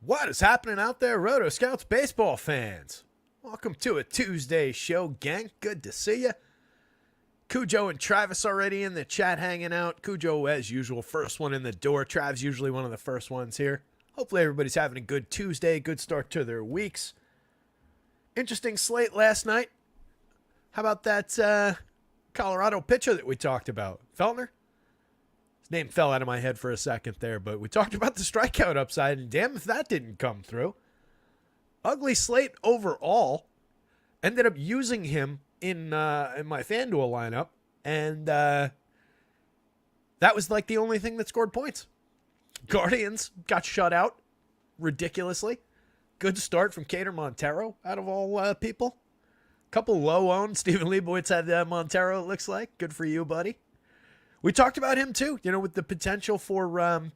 What is happening out there, rotoscouts baseball fans? Welcome to a Tuesday show, gang. Good to see you. Cujo and Travis already in the chat hanging out. Cujo, as usual, first one in the door. Trav's usually one of the first ones here. Hopefully everybody's having a good Tuesday, good start to their weeks. Interesting slate last night. How about that Colorado pitcher that we talked about? Feltner? His name fell out of my head for a second there, but we talked about the strikeout upside, and damn if that didn't come through. Ugly slate overall. Ended up using him in my FanDuel lineup, and that was like the only thing that scored points. Guardians got shut out ridiculously. Good start from Cater Montero out of all people. Couple low-owned. Stephen Leibowitz had Montero, it looks like. Good for you, buddy. We talked about him too, with the potential for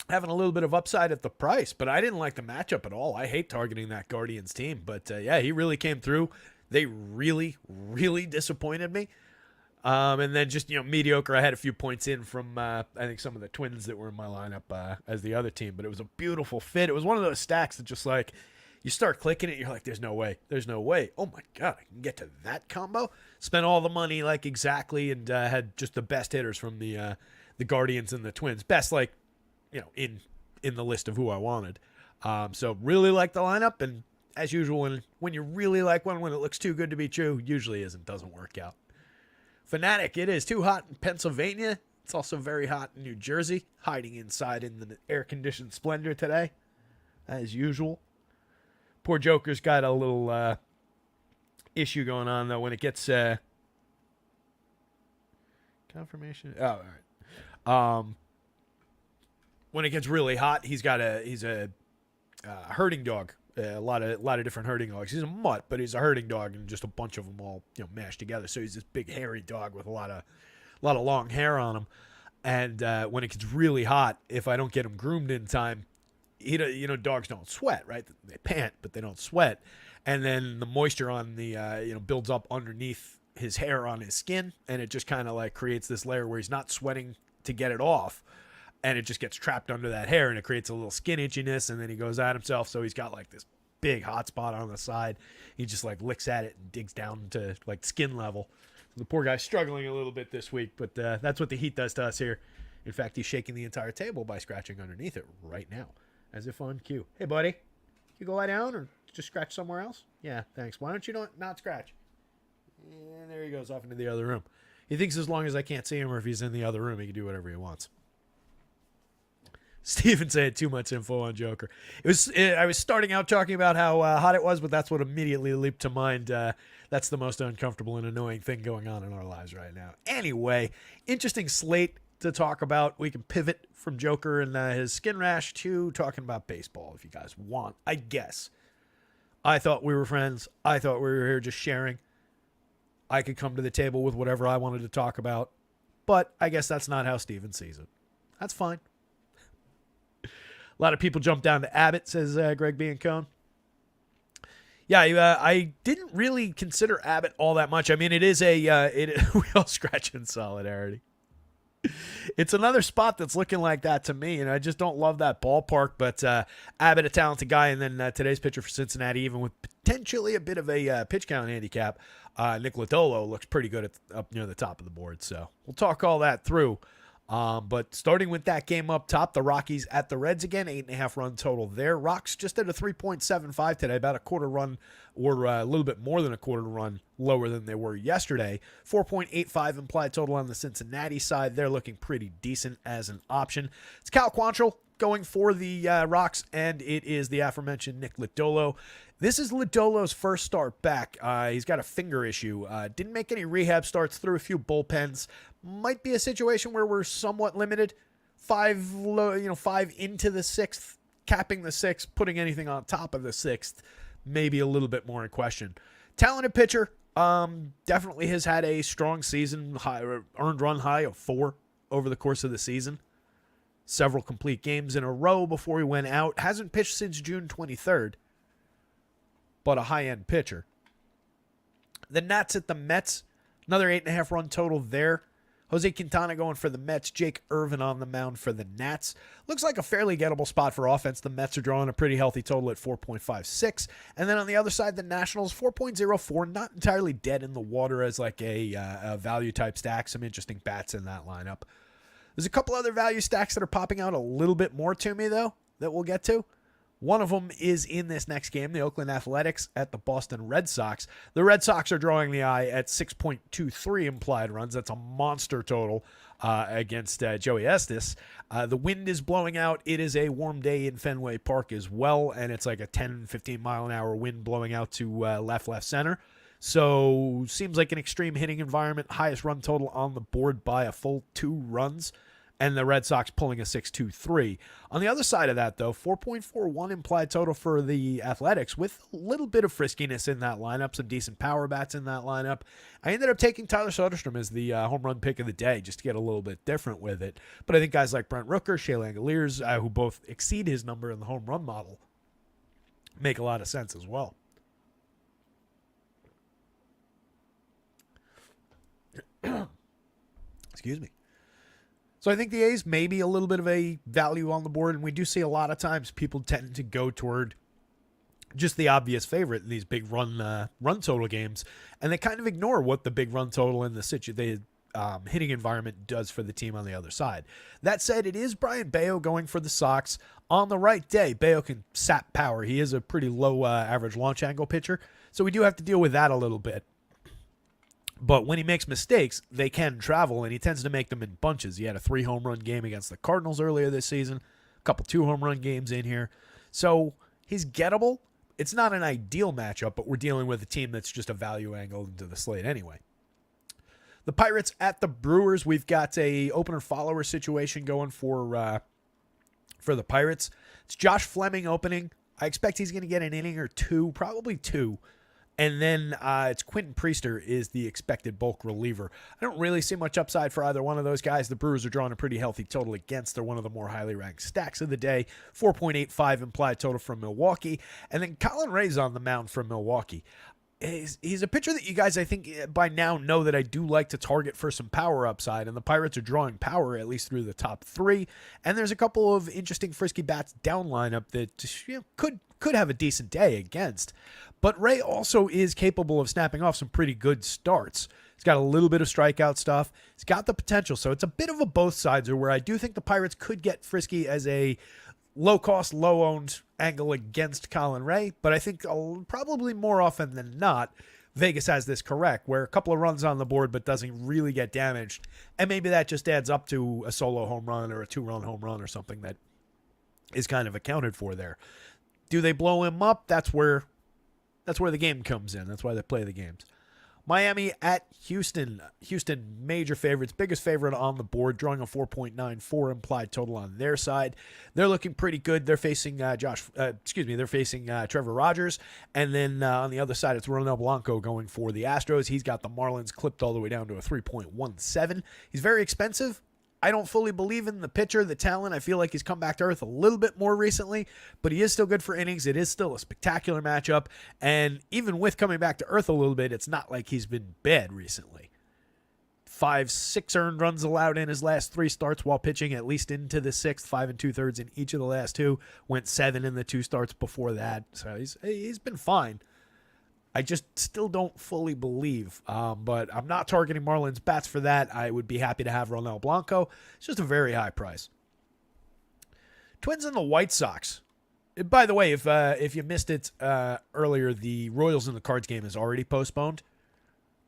having a little bit of upside at the price, but I didn't like the matchup at all. I hate targeting that Guardians team, but yeah, he really came through. They really, really disappointed me. And then just, mediocre. I had a few points in from, I think, some of the Twins that were in my lineup as the other team, but it was a beautiful fit. It was one of those stacks that just like, you start clicking it, you're like, there's no way. There's no way. Oh my God, I can get to that combo? Spent all the money like exactly and had just the best hitters from the Guardians and the Twins. Best like, in the list of who I wanted. So really like the lineup, and as usual, when you really like one, when it looks too good to be true, usually doesn't work out. Fanatic, it is too hot in Pennsylvania. It's also very hot in New Jersey, hiding inside in the air-conditioned splendor today, as usual. Poor Joker's got a little issue going on, though, when it gets... confirmation? Oh, all right. When it gets really hot, he's a herding dog. A lot of different herding dogs. He's a mutt, but he's a herding dog, and just a bunch of them all mashed together. So he's this big hairy dog with a lot of long hair on him. And when it gets really hot, if I don't get him groomed in time, dogs don't sweat, right? They pant, but they don't sweat. And then the moisture on the builds up underneath his hair on his skin, and it just kind of like creates this layer where he's not sweating to get it off. And it just gets trapped under that hair, and it creates a little skin itchiness, and then he goes at himself. So he's got like this big hot spot on the side. He just like licks at it and digs down to like skin level. So the poor guy's struggling a little bit this week, but that's what the heat does to us here. In fact, he's shaking the entire table by scratching underneath it right now, as if on cue. Hey, buddy, you go lie down or just scratch somewhere else? Yeah, thanks. Why don't you not scratch? And there he goes off into the other room. He thinks as long as I can't see him or if he's in the other room, he can do whatever he wants. Steven said too much info on Joker. I was starting out talking about how hot it was, but that's what immediately leaped to mind. That's the most uncomfortable and annoying thing going on in our lives right now. Anyway, interesting slate to talk about. We can pivot from Joker and his skin rash to talking about baseball if you guys want, I guess. I thought we were friends. I thought we were here just sharing. I could come to the table with whatever I wanted to talk about, but I guess that's not how Steven sees it. That's fine. A lot of people jump down to Abbott, says Greg Biancone. Yeah, I didn't really consider Abbott all that much. I mean, it is we all scratch in solidarity. It's another spot that's looking like that to me, and I just don't love that ballpark. But Abbott, a talented guy, and then today's pitcher for Cincinnati, even with potentially a bit of a pitch count handicap, Nick Lodolo looks pretty good up near the top of the board. So we'll talk all that through. But starting with that game up top, the Rockies at the Reds again, 8.5 run total there. Rocks just at a 3.75 today, about a quarter run or a little bit more than a quarter run lower than they were yesterday. 4.85 implied total on the Cincinnati side. They're looking pretty decent as an option. It's Cal Quantrill going for the Rocks, and it is the aforementioned Nick Lodolo. This is Lodolo's first start back. He's got a finger issue. Didn't make any rehab starts, through a few bullpens. Might be a situation where we're somewhat limited. 5 into the 6th, capping the 6th, putting anything on top of the 6th, maybe a little bit more in question. Talented pitcher. Definitely has had a strong season, earned run high of 4 over the course of the season. Several complete games in a row before he went out. Hasn't pitched since June 23rd. But a high-end pitcher. The Nats at the Mets, another 8.5 run total there. Jose Quintana going for the Mets. Jake Irvin on the mound for the Nats. Looks like a fairly gettable spot for offense. The Mets are drawing a pretty healthy total at 4.56. And then on the other side, the Nationals, 4.04. Not entirely dead in the water as like a value type stack. Some interesting bats in that lineup. There's a couple other value stacks that are popping out a little bit more to me, though, that we'll get to. One of them is in this next game, the Oakland Athletics at the Boston Red Sox. The Red Sox are drawing the eye at 6.23 implied runs. That's a monster total against Joey Estes. The wind is blowing out. It is a warm day in Fenway Park as well, and it's like a 10, 15 mile an hour wind blowing out to left center. So seems like an extreme hitting environment. Highest run total on the board by a full 2 runs. And the Red Sox pulling a 6.23. On the other side of that, though, 4.41 implied total for the Athletics with a little bit of friskiness in that lineup, some decent power bats in that lineup. I ended up taking Tyler Soderstrom as the home run pick of the day just to get a little bit different with it. But I think guys like Brent Rooker, Shea Langoliers, who both exceed his number in the home run model, make a lot of sense as well. Excuse me. So I think the A's may be a little bit of a value on the board, and we do see a lot of times people tend to go toward just the obvious favorite in these big run total games, and they kind of ignore what the big run total in the hitting environment does for the team on the other side. That said, it is Brian Bayo going for the Sox. On the right day, Bayo can sap power. He is a pretty low average launch angle pitcher, so we do have to deal with that a little bit. But when he makes mistakes, they can travel, and he tends to make them in bunches. He had a 3 home run game against the Cardinals earlier this season, a couple 2 home run games in here. So he's gettable. It's not an ideal matchup, but we're dealing with a team that's just a value angle into the slate anyway. The Pirates at the Brewers. We've got a opener-follower situation going for the Pirates. It's Josh Fleming opening. I expect he's going to get an inning or 2, probably 2. And then it's Quentin Priester is the expected bulk reliever. I don't really see much upside for either one of those guys. The Brewers are drawing a pretty healthy total against. They're one of the more highly ranked stacks of the day. 4.85 implied total from Milwaukee. And then Colin Ray's on the mound from Milwaukee. He's a pitcher that you guys, I think, by now know that I do like to target for some power upside, and the Pirates are drawing power at least through the top 3. And there's a couple of interesting frisky bats down lineup that could have a decent day against. But Ray also is capable of snapping off some pretty good starts. He's got a little bit of strikeout stuff. He's got the potential, so it's a bit of a both sides where I do think the Pirates could get frisky as a low-cost, low-owned angle against Colin Ray, but I think probably more often than not, Vegas has this correct, where a couple of runs on the board but doesn't really get damaged, and maybe that just adds up to a solo home run or a 2-run home run or something that is kind of accounted for there. Do they blow him up? That's where the game comes in. That's why they play the games. Miami at Houston. Houston, major favorites, biggest favorite on the board, drawing a 4.94 implied total on their side. They're looking pretty good. They're facing Trevor Rogers, and then on the other side, it's Ronel Blanco going for the Astros. He's got the Marlins clipped all the way down to a 3.17. He's very expensive. I don't fully believe in the pitcher, the talent. I feel like he's come back to earth a little bit more recently, but he is still good for innings. It is still a spectacular matchup, and even with coming back to earth a little bit, it's not like he's been bad recently. 5-6 earned runs allowed in his last 3 starts while pitching at least into the 6th, 5 2/3 in each of the last 2. Went 7 in the 2 starts before that, so he's been fine. I just still don't fully believe, but I'm not targeting Marlins bats for that. I would be happy to have Ronel Blanco. It's just a very high price. Twins and the White Sox. By the way, if you missed it earlier, the Royals and the Cards game is already postponed.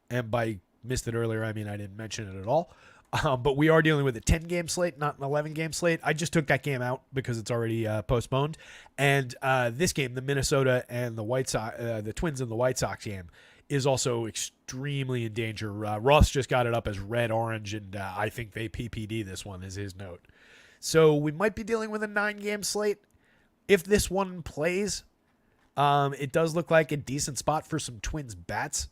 And by missed it earlier, I mean I didn't mention it at all. But we are dealing with a 10-game slate, not an 11-game slate. I just took that game out because it's already postponed. And this game, the Minnesota and the White Sox, the Twins and the White Sox game, is also extremely in danger. Ross just got it up as red-orange, and I think they PPD this one, is his note. So we might be dealing with a 9-game slate. If this one plays, it does look like a decent spot for some Twins bats.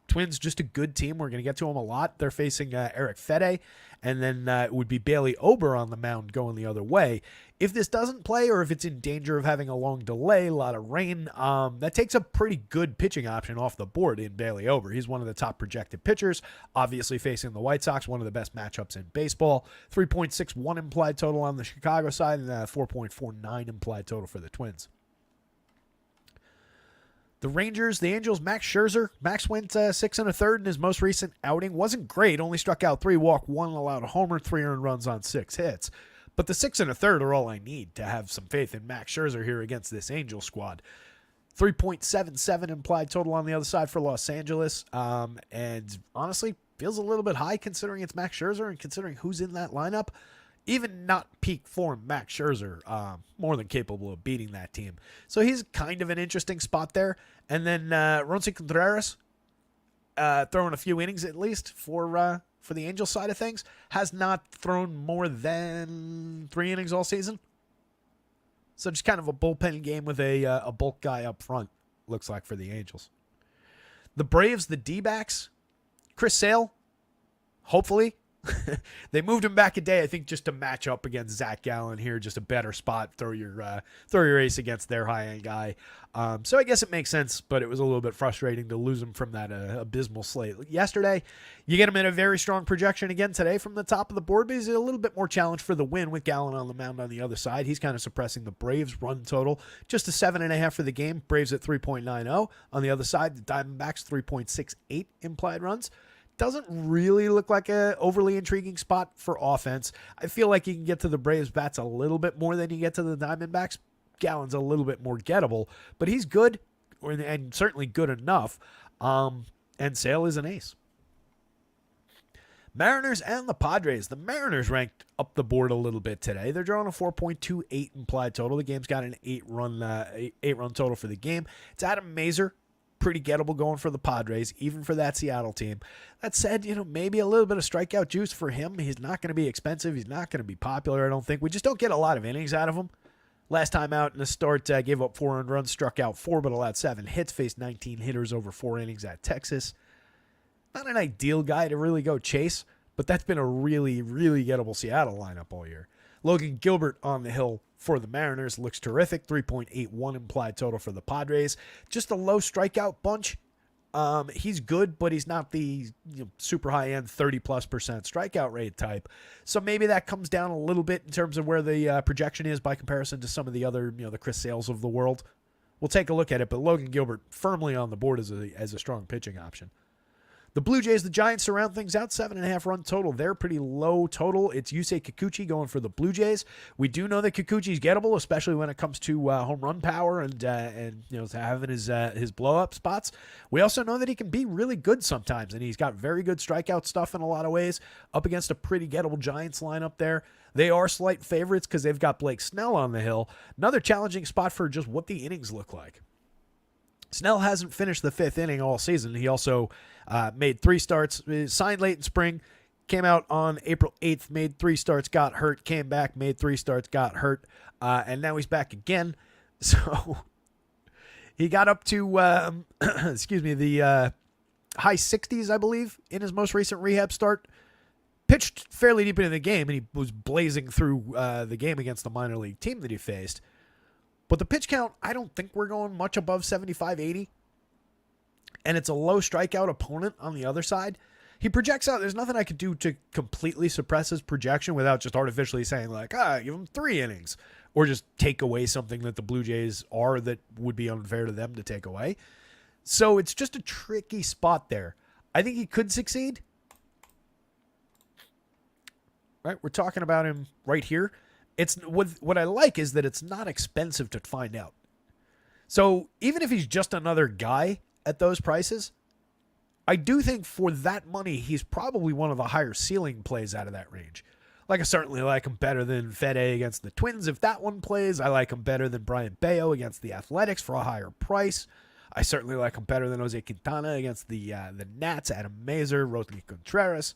Twins, just a good team. We're going to get to them a lot. They're facing Eric Fede, and then it would be Bailey Ober on the mound going the other way. If this doesn't play, or if it's in danger of having a long delay, a lot of rain, that takes a pretty good pitching option off the board in Bailey Ober. He's one of the top projected pitchers, obviously facing the White Sox, one of the best matchups in baseball. 3.61 implied total on the Chicago side, and 4.49 implied total for the Twins. The Rangers, the Angels, Max Scherzer. Max went 6 1/3 in his most recent outing. Wasn't great. Only struck out 3, walked 1, allowed a homer, 3 earned runs on 6 hits. But the 6 1/3 are all I need to have some faith in Max Scherzer here against this Angel squad. 3.77 implied total on the other side for Los Angeles. And honestly, feels a little bit high considering it's Max Scherzer and considering who's in that lineup. Even not peak form, Max Scherzer, more than capable of beating that team. So he's kind of an interesting spot there. And then Roncy Contreras, throwing a few innings at least for the Angels side of things, has not thrown more than 3 innings all season. So just kind of a bullpen game with a bulk guy up front, looks like, for the Angels. The Braves, the D-backs, Chris Sale, hopefully. They moved him back a day, I think, just to match up against Zach Gallen here. Just a better spot. Throw your ace against their high-end guy. So I guess it makes sense, but it was a little bit frustrating to lose him from that abysmal slate yesterday. You get him in a very strong projection again today from the top of the board, but he's a little bit more challenge for the win with Gallen on the mound on the other side. He's kind of suppressing the Braves' run total. Just a 7.5 for the game. Braves at 3.90. On the other side, the Diamondbacks 3.68 implied runs. Doesn't really look like a overly intriguing spot for offense. I feel like you can get to the Braves bats a little bit more than you get to the Diamondbacks. Gallen's a little bit more gettable, but he's good and certainly good enough. And Sale is an ace. Mariners and the Padres. The Mariners ranked up the board a little bit today. They're drawing a 4.28 implied total. The game's got an 8-run total for the game. It's Adam Mazer. Pretty gettable going for the Padres, even for that Seattle team. That said, maybe a little bit of strikeout juice for him. He's not going to be expensive. He's not going to be popular, I don't think. We just don't get a lot of innings out of him. Last time out in the start, gave up 4 earned runs, struck out 4, but allowed 7 hits, faced 19 hitters over 4 innings at Texas. Not an ideal guy to really go chase, but that's been a really, really gettable Seattle lineup all year. Logan Gilbert on the hill for the Mariners looks terrific. 3.81 implied total for the Padres. Just a low strikeout bunch. He's good, but he's not the super high-end 30+% strikeout rate type. So maybe that comes down a little bit in terms of where the projection is by comparison to some of the other, the Chris Sales of the world. We'll take a look at it, but Logan Gilbert firmly on the board as a strong pitching option. The Blue Jays, the Giants surround things out. 7.5 run total. They're pretty low total. It's Yusei Kikuchi going for the Blue Jays. We do know that Kikuchi's gettable, especially when it comes to home run power and having his blow up spots. We also know that he can be really good sometimes, and he's got very good strikeout stuff in a lot of ways. Up against a pretty gettable Giants lineup there. They are slight favorites because they've got Blake Snell on the hill. Another challenging spot for just what the innings look like. Snell hasn't finished the 5th inning all season. He also made 3 starts, signed late in spring, came out on April 8th, made 3 starts, got hurt, came back, made 3 starts, got hurt, and now he's back again. So he got up to, the high 60s, I believe, in his most recent rehab start. Pitched fairly deep into the game, and he was blazing through the game against the minor league team that he faced. But the pitch count, I don't think we're going much above 75, 80. And it's a low strikeout opponent on the other side. He projects out. There's nothing I could do to completely suppress his projection without just artificially saying give him 3 innings. Or just take away something that the Blue Jays are that would be unfair to them to take away. So it's just a tricky spot there. I think he could succeed. Right, we're talking about him right here. It's what I like is that it's not expensive to find out. So even if he's just another guy at those prices, I do think for that money, he's probably one of the higher ceiling plays out of that range. I certainly like him better than Fede against the Twins if that one plays. I like him better than Brian Bayo against the Athletics for a higher price. I certainly like him better than Jose Quintana against the Nats, Adam Mazer, Rodney Contreras.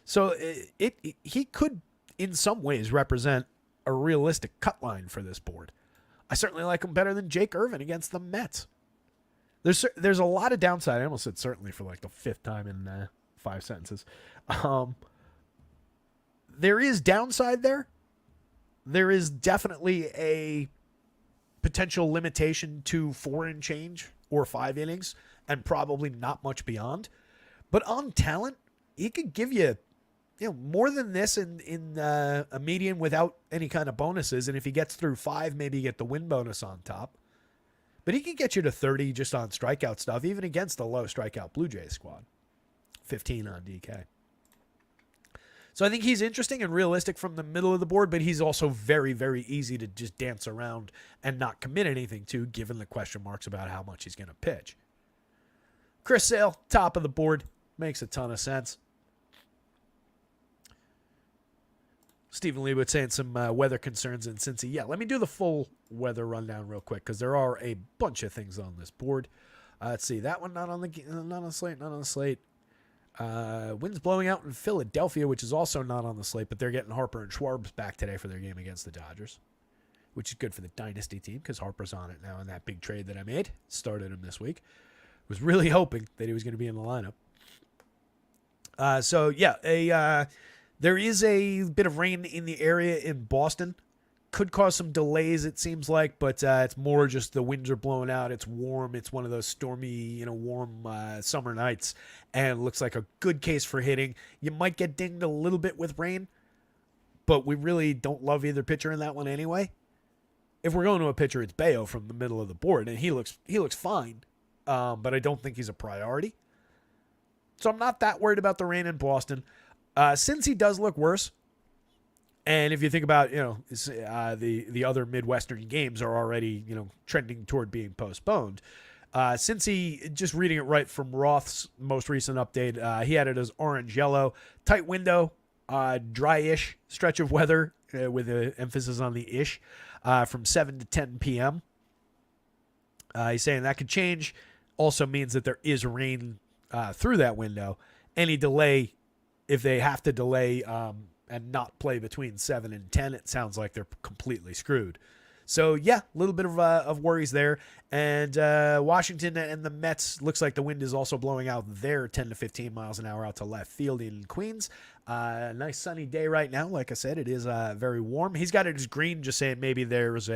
So he could, in some ways, represent a realistic cut line for this board. I certainly like him better than Jake Irvin against the Mets. There's a lot of downside. I almost said certainly for like the fifth time in 5 sentences. There is downside there. There is definitely a potential limitation to 4 and change or 5 innings and probably not much beyond. But on talent, he could give you, more than this in a median without any kind of bonuses. And if he gets through 5, maybe you get the win bonus on top. But he can get you to 30 just on strikeout stuff, even against the low strikeout Blue Jays squad. 15 on DK. So I think he's interesting and realistic from the middle of the board, but he's also very, very easy to just dance around and not commit anything to, given the question marks about how much he's going to pitch. Chris Sale, top of the board. Makes a ton of sense. Stephen Leibowitz saying some weather concerns in Cincy. Yeah, let me do the full weather rundown real quick because there are a bunch of things on this board. Let's see. That one not on the slate. Winds blowing out in Philadelphia, which is also not on the slate, but they're getting Harper and Schwarb's back today for their game against the Dodgers, which is good for the dynasty team because Harper's on it now in that big trade that I made. Started him this week. Was really hoping that he was going to be in the lineup. There is a bit of rain in the area in Boston. Could cause some delays, it seems like, but it's more just the winds are blowing out. It's warm. It's one of those stormy, warm summer nights, and it looks like a good case for hitting. You might get dinged a little bit with rain, but we really don't love either pitcher in that one anyway. If we're going to a pitcher, it's Bayo from the middle of the board, and he looks fine, but I don't think he's a priority. So I'm not that worried about the rain in Boston. Since he does look worse, and if you think about, the other Midwestern games are already, trending toward being postponed. Since he, just reading it right from Roth's most recent update, he had it as orange-yellow, tight window, dry-ish stretch of weather, with an emphasis on the ish, from 7 to 10 p.m. He's saying that could change. Also means that there is rain through that window. Any delay, if they have to delay and not play between 7 and 10, it sounds like they're completely screwed. So, yeah, a little bit of worries there. And Washington and the Mets, looks like the wind is also blowing out there 10 to 15 miles an hour out to left field in Queens. Nice sunny day right now. Like I said, it is very warm. He's got it as green, just saying maybe there's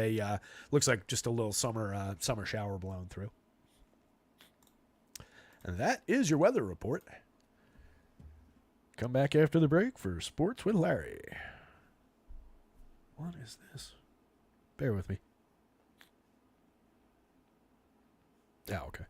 looks like just a little summer shower blowing through. And that is your weather report. Come back after the break for Sports with Larry. What is this? Bear with me. Yeah, okay.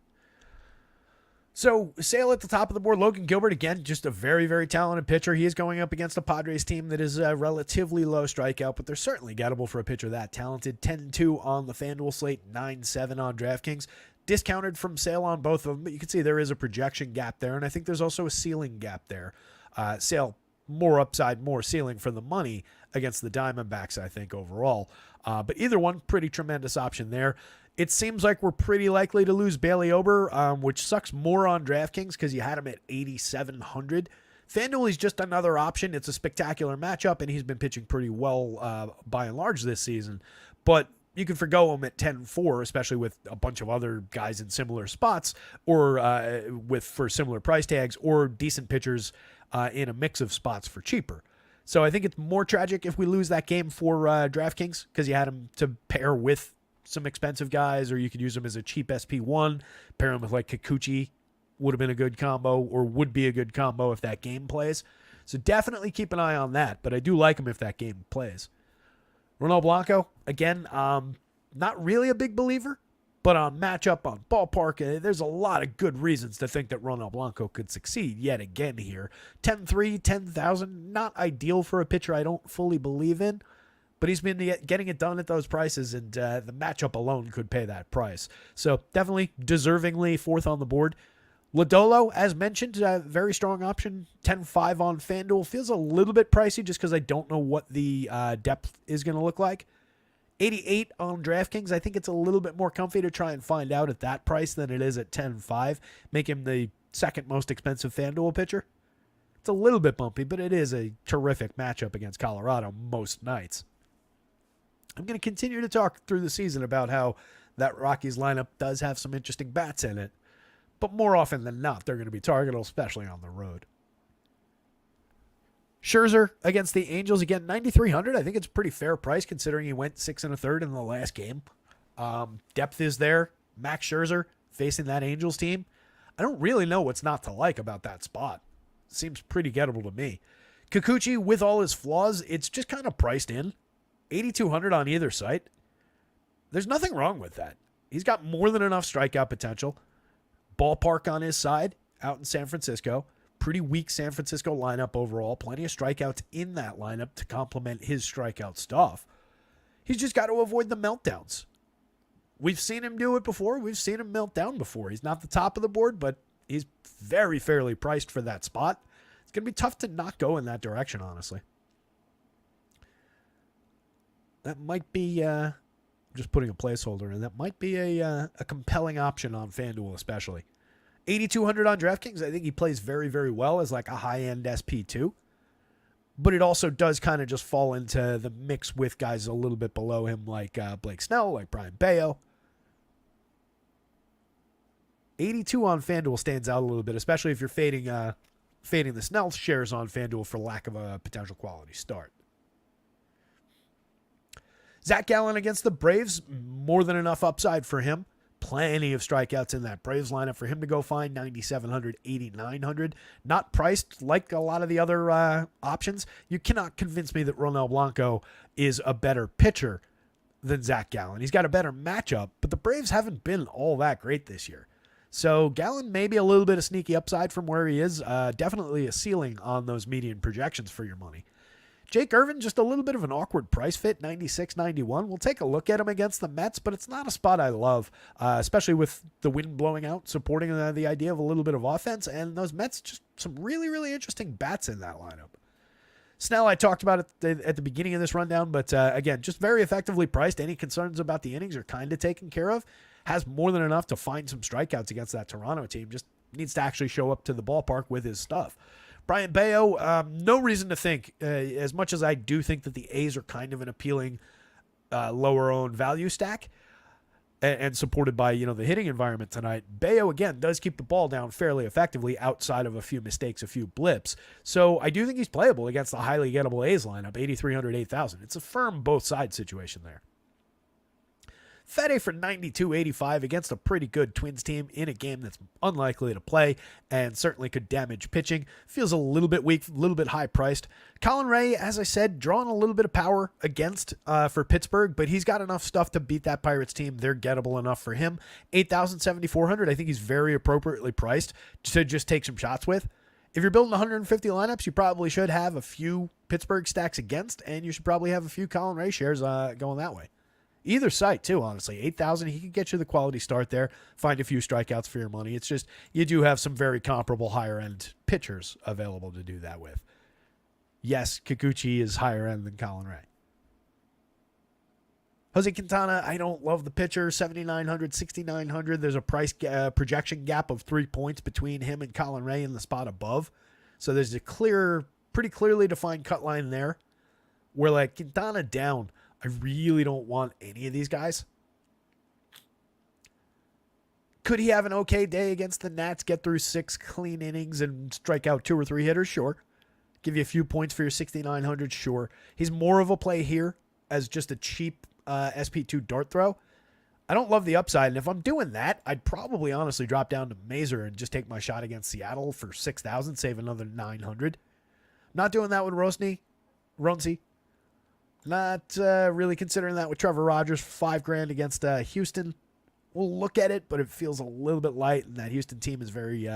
So, Sale at the top of the board. Logan Gilbert, again, just a very, very talented pitcher. He is going up against a Padres team that is relatively low strikeout, but they're certainly gettable for a pitcher that talented. 10-2 on the FanDuel slate, 9-7 on DraftKings. Discounted from Sale on both of them, but you can see there is a projection gap there, and I think there's also a ceiling gap there. Sale, more upside, more ceiling for the money against the Diamondbacks, I think, overall. But either one, pretty tremendous option there. It seems like we're pretty likely to lose Bailey Ober, which sucks more on DraftKings because you had him at 8,700. FanDuel is just another option. It's a spectacular matchup, and he's been pitching pretty well by and large this season. But you can forgo him at 10-4, especially with a bunch of other guys in similar spots or for similar price tags or decent pitchers in a mix of spots for cheaper. So I think it's more tragic if we lose that game for DraftKings because you had him to pair with some expensive guys, or you could use him as a cheap SP1, pair him with like Kikuchi would have been a good combo or would be a good combo if that game plays. So definitely keep an eye on that, but I do like him if that game plays. Ronald Blanco, again, not really a big believer, but on matchup, on ballpark, there's a lot of good reasons to think that Ronald Blanco could succeed yet again here. 10-3, 10,000, not ideal for a pitcher I don't fully believe in, but he's been getting it done at those prices, and the matchup alone could pay that price. So definitely deservingly fourth on the board. Lodolo, as mentioned, very strong option, 10-5 on FanDuel. Feels a little bit pricey just because I don't know what the depth is going to look like. 88 on DraftKings. I think it's a little bit more comfy to try and find out at that price than it is at 10-5. Make him the second most expensive FanDuel pitcher. It's a little bit bumpy, but it is a terrific matchup against Colorado most nights. I'm going to continue to talk through the season about how that Rockies lineup does have some interesting bats in it, but more often than not, they're going to be targetable, especially on the road. Scherzer against the Angels, again, 9,300. I think it's a pretty fair price considering he went 6 1/3 in the last game. Depth is there. Max Scherzer facing that Angels team. I don't really know what's not to like about that spot. Seems pretty gettable to me. Kikuchi, with all his flaws, it's just kind of priced in. 8,200 on either site. There's nothing wrong with that. He's got more than enough strikeout potential. Ballpark on his side out in San Francisco. Pretty weak San Francisco lineup overall. Plenty of strikeouts in that lineup to complement his strikeout stuff. He's just got to avoid the meltdowns. We've seen him do it before. We've seen him melt down before. He's not the top of the board, but he's very fairly priced for that spot. It's going to be tough to not go in that direction, honestly. That might be, just putting a placeholder in, that might be a compelling option on FanDuel especially. 8,200 on DraftKings. I think he plays very, very well as like a high-end SP2. But it also does kind of just fall into the mix with guys a little bit below him like Blake Snell, like Brian Bayo. 82 on FanDuel stands out a little bit, especially if you're fading the Snell shares on FanDuel for lack of a potential quality start. Zach Gallen against the Braves, more than enough upside for him. Plenty of strikeouts in that Braves lineup for him to go find. 9,700, 8,900. Not priced like a lot of the other options. You cannot convince me that Ronel Blanco is a better pitcher than Zach Gallen. He's got a better matchup, but the Braves haven't been all that great this year. So Gallen may be a little bit of sneaky upside from where he is. Definitely a ceiling on those median projections for your money. Jake Irvin, just a little bit of an awkward price fit, 96, 91. We'll take a look at him against the Mets, but it's not a spot I love, especially with the wind blowing out, supporting the idea of a little bit of offense, and those Mets, just some really, really interesting bats in that lineup. Snell, I talked about it at the beginning of this rundown, but again, just very effectively priced. Any concerns about the innings are kind of taken care of. Has more than enough to find some strikeouts against that Toronto team. Just needs to actually show up to the ballpark with his stuff. Brian Bayo, no reason to think, as much as I do think that the A's are kind of an appealing lower owned value stack and supported by, the hitting environment tonight, Bayo, again, does keep the ball down fairly effectively outside of a few mistakes, a few blips. So I do think he's playable against the highly gettable A's lineup, 8,300, 8,000. It's a firm both sides situation there. Fede for 92.85 against a pretty good Twins team in a game that's unlikely to play and certainly could damage pitching. Feels a little bit weak, a little bit high priced. Colin Ray, as I said, drawing a little bit of power against for Pittsburgh, but he's got enough stuff to beat that Pirates team. They're gettable enough for him. 8,000, 7,400. I think he's very appropriately priced to just take some shots with. If you're building 150 lineups, you probably should have a few Pittsburgh stacks against, and you should probably have a few Colin Ray shares going that way. Either site, too, honestly. 8,000, he could get you the quality start there, find a few strikeouts for your money. It's just, you do have some very comparable higher-end pitchers available to do that with. Yes, Kikuchi is higher-end than Colin Ray. Jose Quintana, I don't love the pitcher. 7,900, 6,900. There's a price projection gap of 3 points between him and Colin Ray in the spot above. So there's a pretty clearly defined cut line there. Where, like, Quintana down, I really don't want any of these guys. Could he have an okay day against the Nats, get through 6 clean innings and strike out 2 or 3 hitters? Sure. Give you a few points for your 6,900? Sure. He's more of a play here as just a cheap SP2 dart throw. I don't love the upside, and if I'm doing that, I'd probably honestly drop down to Mazer and just take my shot against Seattle for 6,000, save another 900. Not doing that with Ronzi. Not really considering that with Trevor Rogers for $5,000 against Houston. We'll look at it, but it feels a little bit light, and that Houston team is very,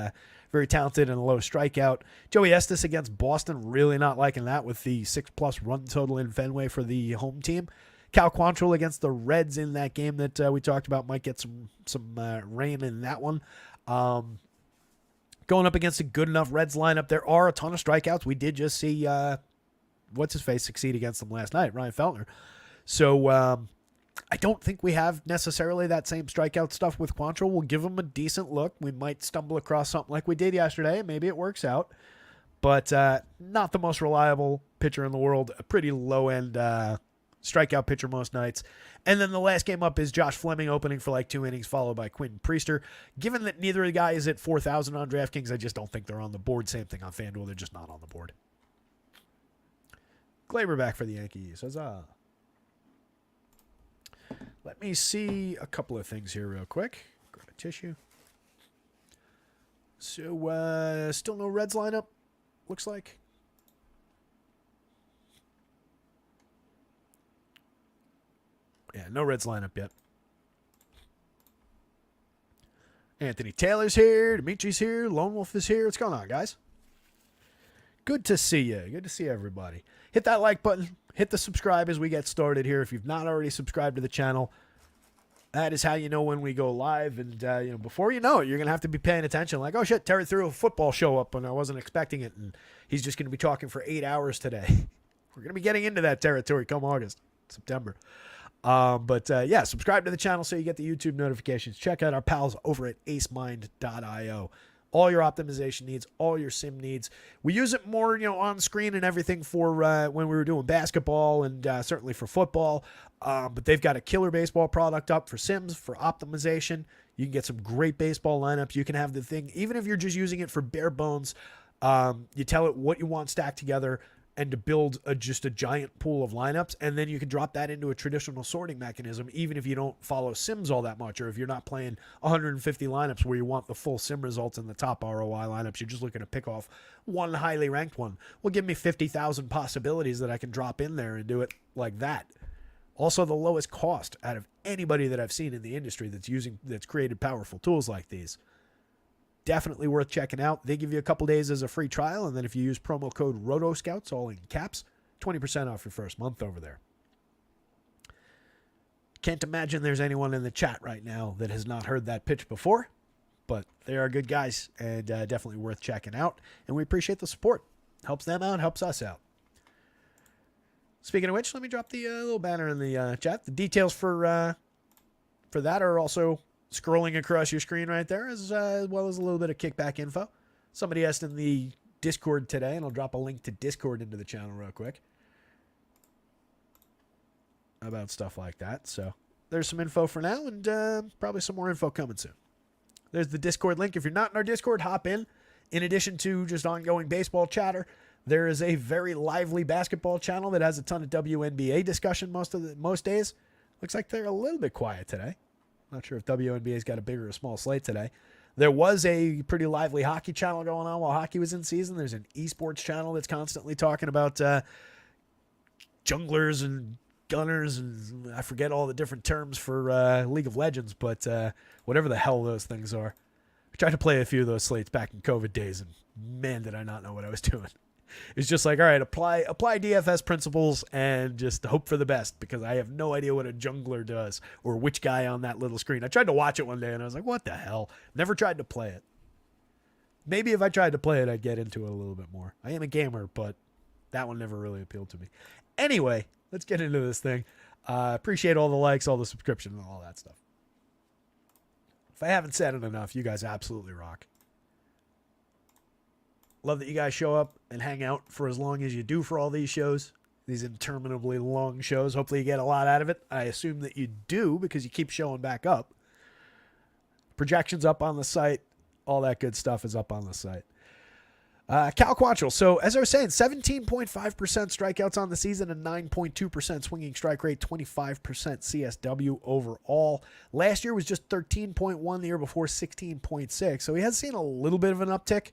very talented and a low strikeout. Joey Estes against Boston, really not liking that with the 6+ run total in Fenway for the home team. Cal Quantrill against the Reds in that game that we talked about, might get some rain in that one. Going up against a good enough Reds lineup, there are a ton of strikeouts. We did just see what's-his-face succeed against them last night, Ryan Feltner. So I don't think we have necessarily that same strikeout stuff with Quantrill. We'll give him a decent look. We might stumble across something like we did yesterday. Maybe it works out. But not the most reliable pitcher in the world. A pretty low-end strikeout pitcher most nights. And then the last game up is Josh Fleming opening for like 2 innings, followed by Quentin Priester. Given that neither of the guys is at 4,000 on DraftKings, I just don't think they're on the board. Same thing on FanDuel. They're just not on the board. Glaber back for the Yankees. Huzzah. Let me see a couple of things here real quick. Grab a tissue. So, still no Reds lineup, looks like. Yeah, no Reds lineup yet. Anthony Taylor's here. Dimitri's here. Lone Wolf is here. What's going on, guys? Good to see you. Good to see everybody. Hit that like button. Hit the subscribe as we get started here. If you've not already subscribed to the channel, that is how you know when we go live. And before you know it, you're going to have to be paying attention. Like, oh, shit, Terry threw a football show up when I wasn't expecting it. And he's just going to be talking for 8 hours today. We're going to be getting into that territory come August, September. Yeah, subscribe to the channel so you get the YouTube notifications. Check out our pals over at acemind.io. All your optimization needs, all your sim needs. We use it more, on screen and everything for when we were doing basketball and certainly for football. But they've got a killer baseball product up for sims, for optimization. You can get some great baseball lineups. You can have the thing, even if you're just using it for bare bones, you tell it what you want stacked together and to build just a giant pool of lineups, and then you can drop that into a traditional sorting mechanism, even if you don't follow sims all that much, or if you're not playing 150 lineups where you want the full sim results in the top ROI lineups, you're just looking to pick off one highly ranked one. Well, give me 50,000 possibilities that I can drop in there and do it like that. Also, the lowest cost out of anybody that I've seen in the industry that's created powerful tools like these. Definitely worth checking out. They give you a couple days as a free trial, and then if you use promo code rotoscouts, all in caps, 20% off your first month over there. Can't imagine there's anyone in the chat right now that has not heard that pitch before, but they are good guys and definitely worth checking out, and we appreciate the support. Helps them out, helps us out. Speaking of which, let me drop the little banner in the chat. The details for that are also scrolling across your screen right there, as well as a little bit of kickback info. Somebody asked in the Discord today, and I'll drop a link to Discord into the channel real quick about stuff like that. So there's some info for now, and probably some more info coming soon. There's the Discord link. If you're not in our Discord, hop in. In addition to just ongoing baseball chatter, there is a very lively basketball channel that has a ton of WNBA discussion most days. Looks like they're a little bit quiet today. Not sure if WNBA's got a big or a small slate today. There was a pretty lively hockey channel going on while hockey was in season. There's an esports channel that's constantly talking about junglers and gunners, and I forget all the different terms for League of Legends, but whatever the hell those things are. I tried to play a few of those slates back in COVID days, and man, did I not know what I was doing. It's just like, all right, apply DFS principles and just hope for the best, because I have no idea what a jungler does or which guy on that little screen. I tried to watch it one day and I was like, what the hell? Never tried to play it. Maybe if I tried to play it, I'd get into it a little bit more. I am a gamer, but that one never really appealed to me. Anyway, let's get into this thing. Appreciate all the likes, all the subscription, and all that stuff. If I haven't said it enough, you guys absolutely rock. Love that you guys show up and hang out for as long as you do for all these shows, these interminably long shows. Hopefully you get a lot out of it. I assume that you do, because you keep showing back up. Projections up on the site. All that good stuff is up on the site. Cal Quantrill. So as I was saying, 17.5% strikeouts on the season and 9.2% swinging strike rate, 25% CSW overall. Last year was just 13.1, the year before 16.6. So he has seen a little bit of an uptick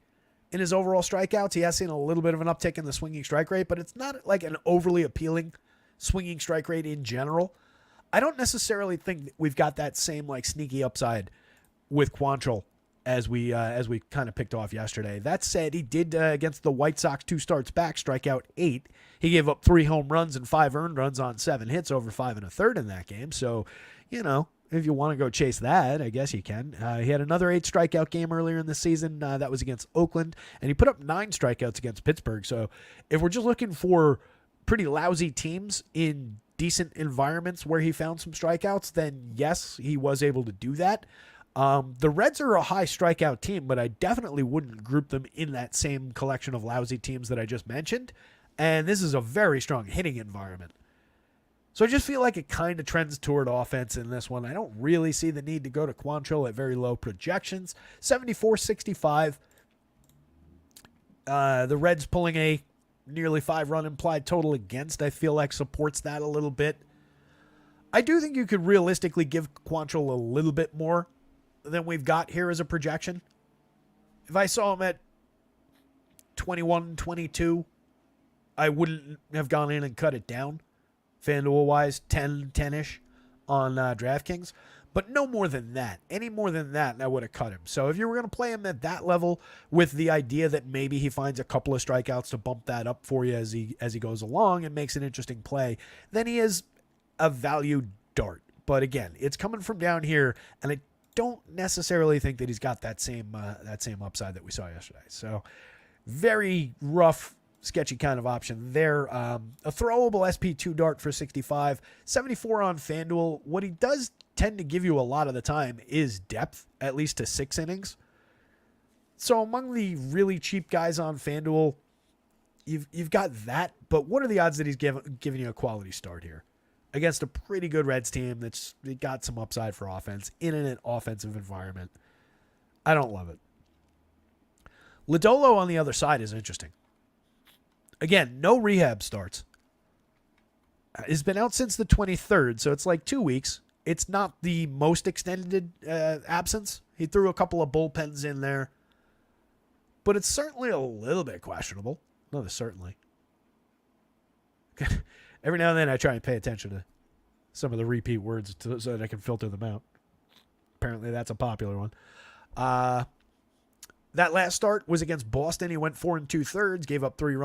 in his overall strikeouts. He has seen a little bit of an uptick in the swinging strike rate, but it's not like an overly appealing swinging strike rate in general. I don't necessarily think that we've got that same like sneaky upside with Quantrill as we kind of picked off yesterday. That said, he did against the White Sox 2 starts back strike out 8. He gave up 3 home runs and 5 earned runs on 7 hits, over 5 1/3 in that game. So, if you want to go chase that, I guess you can. He had another 8 strikeout game earlier in the season. That was against Oakland, and he put up 9 strikeouts against Pittsburgh. So if we're just looking for pretty lousy teams in decent environments where he found some strikeouts, then yes, he was able to do that. The Reds are a high strikeout team, but I definitely wouldn't group them in that same collection of lousy teams that I just mentioned. And this is a very strong hitting environment. So I just feel like it kind of trends toward offense in this one. I don't really see the need to go to Quantrill at very low projections. 74-65. The Reds pulling a nearly 5-run implied total against, I feel like supports that a little bit. I do think you could realistically give Quantrill a little bit more than we've got here as a projection. If I saw him at 21-22, I wouldn't have gone in and cut it down. FanDuel-wise, 10-ish on DraftKings. But no more than that. Any more than that, and I would have cut him. So if you were going to play him at that level with the idea that maybe he finds a couple of strikeouts to bump that up for you as he goes along and makes an interesting play, then he is a value dart. But again, it's coming from down here, and I don't necessarily think that he's got that same upside that we saw yesterday. So very rough, sketchy kind of option there. A throwable SP2 dart for 65, 74 on FanDuel. What he does tend to give you a lot of the time is depth, at least to 6 innings. So among the really cheap guys on FanDuel, you've got that, but what are the odds that he's giving you a quality start here against a pretty good Reds team that's got some upside for offense in an offensive environment? I don't love it. Lodolo on the other side is interesting. Again, no rehab starts. He's been out since the 23rd, so it's like 2 weeks. It's not the most extended absence. He threw a couple of bullpens in there. But it's certainly a little bit questionable. No, certainly. Every now and then I try and pay attention to some of the repeat words so that I can filter them out. Apparently that's a popular one. That last start was against Boston. He went 4 2/3, gave up 3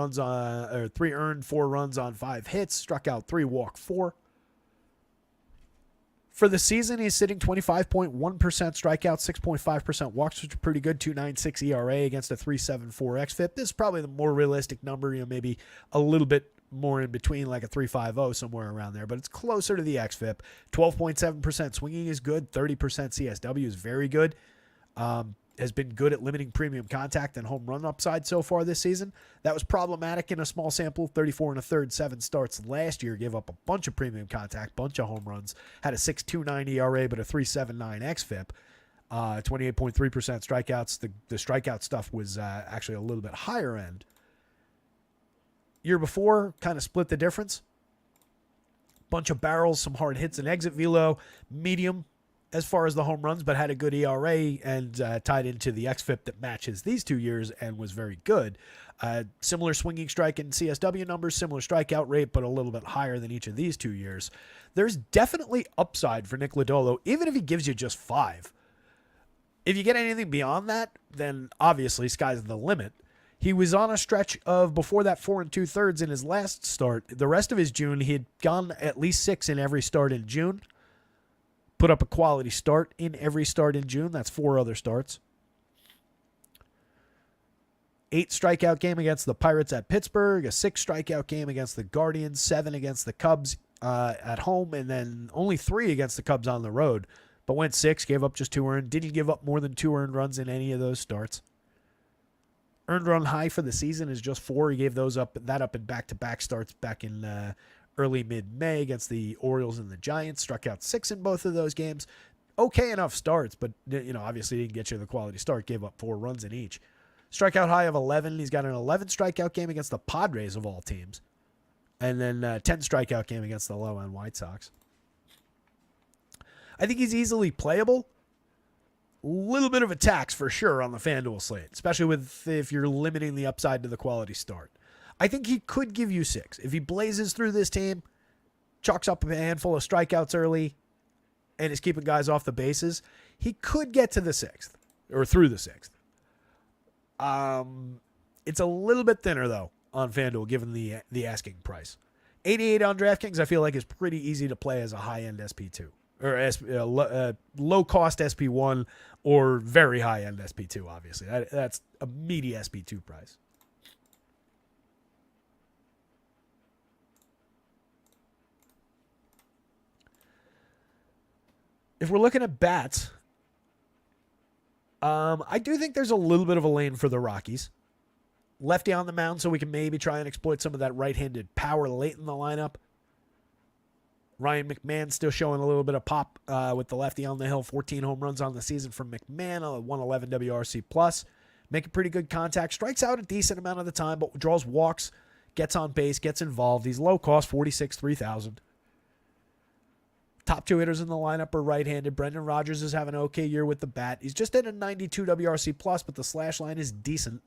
earned, 4 runs on 5 hits, struck out 3, walked 4. For the season, he's sitting 25.1% strikeouts, 6.5% walks, which is pretty good. 2.96 ERA against a 3.74 xFIP. This is probably the more realistic number, maybe a little bit more in between, like a 3.50 somewhere around there, but it's closer to the xFIP. 12.7% swinging is good. 30% CSW is very good. Has been good at limiting premium contact and home run upside so far this season. That was problematic in a small sample, 34 1/3, 7 starts last year. Gave up a bunch of premium contact, bunch of home runs. Had a 6.29 ERA, but a 3.79 xFIP. 28.3% strikeouts. The strikeout stuff was actually a little bit higher end. Year before, kind of split the difference. Bunch of barrels, some hard hits and exit velo, medium as far as the home runs, but had a good ERA and tied into the xFIP that matches these 2 years and was very good. Similar swinging strike and CSW numbers, similar strikeout rate, but a little bit higher than each of these 2 years. There's definitely upside for Nick Lodolo, even if he gives you just 5. If you get anything beyond that, then obviously sky's the limit. He was on a stretch of before that 4 2/3 in his last start. The rest of his June, he had gone at least 6 in every start in June. Put up a quality start in every start in June. That's 4 other starts. 8 strikeout game against the Pirates at Pittsburgh. A 6 strikeout game against the Guardians. 7 against the Cubs at home. And then only 3 against the Cubs on the road. But went 6, gave up just 2 earned. Didn't give up more than 2 earned runs in any of those starts. Earned run high for the season is just 4. He gave that up in back-to-back starts back in early mid-May against the Orioles and the Giants. Struck out 6 in both of those games. Okay enough starts, but obviously didn't get you the quality start. Gave up 4 runs in each. Strikeout high of 11. He's got an 11 strikeout game against the Padres of all teams. And then 10 strikeout game against the low-end White Sox. I think he's easily playable. A little bit of a tax for sure on the FanDuel slate, especially if you're limiting the upside to the quality start. I think he could give you 6. If he blazes through this team, chalks up a handful of strikeouts early, and is keeping guys off the bases, he could get to the 6th, or through the 6th. It's a little bit thinner, though, on FanDuel, given the asking price. 88 on DraftKings, I feel like is pretty easy to play as a high-end SP2. Or low-cost SP1, or very high-end SP2, obviously. That's a meaty SP2 price. If we're looking at bats, I do think there's a little bit of a lane for the Rockies. Lefty on the mound, so we can maybe try and exploit some of that right-handed power late in the lineup. Ryan McMahon still showing a little bit of pop with the lefty on the hill. 14 home runs on the season from McMahon, a 111 WRC plus. Making pretty good contact. Strikes out a decent amount of the time, but draws walks, gets on base, gets involved. He's low cost, 46, 3,000. Top two hitters in the lineup are right-handed. Brendan Rodgers is having an okay year with the bat. He's just at a 92 WRC plus, but the slash line is decent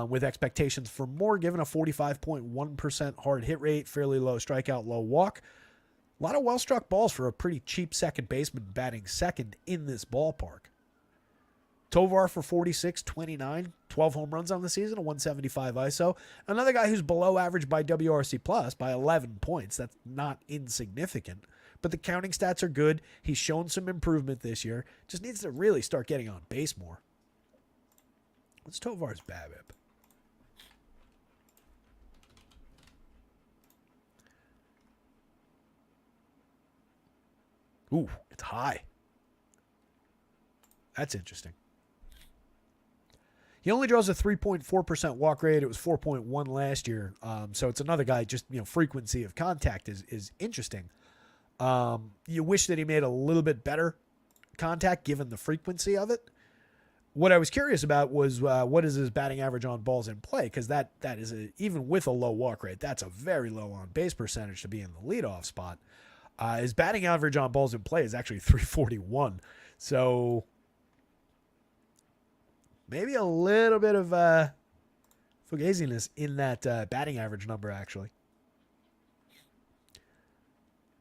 with expectations for more, given a 45.1% hard hit rate, fairly low strikeout, low walk. A lot of well-struck balls for a pretty cheap second baseman batting second in this ballpark. Tovar for 46, 29, 12 home runs on the season, a 175 ISO. Another guy who's below average by WRC plus by 11 points. That's not insignificant. But the counting stats are good. He's shown some improvement this year. Just needs to really start getting on base more. What's Tovar's BABIP? Ooh, it's high. That's interesting. He only draws a 3.4% walk rate. It was 4.1 last year. So it's another guy, just, frequency of contact is interesting. You wish that he made a little bit better contact given the frequency of it. What I was curious about was what is his batting average on balls in play? Because that is, even with a low walk rate, that's a very low on base percentage to be in the leadoff spot. His batting average on balls in play is actually 341. So maybe a little bit of fugaziness in that batting average number, actually.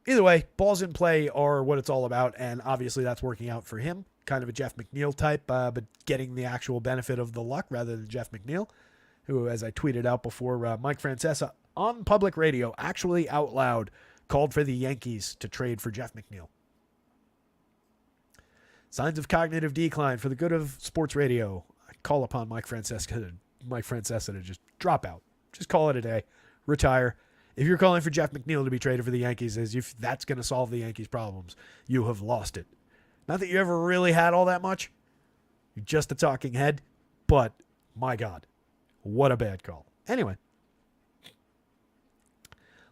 Either way, balls in play are what it's all about, and obviously that's working out for him. Kind of a Jeff McNeil type, but getting the actual benefit of the luck rather than Jeff McNeil, who, as I tweeted out before, Mike Francesa on public radio, actually out loud, called for the Yankees to trade for Jeff McNeil. Signs of cognitive decline for the good of sports radio. I call upon Mike Francesa to just drop out. Just call it a day. Retire. If you're calling for Jeff McNeil to be traded for the Yankees as if that's going to solve the Yankees' problems, you have lost it. Not that you ever really had all that much. You're just a talking head. But, my God, what a bad call. Anyway.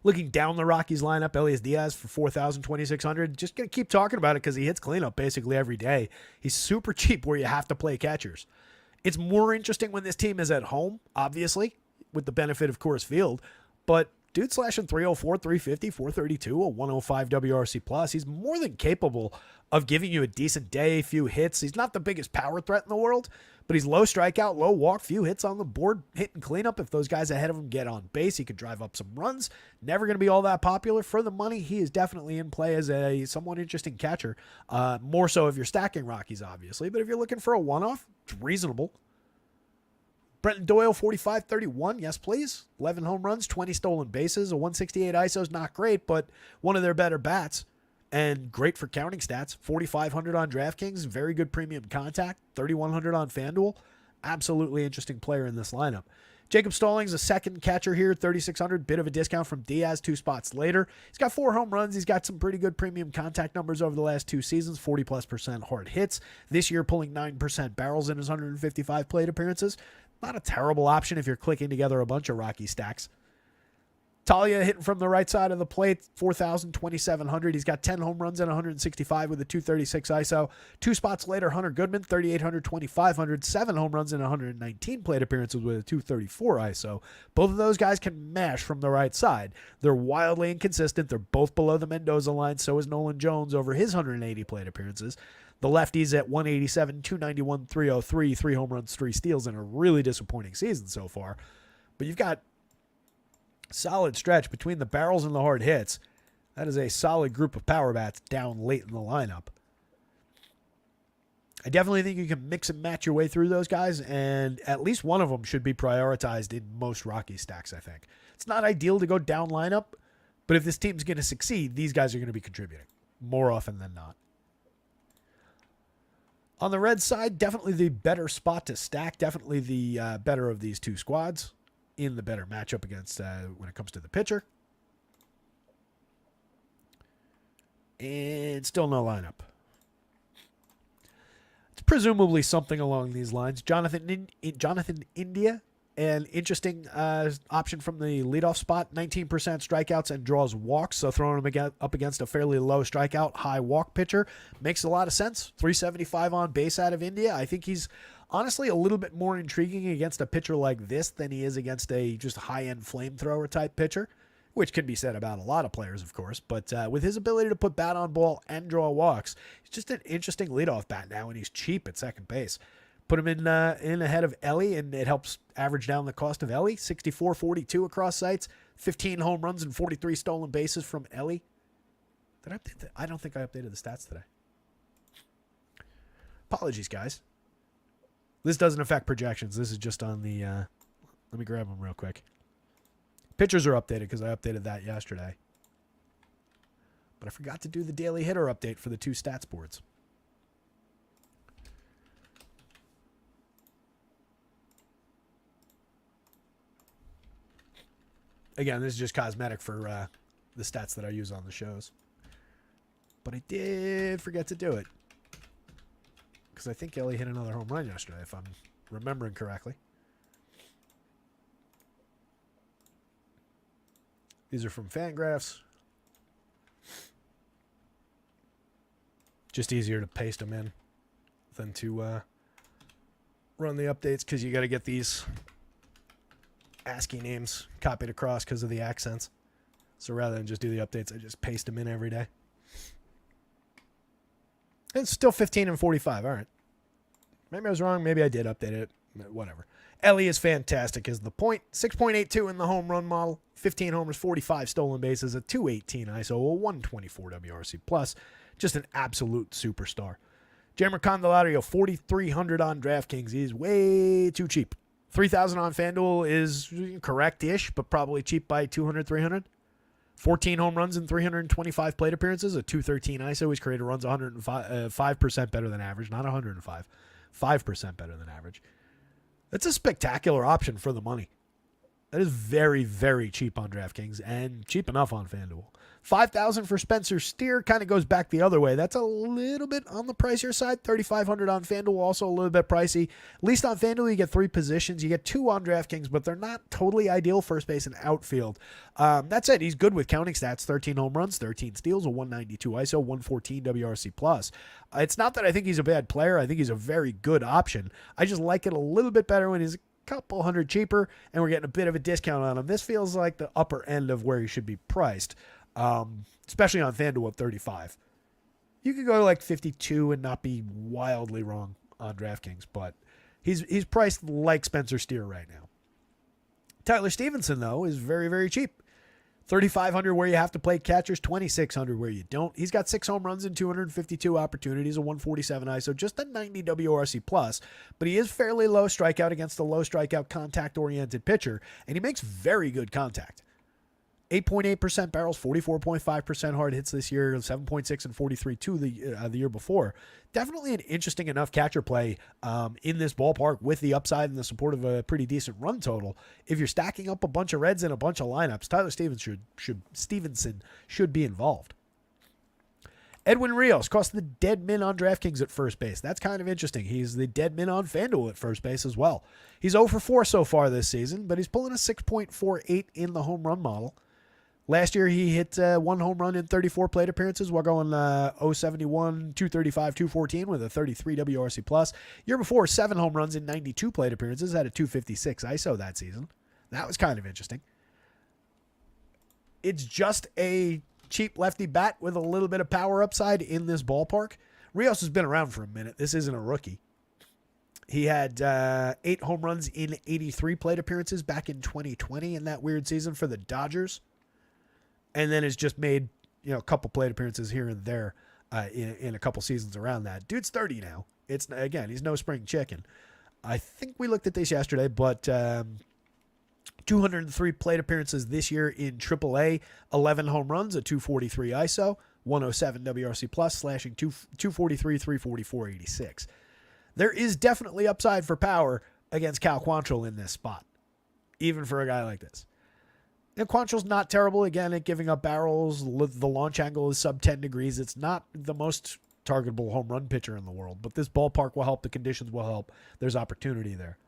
Looking down the Rockies lineup, Elias Diaz for 4,000, 2,600. Just going to keep talking about it because he hits cleanup basically every day. He's super cheap where you have to play catchers. It's more interesting when this team is at home, obviously, with the benefit of Coors Field. But dude slashing 304, 350, 432, a 105 WRC plus. He's more than capable of giving you a decent day, few hits. He's not the biggest power threat in the world, but he's low strikeout, low walk, few hits on the board, hitting cleanup. If those guys ahead of him get on base, he could drive up some runs. Never going to be all that popular. For the money, he is definitely in play as a somewhat interesting catcher. More so if you're stacking Rockies, obviously, but if you're looking for a one-off, it's reasonable. Brenton Doyle, 45-31. Yes, please. 11 home runs, 20 stolen bases. A 168 ISO is not great, but one of their better bats. And great for counting stats. 4,500 on DraftKings. Very good premium contact. 3,100 on FanDuel. Absolutely interesting player in this lineup. Jacob Stallings, a second catcher here. 3,600. Bit of a discount from Diaz 2 spots later. He's got 4 home runs. He's got some pretty good premium contact numbers over the last 2 seasons. 40+% hard hits. This year pulling 9% barrels in his 155 plate appearances. Not a terrible option if you're clicking together a bunch of Rocky stacks. Talia hitting from the right side of the plate, 4,000, 2,700. He's got 10 home runs and 165 with a 236 ISO. 2 spots later, Hunter Goodman, 3,800, 2,500. 7 home runs and 119 plate appearances with a 234 ISO. Both of those guys can mash from the right side. They're wildly inconsistent. They're both below the Mendoza line. So is Nolan Jones over his 180 plate appearances. The lefties at 187, 291, 303, 3 home runs, 3 steals in a really disappointing season so far. But you've got solid stretch between the barrels and the hard hits. That is a solid group of power bats down late in the lineup. I definitely think you can mix and match your way through those guys, and at least one of them should be prioritized in most Rocky stacks, I think. It's not ideal to go down lineup, but if this team's going to succeed, these guys are going to be contributing more often than not. On the Reds side, definitely the better spot to stack. Definitely the better of these 2 squads in the better matchup against when it comes to the pitcher. And still no lineup. It's presumably something along these lines. Jonathan India an interesting option from the leadoff spot. 19% strikeouts and draws walks, so throwing him up against a fairly low strikeout, high walk pitcher makes a lot of sense. 375 on base out of India. I think he's honestly a little bit more intriguing against a pitcher like this than he is against a just high-end flamethrower type pitcher, which can be said about a lot of players, of course. But with his ability to put bat on ball and draw walks, he's just an interesting leadoff bat now, and he's cheap at second base. Put him in ahead of Ellie, and it helps average down the cost of Ellie. 64-42 across sites, 15 home runs and 43 stolen bases from Ellie. Did I update that? I don't think I updated the stats today. Apologies, guys. This doesn't affect projections. This is just on the... let me grab them real quick. Pitchers are updated because I updated that yesterday. But I forgot to do the daily hitter update for the 2 stats boards. Again, this is just cosmetic for the stats that I use on the shows. But I did forget to do it. Because I think Ellie hit another home run yesterday, if I'm remembering correctly. These are from Fangraphs. Just easier to paste them in than to run the updates, because you got to get these ASCII names copied across because of the accents. So rather than just do the updates, I just paste them in every day. And it's still 15 and 45. All right. Maybe I was wrong. Maybe I did update it. Whatever. Ellie is fantastic is the point. 6.82 in the home run model. 15 homers, 45 stolen bases, a 218 ISO, a 124 WRC plus. Just an absolute superstar. Jammer Candelario, 4,300 on DraftKings. He's way too cheap. 3,000 on FanDuel is correct-ish, but probably cheap by 200, 300. 14 home runs and 325 plate appearances, a 213 ISO. He's created runs 5% better than average, not 105. 5% better than average. That's a spectacular option for the money. That is very, very cheap on DraftKings and cheap enough on FanDuel. 5,000 for Spencer Steer kind of goes back the other way. That's a little bit on the pricier side. 3,500 on FanDuel, also a little bit pricey. At least on FanDuel, you get 3 positions. You get 2 on DraftKings, but they're not totally ideal, first base and outfield. That's it. He's good with counting stats. 13 home runs, 13 steals, a 192 ISO, 114 WRC+. It's not that I think he's a bad player. I think he's a very good option. I just like it a little bit better when he's a couple hundred cheaper and we're getting a bit of a discount on him. This feels like the upper end of where he should be priced. Especially on FanDuel at 35. You could go to like 52 and not be wildly wrong on DraftKings, but he's priced like Spencer Steer right now. Tyler Stevenson, though, is very, very cheap. 3,500 where you have to play catchers, 2,600 where you don't. He's got 6 home runs and 252 opportunities, a 147 ISO, just a 90 WRC+, but he is fairly low strikeout against a low strikeout contact-oriented pitcher, and he makes very good contact. 8.8% barrels, 44.5% hard hits this year, 7.6 and 43.2 the year before. Definitely an interesting enough catcher play in this ballpark with the upside and the support of a pretty decent run total. If you're stacking up a bunch of Reds in a bunch of lineups, Tyler Stevenson should be involved. Edwin Rios cost the dead min on DraftKings at first base. That's kind of interesting. He's the dead min on FanDuel at first base as well. He's 0 for 4 so far this season, but he's pulling a 6.48 in the home run model. Last year, he hit 1 home run in 34 plate appearances while going 071, 235, 214 with a 33 WRC+. Year before, 7 home runs in 92 plate appearances, had a 256 ISO that season. That was kind of interesting. It's just a cheap lefty bat with a little bit of power upside in this ballpark. Rios has been around for a minute. This isn't a rookie. He had 8 home runs in 83 plate appearances back in 2020 in that weird season for the Dodgers. And then has just made, a couple plate appearances here and there in a couple seasons around that. Dude's 30 now. He's no spring chicken. I think we looked at this yesterday, but 203 plate appearances this year in AAA, 11 home runs, a 243 ISO, 107 WRC+, slashing 243, 344, 86. There is definitely upside for power against Cal Quantrill in this spot, even for a guy like this. And Quantrill's not terrible, again, at giving up barrels. The launch angle is sub 10 degrees. It's not the most targetable home run pitcher in the world, but this ballpark will help. The conditions will help. There's opportunity there.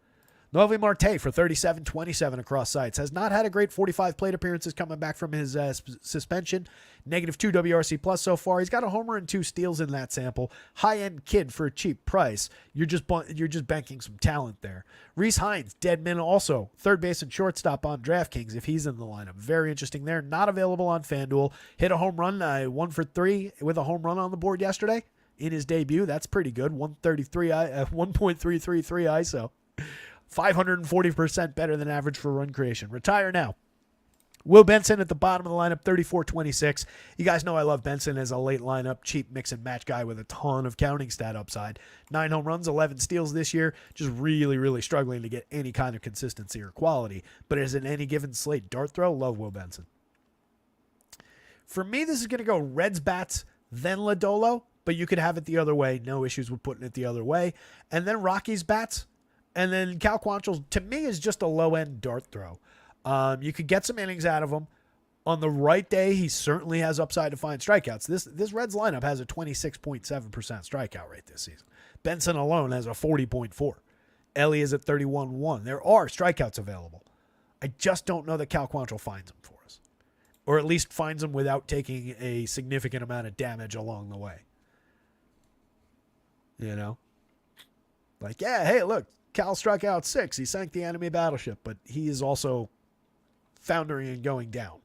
Noelvi Marte for 37-27 across sites. Has not had a great 45 plate appearances coming back from his suspension. -2 WRC plus so far. He's got a homer and 2 steals in that sample. High-end kid for a cheap price. You're just banking some talent there. Reese Hines, dead min also. Third base and shortstop on DraftKings if he's in the lineup. Very interesting there. Not available on FanDuel. Hit a home run, 1 for 3 with a home run on the board yesterday in his debut. That's pretty good. 1.333 ISO. 540% better than average for run creation. Retire now. Will Benson at the bottom of the lineup, 34-26. You guys know I love Benson as a late lineup, cheap mix and match guy with a ton of counting stat upside. 9 home runs, 11 steals this year. Just really, really struggling to get any kind of consistency or quality. But as in any given slate dart throw, love Will Benson. For me, this is going to go Reds bats, then Lodolo, but you could have it the other way. No issues with putting it the other way. And then Rockies bats. And then Cal Quantrill, to me, is just a low-end dart throw. You could get some innings out of him. On the right day, he certainly has upside to find strikeouts. This Reds lineup has a 26.7% strikeout rate this season. Benson alone has a 40.4. Ellie is at 31.1. There are strikeouts available. I just don't know that Cal Quantrill finds them for us. Or at least finds them without taking a significant amount of damage along the way. You know? Like, yeah, hey, look. Cal struck out 6. He sank the enemy battleship, but he is also foundering and going down.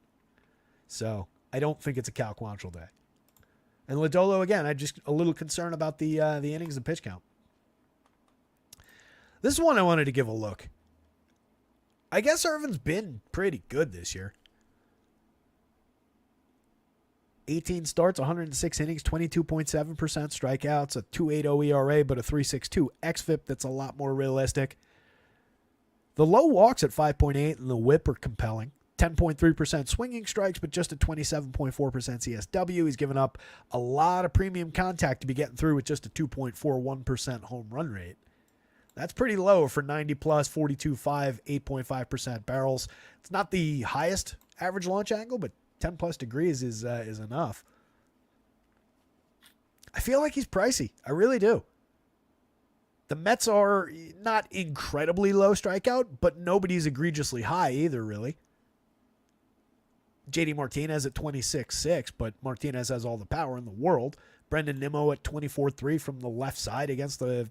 So I don't think it's a Cal Quantrill day. And Lodolo, again, I'm just a little concerned about the innings and pitch count. This is one I wanted to give a look. I guess Irvin's been pretty good this year. 18 starts, 106 innings, 22.7% strikeouts, a 2.80 ERA, but a 3.62 xFIP that's a lot more realistic. The low walks at 5.8 and the whip are compelling. 10.3% swinging strikes, but just a 27.4% CSW. He's given up a lot of premium contact to be getting through with just a 2.41% home run rate. That's pretty low for 90 plus, 42.5, 8.5% barrels. It's not the highest average launch angle, but 10 plus degrees is enough. I feel like he's pricey. I really do. The Mets are not incredibly low strikeout, but nobody's egregiously high either, really. JD Martinez at 26.6, but Martinez has all the power in the world. Brendan Nimmo at 24.3 from the left side against the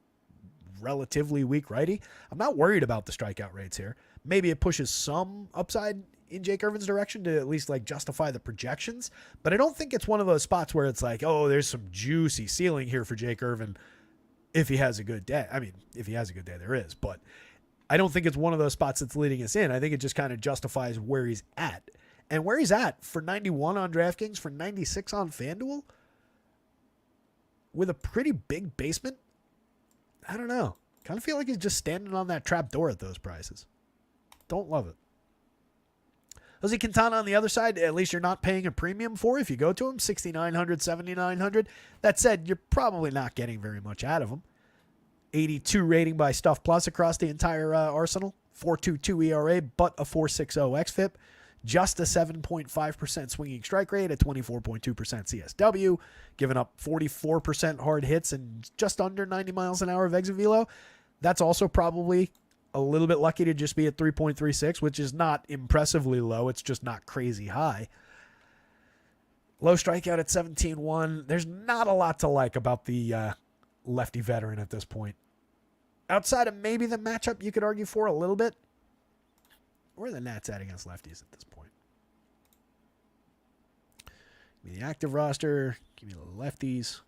relatively weak righty. I'm not worried about the strikeout rates here. Maybe it pushes some upside in Jake Irvin's direction to at least like justify the projections, but I don't think it's one of those spots where it's like, oh, there's some juicy ceiling here for Jake Irvin if he has a good day. I mean, if he has a good day, there is, but I don't think it's one of those spots that's leading us in. I think it just kind of justifies where he's at. And where he's at for 91 on DraftKings, for 96 on FanDuel, with a pretty big basement, I don't know. Kind of feel like he's just standing on that trap door at those prices. Don't love it. Jose Quintana on the other side, at least you're not paying a premium for if you go to him, 6,900, 7,900. That said, you're probably not getting very much out of him. 82 rating by Stuff Plus across the entire arsenal. 4.22 ERA, but a 4.60 xFIP. Just a 7.5% swinging strike rate, a 24.2% CSW, giving up 44% hard hits and just under 90 miles an hour of exit velo. That's also probably a little bit lucky to just be at 3.36, which is not impressively low. It's just not crazy high. Low strikeout at 17.1. There's not a lot to like about the lefty veteran at this point. Outside of maybe the matchup you could argue for a little bit. Where are the Nats at against lefties at this point? Give me the active roster. Give me the lefties.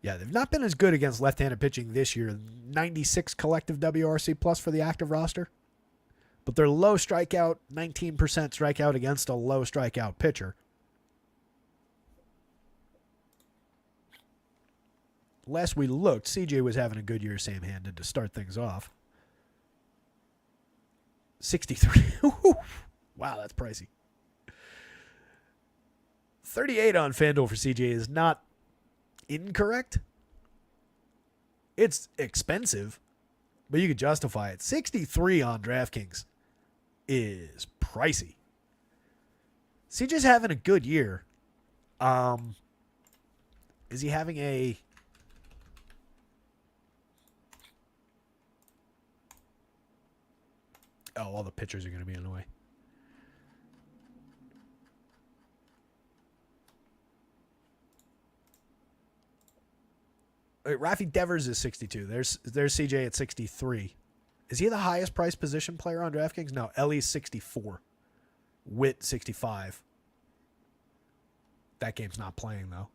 Yeah, they've not been as good against left-handed pitching this year. 96 collective WRC plus for the active roster. But they're low strikeout, 19% strikeout against a low strikeout pitcher. Last we looked, CJ was having a good year same-handed to start things off. 63. Wow, that's pricey. 38 on FanDuel for CJ is not incorrect. It's expensive, but you could justify it. 63 on DraftKings is pricey. CJ's having a good year. Is he having a... Oh, all the pitchers are going to be in the way. Wait, Rafi Devers is 62. There's CJ at 63. Is he the highest priced position player on DraftKings? No, Ellie's 64. Witt 65. That game's not playing though.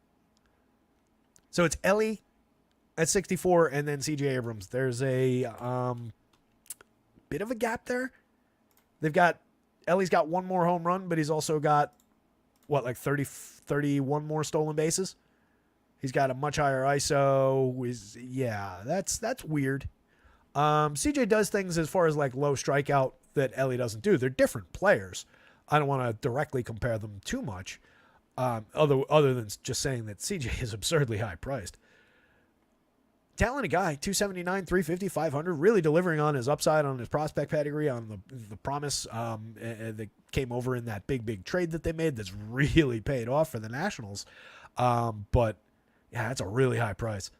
So it's Ellie at 64 and then CJ Abrams. There's a bit of a gap there. Ellie's got one more home run, but he's also got what, like 31 more stolen bases. He's got a much higher ISO. That's weird. CJ does things as far as like low strikeout that Ellie doesn't do. They're different players. I don't want to directly compare them too much, other than just saying that CJ is absurdly high priced. Talented guy, 279, 350, 500, really delivering on his upside, on his prospect pedigree, on the promise that came over in that big trade that they made that's really paid off for the Nationals. But yeah, that's a really high price.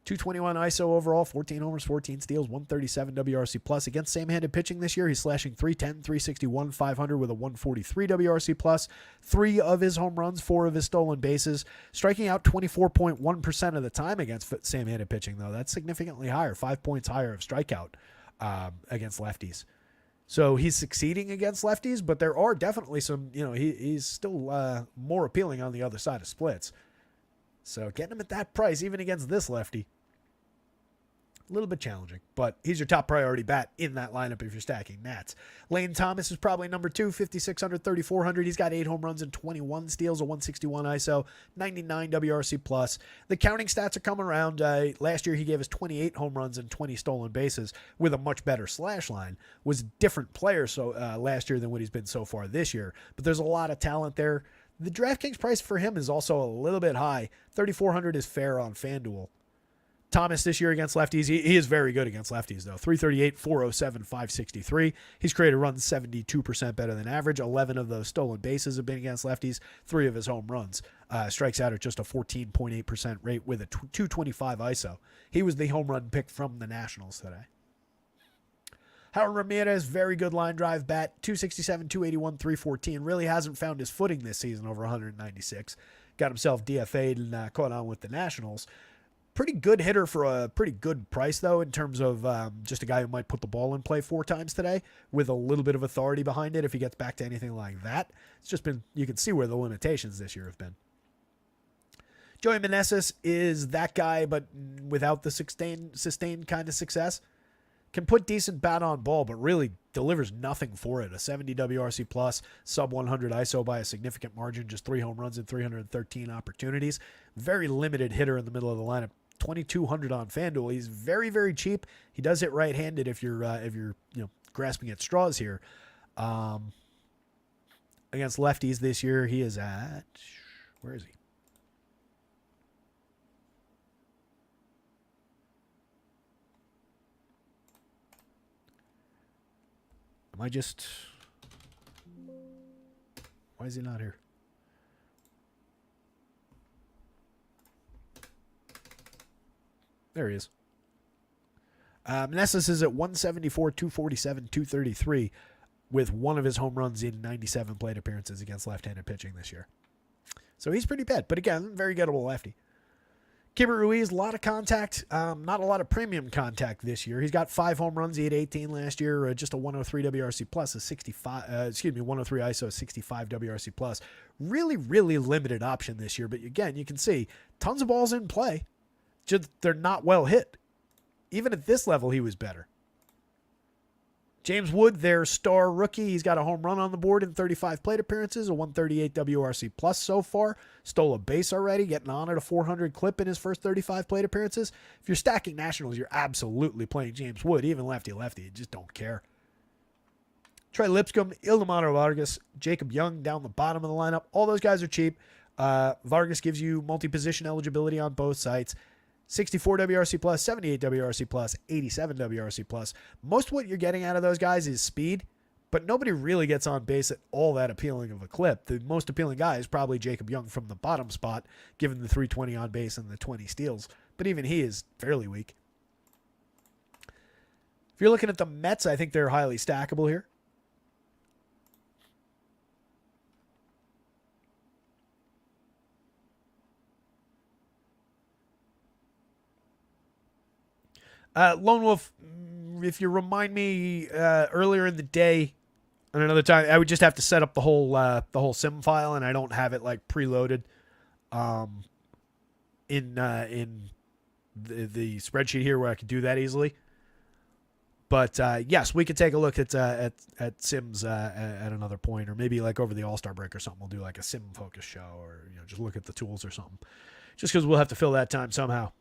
221 ISO overall, 14 homers, 14 steals, 137 WRC plus. Against same-handed pitching this year, he's slashing 310, 361, 500 with a 143 WRC plus. 3 of his home runs, 4 of his stolen bases. Striking out 24.1% of the time against same-handed pitching, though. That's significantly higher, 5 points higher of strikeout against lefties. So he's succeeding against lefties, but there are definitely some, he's still more appealing on the other side of splits. So getting him at that price, even against this lefty, a little bit challenging, but he's your top priority bat in that lineup if you're stacking Nats. Lane Thomas is probably number 2, 5,600, 3,400. He's got 8 home runs and 21 steals, a 161 ISO, 99 WRC plus. The counting stats are coming around. Last year he gave us 28 home runs and 20 stolen bases with a much better slash line. Was a different player last year than what he's been so far this year, but there's a lot of talent there. The DraftKings price for him is also a little bit high. 3,400 is fair on FanDuel. Thomas this year against lefties, he is very good against lefties, though. 338, 407, 563. He's created runs 72% better than average. 11 of those stolen bases have been against lefties. 3 of his home runs. Strikes out at just a 14.8% rate with a 225 ISO. He was the home run pick from the Nationals today. Howard Ramirez, very good line drive bat. 267, 281, 314. Really hasn't found his footing this season over 196. Got himself DFA'd and caught on with the Nationals. Pretty good hitter for a pretty good price, though, in terms of just a guy who might put the ball in play 4 times today with a little bit of authority behind it if he gets back to anything like that. It's just been, you can see where the limitations this year have been. Joey Meneses is that guy, but without the sustained kind of success. Can put decent bat on ball, but really delivers nothing for it. A 70 WRC plus, sub 100 ISO by a significant margin, just 3 home runs and 313 opportunities. Very limited hitter in the middle of the lineup. 2,200 on FanDuel. He's very, very cheap. He does hit right-handed if you're grasping at straws here. Against lefties this year, he is at, where is he? Why is he not here? There he is. Meneses is at 174, 247, 233 with 1 of his home runs in 97 plate appearances against left-handed pitching this year. So he's pretty bad, but again, very gettable lefty. Keibert Ruiz, a lot of contact, not a lot of premium contact this year. He's got 5 home runs. He had 18 last year, just a 103 WRC plus, a 103 ISO, 65 WRC plus. Really, really limited option this year, but again, you can see tons of balls in play. Just they're not well hit. Even at this level, he was better. James Wood, their star rookie, he's got a home run on the board in 35 plate appearances, a 138 WRC plus so far. Stole a base already, getting on at a 400 clip in his first 35 plate appearances. If you're stacking Nationals, you're absolutely playing James Wood, even lefty-lefty. You just don't care. Trey Lipscomb, Ildemaro Vargas, Jacob Young down the bottom of the lineup. All those guys are cheap. Vargas gives you multi-position eligibility on both sites. 64 WRC plus, 78 WRC plus, 87 WRC plus. Most of what you're getting out of those guys is speed, But nobody really gets on base at all that appealing of a clip. The most appealing guy is probably Jacob Young from the bottom spot, given the 320 on base and the 20 steals. But even he is fairly weak. If you're looking at the Mets, I think they're highly stackable here. Lone Wolf, if you remind me earlier in the day, and another time, I would just have to set up the whole sim file, and I don't have it like preloaded in the spreadsheet here where I could do that easily. But yes, we could take a look at sims at another point, or maybe like over the All-Star break or something. We'll do like a sim focus show, or just look at the tools or something. Just because we'll have to fill that time somehow.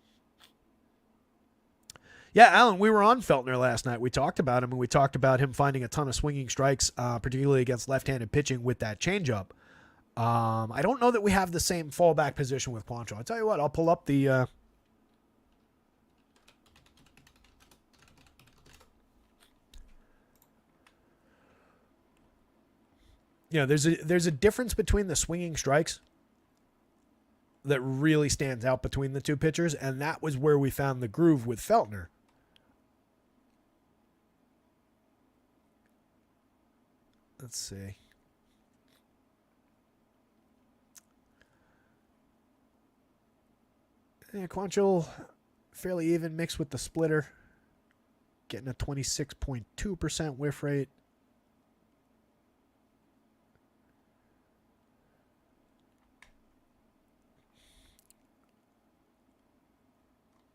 Yeah, Alan, we were on Feltner last night. We talked about him, and we talked about him finding a ton of swinging strikes, particularly against left-handed pitching with that changeup. I don't know that we have the same fallback position with Quantrill. I'll tell you what, I'll pull up the... there's a difference between the swinging strikes that really stands out between the two pitchers, and that was where we found the groove with Feltner. Let's see. Yeah, Quantrill, fairly even mixed with the splitter. Getting a 26.2% whiff rate.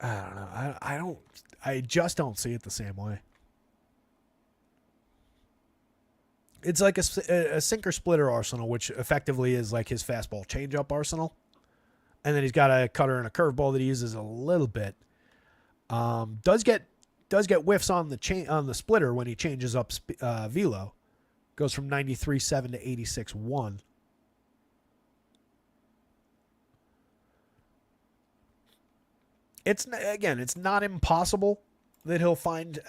I don't know. I just don't see it the same way. It's like a sinker splitter arsenal, which effectively is like his fastball changeup arsenal. And then he's got a cutter and a curveball that he uses a little bit. Does get whiffs on the splitter when he changes up velo. Goes from 93.7 to 86.1. It's not impossible that he'll find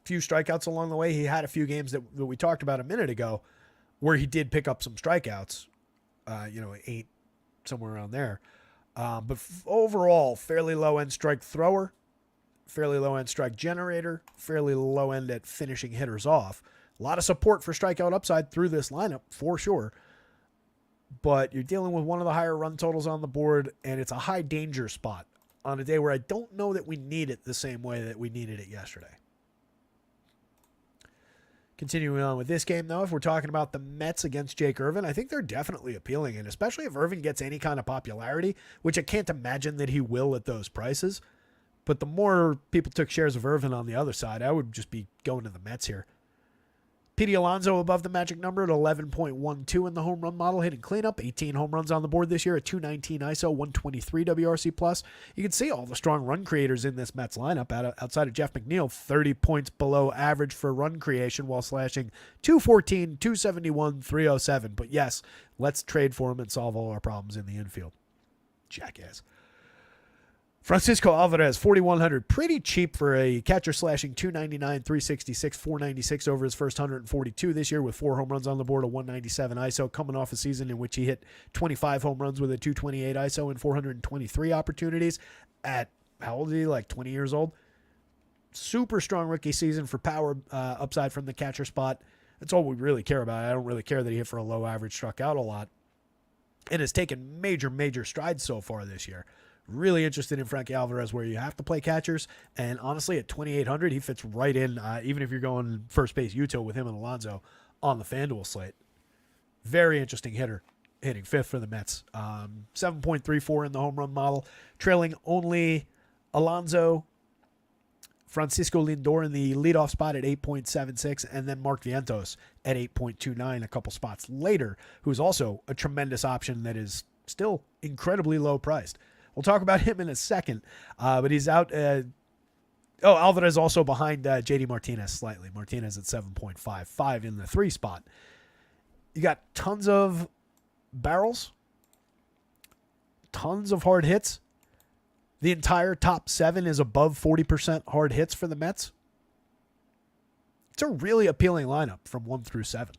few strikeouts along the way. He had a few games that we talked about a minute ago where he did pick up some strikeouts, 8, somewhere around there. But overall, fairly low-end strike thrower, fairly low-end strike generator, fairly low-end at finishing hitters off. A lot of support for strikeout upside through this lineup, for sure. But you're dealing with one of the higher run totals on the board, and it's a high danger spot on a day where I don't know that we need it the same way that we needed it yesterday. Continuing on with this game, though, if we're talking about the Mets against Jake Irvin, I think they're definitely appealing, and especially if Irvin gets any kind of popularity, which I can't imagine that he will at those prices. But the more people took shares of Irvin on the other side, I would just be going to the Mets here. Pete Alonso above the magic number at 11.12 in the home run model, hitting cleanup. 18 home runs on the board this year at 219 ISO, 123 WRC+. You can see all the strong run creators in this Mets lineup. Outside of Jeff McNeil, 30 points below average for run creation while slashing 214, 271, 307. But yes, let's trade for him and solve all our problems in the infield. Jackass. Francisco Alvarez, 4,100. Pretty cheap for a catcher, slashing 299, 366, 496 over his first 142 this year with 4 home runs on the board, a 197 ISO, coming off a season in which he hit 25 home runs with a 228 ISO and 423 opportunities at, how old is he, like 20 years old? Super strong rookie season for power upside from the catcher spot. That's all we really care about. I don't really care that he hit for a low average, struck out a lot, and has taken major strides so far this year. Really interested in Frankie Alvarez, where you have to play catchers. And honestly, at 2,800, he fits right in, even if you're going first base util with him and Alonso on the FanDuel slate. Very interesting hitter, hitting 5th for the Mets. 7.34 in the home run model, trailing only Alonso, Francisco Lindor in the leadoff spot at 8.76, and then Mark Vientos at 8.29 a couple spots later, who's also a tremendous option that is still incredibly low priced. We'll talk about him in a second, but he's out. Alvarez also behind JD Martinez slightly. Martinez at 7.55 in the 3 spot. You got tons of barrels, tons of hard hits. The entire top 7 is above 40% hard hits for the Mets. It's a really appealing lineup from 1 through 7.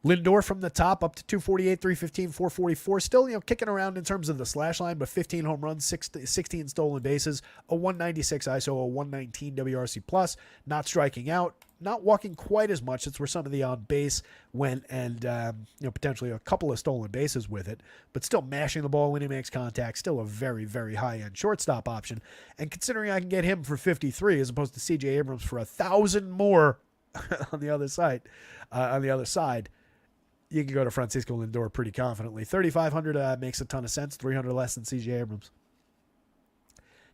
Lindor from the top up to 248, 315, 444. Still, kicking around in terms of the slash line, but 15 home runs, 16 stolen bases, a 196 ISO, a 119 WRC plus, not striking out, not walking quite as much. That's where some of the on base went, and potentially a couple of stolen bases with it, but still mashing the ball when he makes contact. Still a very, very high-end shortstop option. And considering I can get him for 53 as opposed to C.J. Abrams for 1,000 more on the other side, you can go to Francisco Lindor pretty confidently. 3,500 makes a ton of sense. 300 less than C.J. Abrams.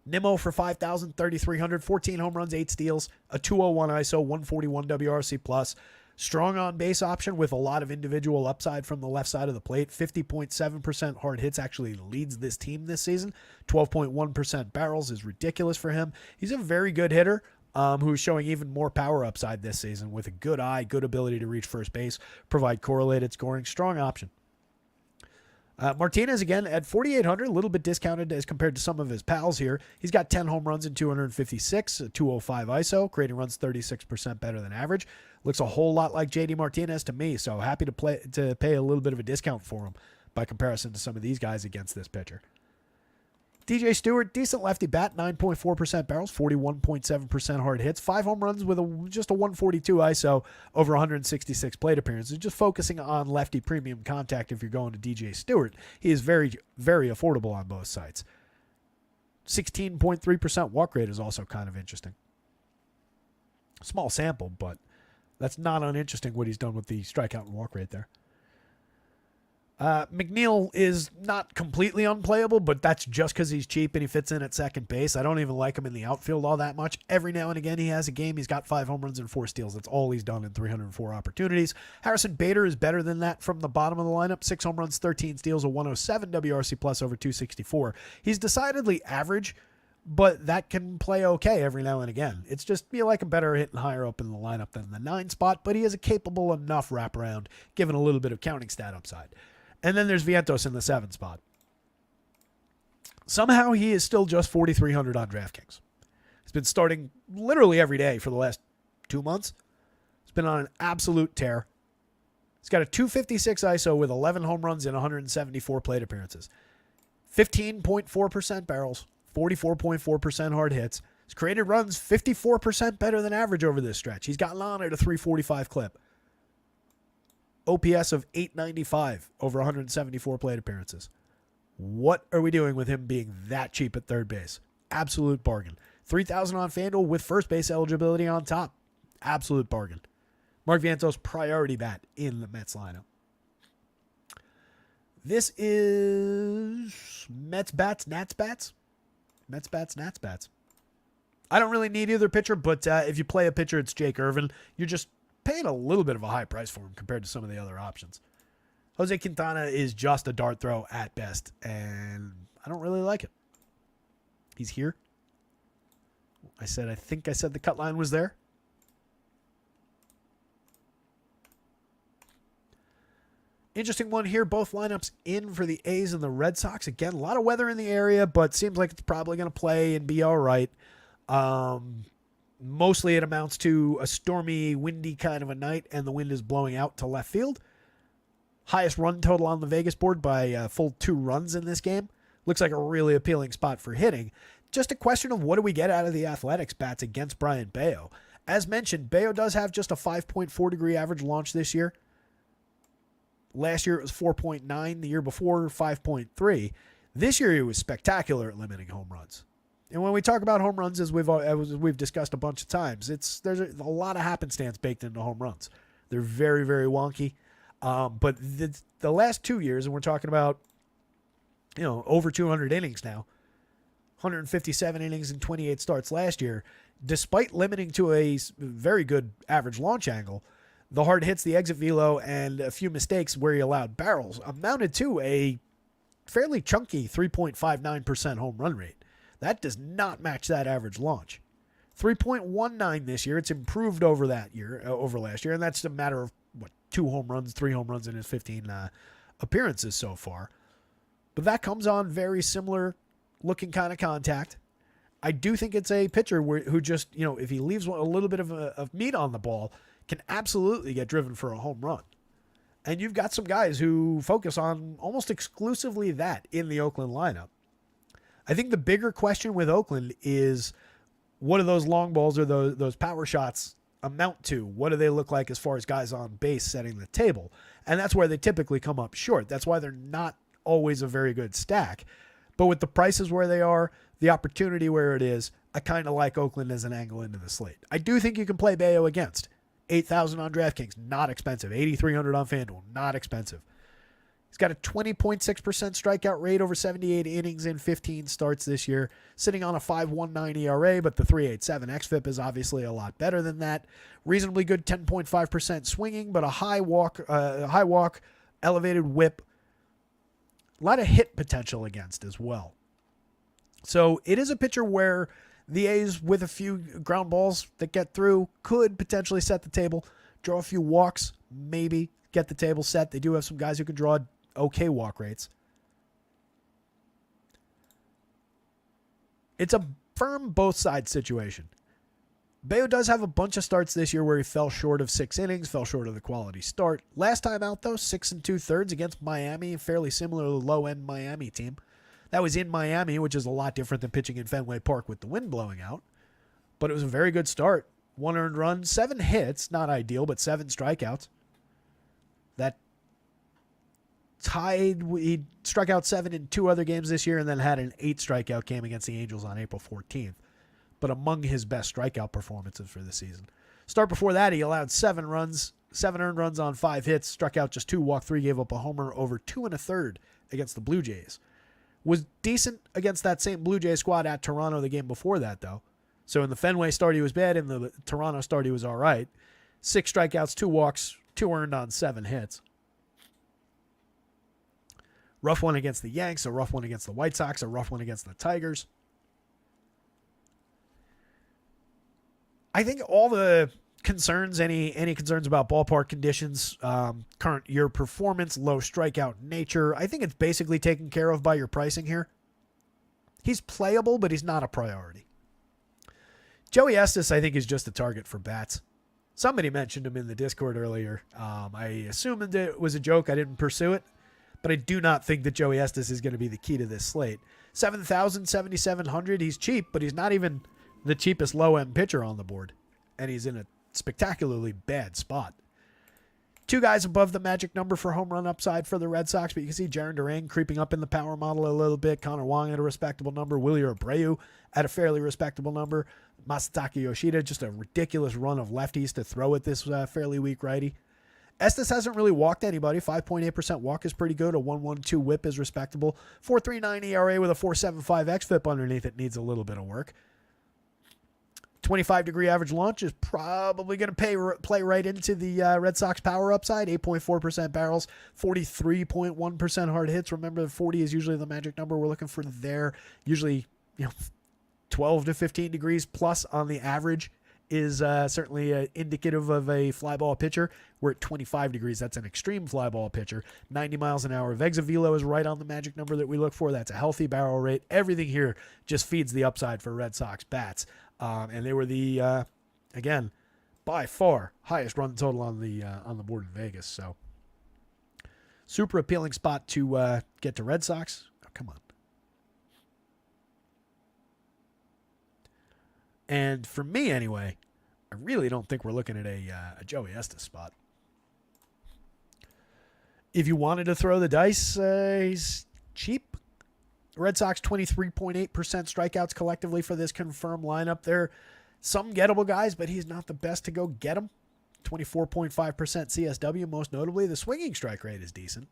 Nimmo for 5,000, 3,300, 14 home runs, 8 steals, a 201 ISO, 141 WRC plus. Strong on base option with a lot of individual upside from the left side of the plate. 50.7% hard hits, actually leads this team this season. 12.1% barrels is ridiculous for him. He's a very good hitter. Who's showing even more power upside this season with a good eye, good ability to reach first base, provide correlated scoring, strong option. Martinez, again, at 4,800, a little bit discounted as compared to some of his pals here. He's got 10 home runs in 256, a 205 ISO, creating runs 36% better than average. Looks a whole lot like JD Martinez to me, so happy to pay a little bit of a discount for him by comparison to some of these guys against this pitcher. DJ Stewart, decent lefty bat, 9.4% barrels, 41.7% hard hits, 5 home runs with just a 142 ISO over 166 plate appearances. Just focusing on lefty premium contact if you're going to DJ Stewart. He is very, very affordable on both sides. 16.3% walk rate is also kind of interesting. Small sample, but that's not uninteresting what he's done with the strikeout and walk rate there. McNeil is not completely unplayable, but that's just because he's cheap and he fits in at second base. I don't even like him in the outfield all that much. Every now and again he has a game. He's got 5 home runs and 4 steals. That's all he's done in 304 opportunities. Harrison Bader is better than that from the bottom of the lineup. 6 home runs, 13 steals, a 107 WRC plus over 264. He's decidedly average, but that can play okay every now and again. It's just you like him better hitting higher up in the lineup than the 9 spot, but he is a capable enough wraparound, given a little bit of counting stat upside. And then there's Vientos in the 7 spot. Somehow he is still just 4,300 on DraftKings. He's been starting literally every day for the last 2 months. He's been on an absolute tear. He's got a 256 ISO with 11 home runs in 174 plate appearances. 15.4% barrels, 44.4% hard hits. He's created runs 54% better than average over this stretch. He's gotten on at a 345 clip. OPS of 895 over 174 plate appearances. What are we doing with him being that cheap at third base? Absolute bargain. 3,000 on FanDuel with first base eligibility on top. Absolute bargain. Mark Vientos, priority bat in the Mets lineup. This is Mets bats, Nats bats. Mets bats, Nats bats. I don't really need either pitcher, but if you play a pitcher, it's Jake Irvin. You're just paying a little bit of a high price for him compared to some of the other options. Jose Quintana is just a dart throw at best, and I don't really like it. He's here. I think I said the cut line was there. Interesting one here. Both lineups in for the A's and the Red Sox. Again, a lot of weather in the area, but seems like it's probably going to play and be all right. Mostly it amounts to a stormy, windy kind of a night, and the wind is blowing out to left field. Highest run total on the Vegas board by a full 2 runs in this game. Looks like a really appealing spot for hitting. Just a question of what do we get out of the Athletics bats against Brian Bayo. As mentioned, Bayo does have just a 5.4 degree average launch this year. Last year it was 4.9. The year before, 5.3. This year he was spectacular at limiting home runs. And when we talk about home runs, as we've discussed a bunch of times, there's a lot of happenstance baked into home runs. They're very, very wonky. But the last 2 years, and we're talking about over 200 innings now, 157 innings and 28 starts last year, despite limiting to a very good average launch angle, the hard hits, the exit velo, and a few mistakes where he allowed barrels amounted to a fairly chunky 3.59% home run rate. That does not match that average launch. 3.19 this year. It's improved over last year, and that's a matter of 3 home runs in his 15 appearances so far. But that comes on very similar looking kind of contact. I do think it's a pitcher who just, if he leaves a little bit of meat on the ball, can absolutely get driven for a home run. And you've got some guys who focus on almost exclusively that in the Oakland lineup. I think the bigger question with Oakland is, what do those long balls or those power shots amount to? What do they look like as far as guys on base setting the table? And that's where they typically come up short. That's why they're not always a very good stack. But with the prices where they are, the opportunity where it is, I kind of like Oakland as an angle into the slate. I do think you can play Bayo against. $8,000 on DraftKings, not expensive. $8,300 on FanDuel, not expensive. He's got a 20.6% strikeout rate over 78 innings in 15 starts this year, sitting on a 5.19 ERA, but the 3.87 xFIP is obviously a lot better than that. Reasonably good 10.5% swinging, but a high walk, elevated whip. A lot of hit potential against as well. So it is a pitcher where the A's, with a few ground balls that get through, could potentially set the table, draw a few walks, maybe get the table set. They do have some guys who can draw okay walk rates. It's a firm both sides situation. Bayo does have a bunch of starts this year where he fell short of 6 innings, fell short of the quality start. Last time out, though, 6 2/3 against Miami, a fairly similar low-end Miami team. That was in Miami, which is a lot different than pitching in Fenway Park with the wind blowing out. But it was a very good start. 1 earned run, 7 hits, not ideal, but 7 strikeouts. That tied, he struck out 7 in 2 other games this year and then had an 8 strikeout game against the Angels on April 14th. But among his best strikeout performances for the season. Start before that, he allowed 7 earned runs on 5 hits, struck out just 2, walked 3, gave up a homer over 2 1/3 against the Blue Jays. Was decent against that same Blue Jay squad at Toronto the game before that, though. So in the Fenway start, he was bad. In the Toronto start, he was all right. 6 strikeouts, 2 walks, 2 earned on 7 hits. Rough one against the Yanks, a rough one against the White Sox, a rough one against the Tigers. I think all the concerns, any concerns about ballpark conditions, current year performance, low strikeout nature, I think it's basically taken care of by your pricing here. He's playable, but he's not a priority. Joey Estes, I think, is just a target for bats. Somebody mentioned him in the Discord earlier. I assumed it was a joke. I didn't pursue it. But I do not think that Joey Estes is going to be the key to this slate. 7,000, 7,700. He's cheap, but he's not even the cheapest low-end pitcher on the board. And he's in a spectacularly bad spot. 2 guys above the magic number for home run upside for the Red Sox, but you can see Jarren Duran creeping up in the power model a little bit. Connor Wong at a respectable number. Willie Abreu at a fairly respectable number. Masataka Yoshida, just a ridiculous run of lefties to throw at this fairly weak righty. Estes hasn't really walked anybody. 5.8% walk is pretty good. A 1.12 whip is respectable. 4.39 ERA with a 4.75 xFIP underneath it needs a little bit of work. 25-degree average launch is probably going to play right into the Red Sox power upside. 8.4% barrels, 43.1% hard hits. Remember, the 40 is usually the magic number we're looking for there. Usually, 12 to 15 degrees plus on the average is certainly indicative of a fly ball pitcher. We're at 25 degrees. That's an extreme fly ball pitcher. 90 miles an hour. Vega velo is right on the magic number that we look for. That's a healthy barrel rate. Everything here just feeds the upside for Red Sox bats. And they were the, again, by far highest run total on the board in Vegas. So super appealing spot to get to Red Sox. Oh, come on. And for me, anyway, I really don't think we're looking at a Joey Estes spot. If you wanted to throw the dice, he's cheap. Red Sox 23.8% strikeouts collectively for this confirmed lineup. There are some gettable guys, but he's not the best to go get them. 24.5% CSW, most notably. The swinging strike rate is decent,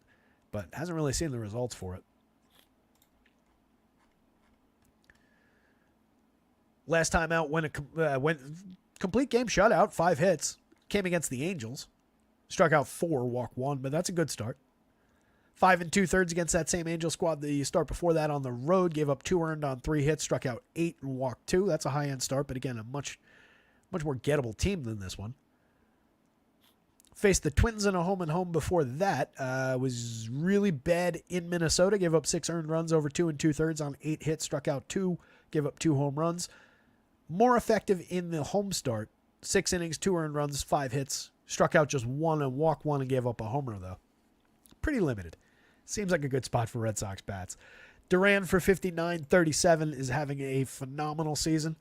but hasn't really seen the results for it. Last time out, went complete game shutout, 5 hits. Came against the Angels. Struck out 4, walked 1, but that's a good start. 5 2/3 against that same Angel squad. The start before that on the road, gave up 2 earned on 3 hits, struck out 8 and walked 2. That's a high-end start, but again, a much more gettable team than this one. Faced the Twins in a home-and-home before that. Was really bad in Minnesota. Gave up 6 earned runs over 2 2/3 on 8 hits, struck out 2, gave up 2 home runs. More effective in the home start. 6 innings, 2 earned runs, 5 hits. Struck out just 1 and walked 1 and gave up a homer, though. Pretty limited. Seems like a good spot for Red Sox bats. Duran for 59-37 is having a phenomenal season.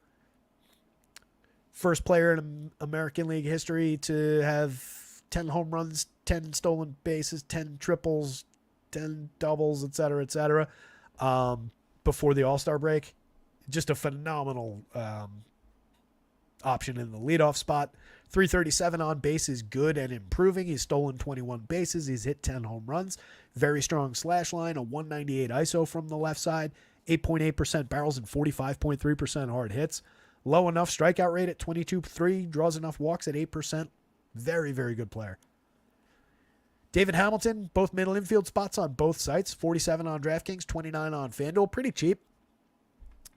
First player in American League history to have 10 home runs, 10 stolen bases, 10 triples, 10 doubles, etc., before the All-Star break. Just a phenomenal option in the leadoff spot. 337 on base is good and improving. He's stolen 21 bases. He's hit 10 home runs. Very strong slash line, a 198 ISO from the left side, 8.8% barrels and 45.3% hard hits. Low enough strikeout rate at 22.3, draws enough walks at 8%. Very, very good player. David Hamilton, both middle infield spots on both sites, 47 on DraftKings, 29 on FanDuel, pretty cheap.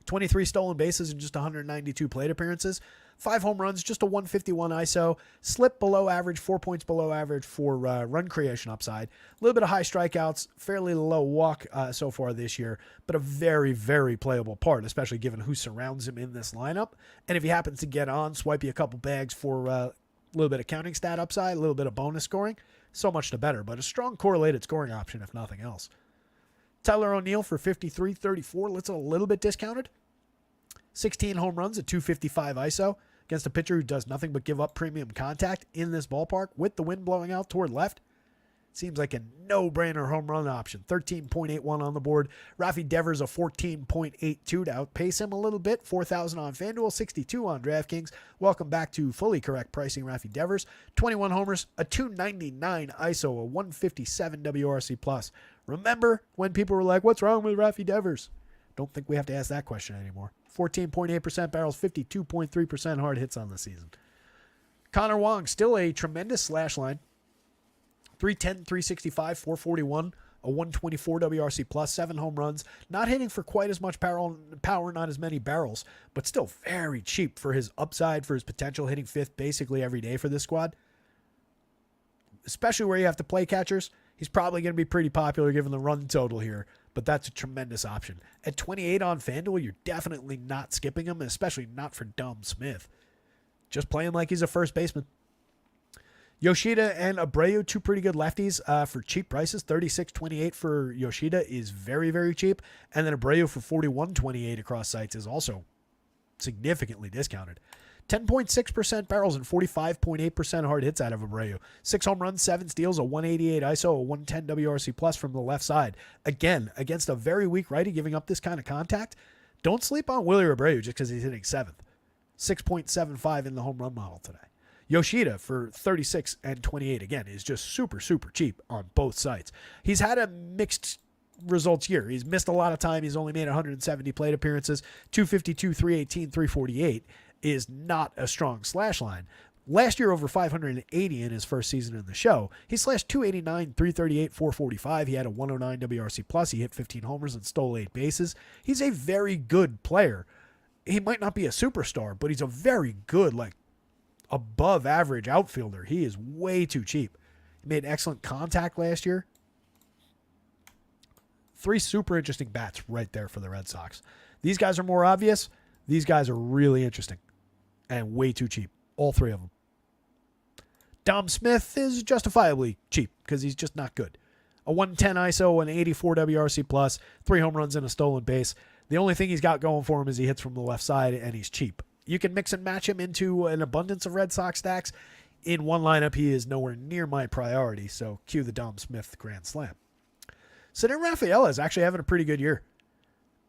23 stolen bases in just 192 plate appearances. 5 home runs, just a 151 ISO. Slip below average, 4 points below average for run creation upside. A little bit of high strikeouts, fairly low walk so far this year, but a very, very playable part, especially given who surrounds him in this lineup. And if he happens to get on, swipe you a couple bags for a little bit of counting stat upside, a little bit of bonus scoring, so much the better, but a strong correlated scoring option if nothing else. Tyler O'Neill for 53-34. Let's a little bit discounted. 16 home runs at 255 ISO against a pitcher who does nothing but give up premium contact in this ballpark with the wind blowing out toward left. Seems like a no-brainer home run option. 13.81 on the board. Rafi Devers a 14.82 to outpace him a little bit. 4,000 on FanDuel, 62 on DraftKings. Welcome back to fully correct pricing Rafi Devers. 21 homers, a 299 ISO, a 157 WRC+. Remember when people were like, what's wrong with Rafi Devers? Don't think we have to ask that question anymore. 14.8% barrels, 52.3% hard hits on the season. Connor Wong, still a tremendous slash line. 310, 365, 441, a 124 WRC+, 7 home runs. Not hitting for quite as much power, not as many barrels, but still very cheap for his upside, for his potential, hitting 5th basically every day for this squad. Especially where you have to play catchers. He's probably going to be pretty popular given the run total here, but that's a tremendous option. At 28 on FanDuel, you're definitely not skipping him, especially not for Dom Smith. Just playing like he's a first baseman. Yoshida and Abreu, 2 pretty good lefties for cheap prices. 36.28 for Yoshida is very, very cheap. And then Abreu for 41.28 across sites is also significantly discounted. 10.6% barrels and 45.8% hard hits out of Abreu. 6 home runs, 7 steals, a 188 ISO, a 110 WRC+ from the left side. Again, against a very weak righty giving up this kind of contact. Don't sleep on Willie Abreu just because he's hitting 7th. 6.75 in the home run model today. Yoshida for 36 and 28 again is just super, super cheap on both sides. He's had a mixed results year. He's missed a lot of time. He's only made 170 plate appearances. 252, 318, 348 is not a strong slash line. Last year, over 580 in his first season in the show. He slashed 289, 338, 445. He had a 109 WRC+. He hit 15 homers and stole 8 bases. He's a very good player. He might not be a superstar, but he's a very good, above average outfielder. He is way too cheap. He made excellent contact last year. 3 super interesting bats right there for the Red Sox. These guys are more obvious. These guys are really interesting and way too cheap. All 3 of them. Dom Smith is justifiably cheap because he's just not good. A 110 ISO, an 84 WRC+, 3 home runs and a stolen base. The only thing he's got going for him is he hits from the left side and he's cheap. You can mix and match him into an abundance of Red Sox stacks. In one lineup, he is nowhere near my priority, so cue the Dom Smith grand slam. Cedric Rafaela is actually having a pretty good year.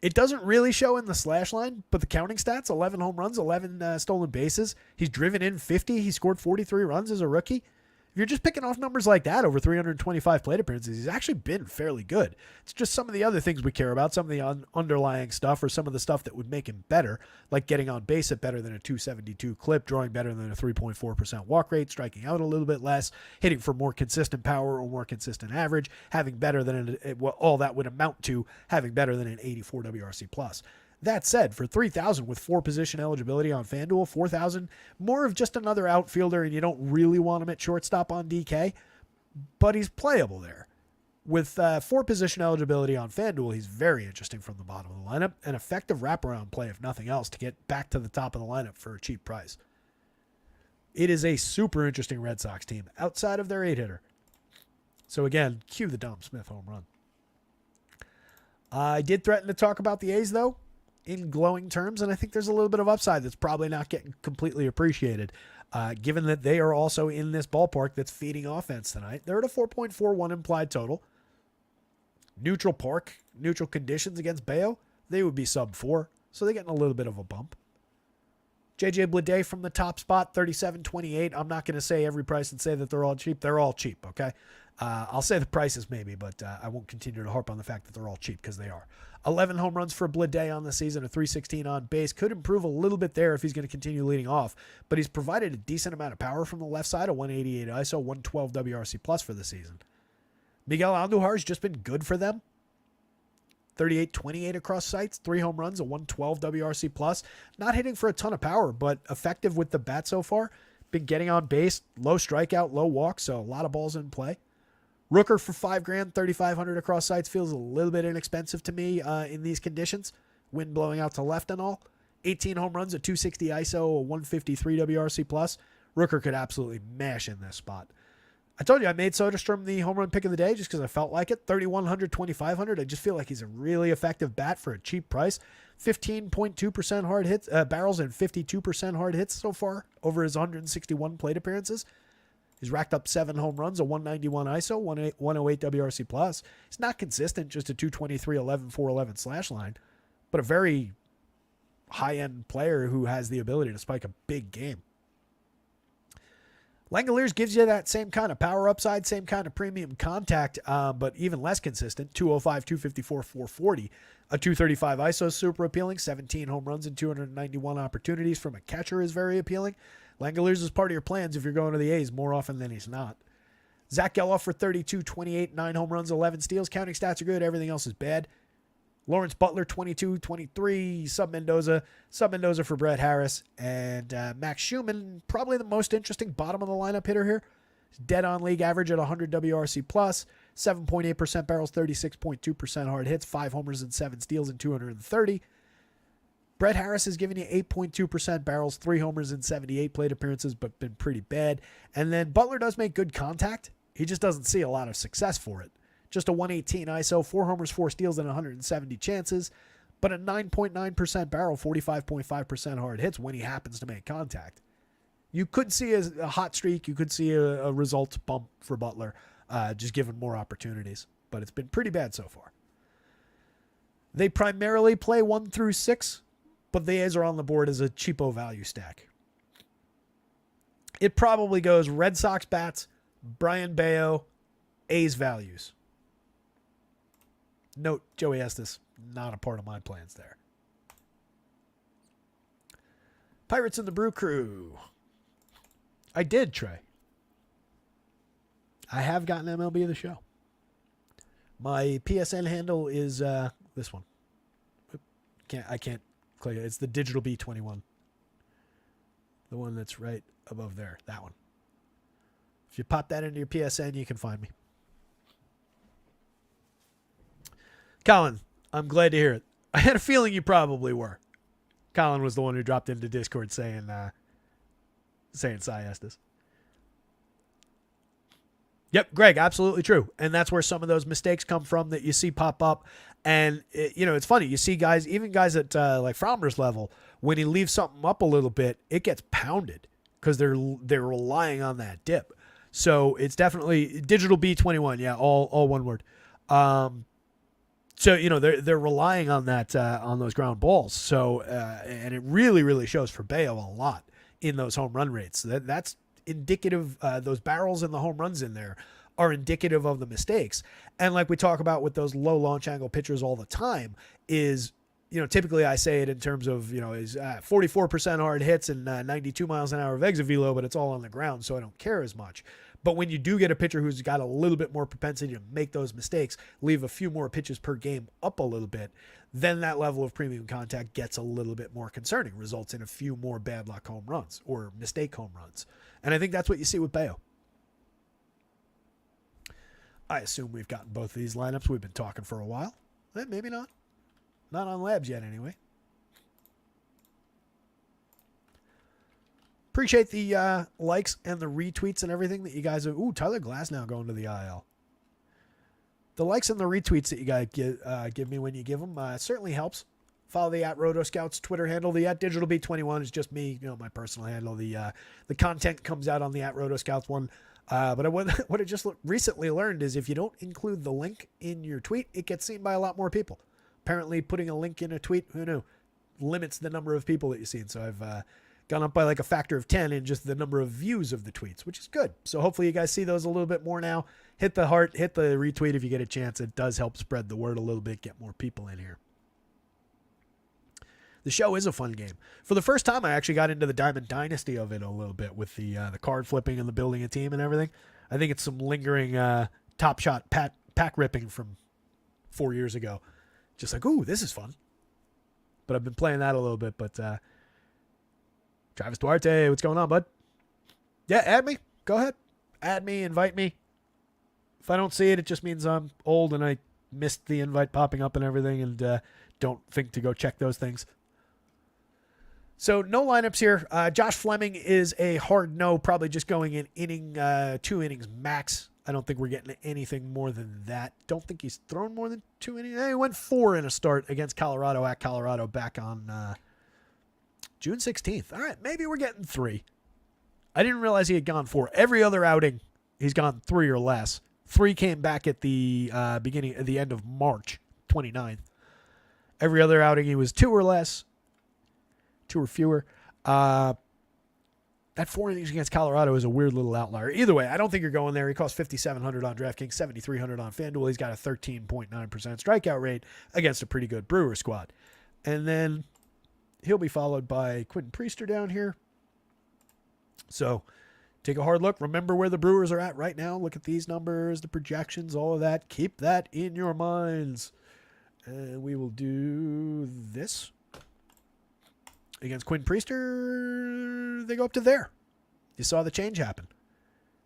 It doesn't really show in the slash line, but the counting stats, 11 home runs, 11 stolen bases. He's driven in 50. He scored 43 runs as a rookie. If you're just picking off numbers like that over 325 plate appearances, he's actually been fairly good. It's just some of the other things we care about, some of the underlying stuff or some of the stuff that would make him better, like getting on base at better than a 272 clip, drawing better than a 3.4% walk rate, striking out a little bit less, hitting for more consistent power or more consistent average, having better than all that would amount to having better than an 84 WRC+. That said, for 3,000 with 4 position eligibility on FanDuel, 4,000, more of just another outfielder, and you don't really want him at shortstop on DK, but he's playable there. With 4 position eligibility on FanDuel, he's very interesting from the bottom of the lineup. An effective wraparound play, if nothing else, to get back to the top of the lineup for a cheap price. It is a super interesting Red Sox team outside of their 8-hitter. So again, cue the Dom Smith home run. I did threaten to talk about the A's, though, in glowing terms, and I think there's a little bit of upside that's probably not getting completely appreciated, given that they are also in this ballpark that's feeding offense tonight. They're at a 4.41 implied total. Neutral park, neutral conditions against Bayo, they would be sub 4, so they're getting a little bit of a bump. JJ Bleday from the top spot, 37.28. I'm not going to say every price and say that they're all cheap. They're all cheap, okay? I'll say the prices maybe, but I won't continue to harp on the fact that they're all cheap because they are. 11 home runs for Bleday on the season, a 316 on base. Could improve a little bit there if he's going to continue leading off, but he's provided a decent amount of power from the left side, a 188 ISO, 112 WRC plus for the season. Miguel Andujar's just been good for them. 38-28 across sites, 3 home runs, a 112 WRC plus. Not hitting for a ton of power, but effective with the bat so far. Been getting on base, low strikeout, low walk, so a lot of balls in play. Rooker for $5,000, 3,500 across sites feels a little bit inexpensive to me in these conditions. Wind blowing out to left and all. 18 home runs, a 260 ISO, a 153 WRC plus. Rooker could absolutely mash in this spot. I told you I made Soderstrom the home run pick of the day just because I felt like it. 3,100, 2,500. I just feel like he's a really effective bat for a cheap price. 15.2% hard hits, barrels and 52% hard hits so far over his 161 plate appearances. He's racked up 7 home runs, a 191 ISO, 108 WRC plus. He's not consistent, just a 223, 11, 411 slash line, but a very high-end player who has the ability to spike a big game. Langoliers gives you that same kind of power upside, same kind of premium contact, but even less consistent. 205, 254, 440. A 235 ISO is super appealing. 17 home runs and 291 opportunities from a catcher is very appealing. Langoliers is part of your plans if you're going to the A's more often than he's not. Zach Geloff for 32, 28, 9 home runs, 11 steals. Counting stats are good. Everything else is bad. Lawrence Butler, 22, 23, Sub Mendoza for Brett Harris, and Max Schumann, probably the most interesting bottom of the lineup hitter here. Dead on league average at 100 WRC plus, 7.8% barrels, 36.2% hard hits, 5 homers and 7 steals and 230. Brett Harris has given you 8.2% barrels, 3 homers and 78 plate appearances, but been pretty bad. And then Butler does make good contact. He just doesn't see a lot of success for it. Just a 118 ISO, 4 homers, 4 steals, and 170 chances, but a 9.9% barrel, 45.5% hard hits when he happens to make contact. You could see a hot streak. You could see a results bump for Butler, just given more opportunities, but it's been pretty bad so far. They primarily play 1 through 6, but the A's are on the board as a cheapo value stack. It probably goes Red Sox bats, Brian Bayo, A's values. Note, Joey Estes, not a part of my plans there. Pirates and the Brew Crew. I did, Trey. I have gotten MLB of the show. My PSN handle is this one. I can't click it. It's the Digital B21. The one that's right above there. That one. If you pop that into your PSN, you can find me. Colin, I'm glad to hear it. I had a feeling you probably were. Colin was the one who dropped into Discord saying Cy Estes. Yep, Greg, absolutely true. And that's where some of those mistakes come from that you see pop up. And, it's funny. You see guys, even guys at like Frommer's level, when he leaves something up a little bit, it gets pounded because they're relying on that dip. So it's definitely Digital B21. Yeah, all one word. So, they're relying on that, on those ground balls. So, and it really, really shows for Bayo a lot in those home run rates. That's indicative. Those barrels and the home runs in there are indicative of the mistakes. And like we talk about with those low launch angle pitchers all the time is, typically I say it in terms of, is 44% hard hits and 92 miles an hour of exit velo, but it's all on the ground. So I don't care as much. But when you do get a pitcher who's got a little bit more propensity to make those mistakes, leave a few more pitches per game up a little bit, then that level of premium contact gets a little bit more concerning, results in a few more bad luck home runs or mistake home runs. And I think that's what you see with Bayo. I assume we've gotten both of these lineups. We've been talking for a while. Maybe not. Not on labs yet, anyway. Appreciate the likes and the retweets and everything that you guys have. Ooh, Tyler Glass now going to the IL. The likes and the retweets that you guys give me when you give them certainly helps. Follow the @rotoscouts Twitter handle. The @digitalbeat21 is just me, my personal handle. The content comes out on the @rotoscouts one. But what I just recently learned is if you don't include the link in your tweet, it gets seen by a lot more people. Apparently, putting a link in a tweet, who knew, limits the number of people that you see. And so I've gone up by like a factor of 10 in just the number of views of the tweets, which is good. So hopefully you guys see those a little bit more now. Hit the heart, hit the retweet if you get a chance. It does help spread the word a little bit, get more people in here. The show is a fun game. For the first time, I actually got into the Diamond Dynasty of it a little bit with the card flipping and the building a team and everything. I think it's some lingering Top Shot pack ripping from 4 years ago. Just like, ooh, this is fun. But I've been playing that a little bit. But Travis Duarte, what's going on, bud? Yeah, add me. Go ahead. Add me, invite me. If I don't see it, it just means I'm old and I missed the invite popping up and everything and don't think to go check those things. So no lineups here. Josh Fleming is a hard no, probably just going in 2 innings max. I don't think we're getting anything more than that. Don't think he's thrown more than 2 innings. He went 4 in a start against Colorado at Colorado back on June 16th. All right, maybe we're getting 3. I didn't realize he had gone 4. Every other outing, he's gone 3 or less. 3 came back at the the end of March 29th. Every other outing, he was 2 or less. 2 or fewer. That 4 innings against Colorado is a weird little outlier. Either way, I don't think you're going there. He costs $5,700 on DraftKings, $7,300 on FanDuel. He's got a 13.9% strikeout rate against a pretty good Brewer squad. And then he'll be followed by Quentin Priester down here. So take a hard look. Remember where the Brewers are at right now. Look at these numbers, the projections, all of that. Keep that in your minds. And we will do this. Against Quinn Priester, they go up to there. You saw the change happen.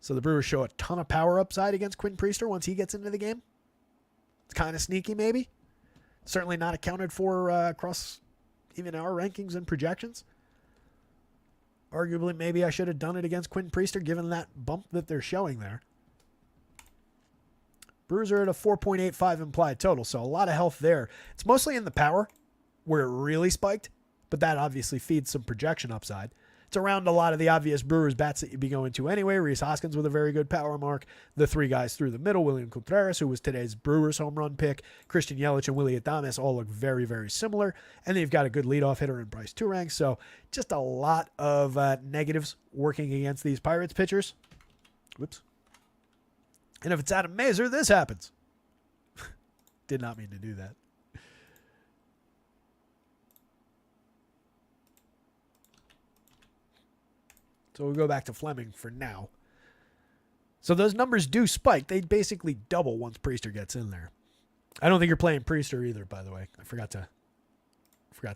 So the Brewers show a ton of power upside against Quinn Priester once he gets into the game. It's kind of sneaky, maybe. Certainly not accounted for across even our rankings and projections. Arguably, maybe I should have done it against Quinn Priester, given that bump that they're showing there. Brewers are at a 4.85 implied total, so a lot of health there. It's mostly in the power, where it really spiked. But that obviously feeds some projection upside. It's around a lot of the obvious Brewers bats that you'd be going to anyway. Rhys Hoskins with a very good power mark. The 3 guys through the middle, William Contreras, who was today's Brewers home run pick. Christian Yelich and Willy Adames all look very, very similar. And then you've got a good leadoff hitter in Bryce Turang. So just a lot of negatives working against these Pirates pitchers. Whoops. And if it's Adam Mazur, this happens. Did not mean to do that. So we'll go back to Fleming for now. So those numbers do spike. They basically double once Priester gets in there. I don't think you're playing Priester either, by the way. I forgot to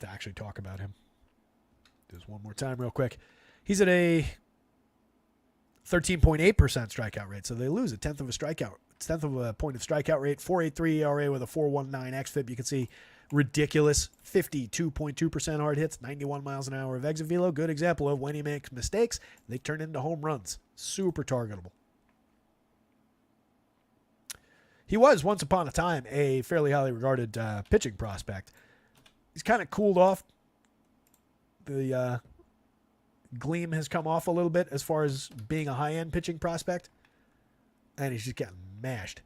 actually talk about him. Do this one more time real quick. He's at a 13.8% strikeout rate. So they lose a tenth of a point of strikeout rate. 4.83 ERA with a 4.19 xFIP. You can see ridiculous 52.2% hard hits, 91 miles an hour of exit velo. Good example of when he makes mistakes, they turn into home runs. Super targetable. He was, once upon a time, a fairly highly regarded pitching prospect. He's kind of cooled off. The gleam has come off a little bit as far as being a high-end pitching prospect. And he's just getting mashed.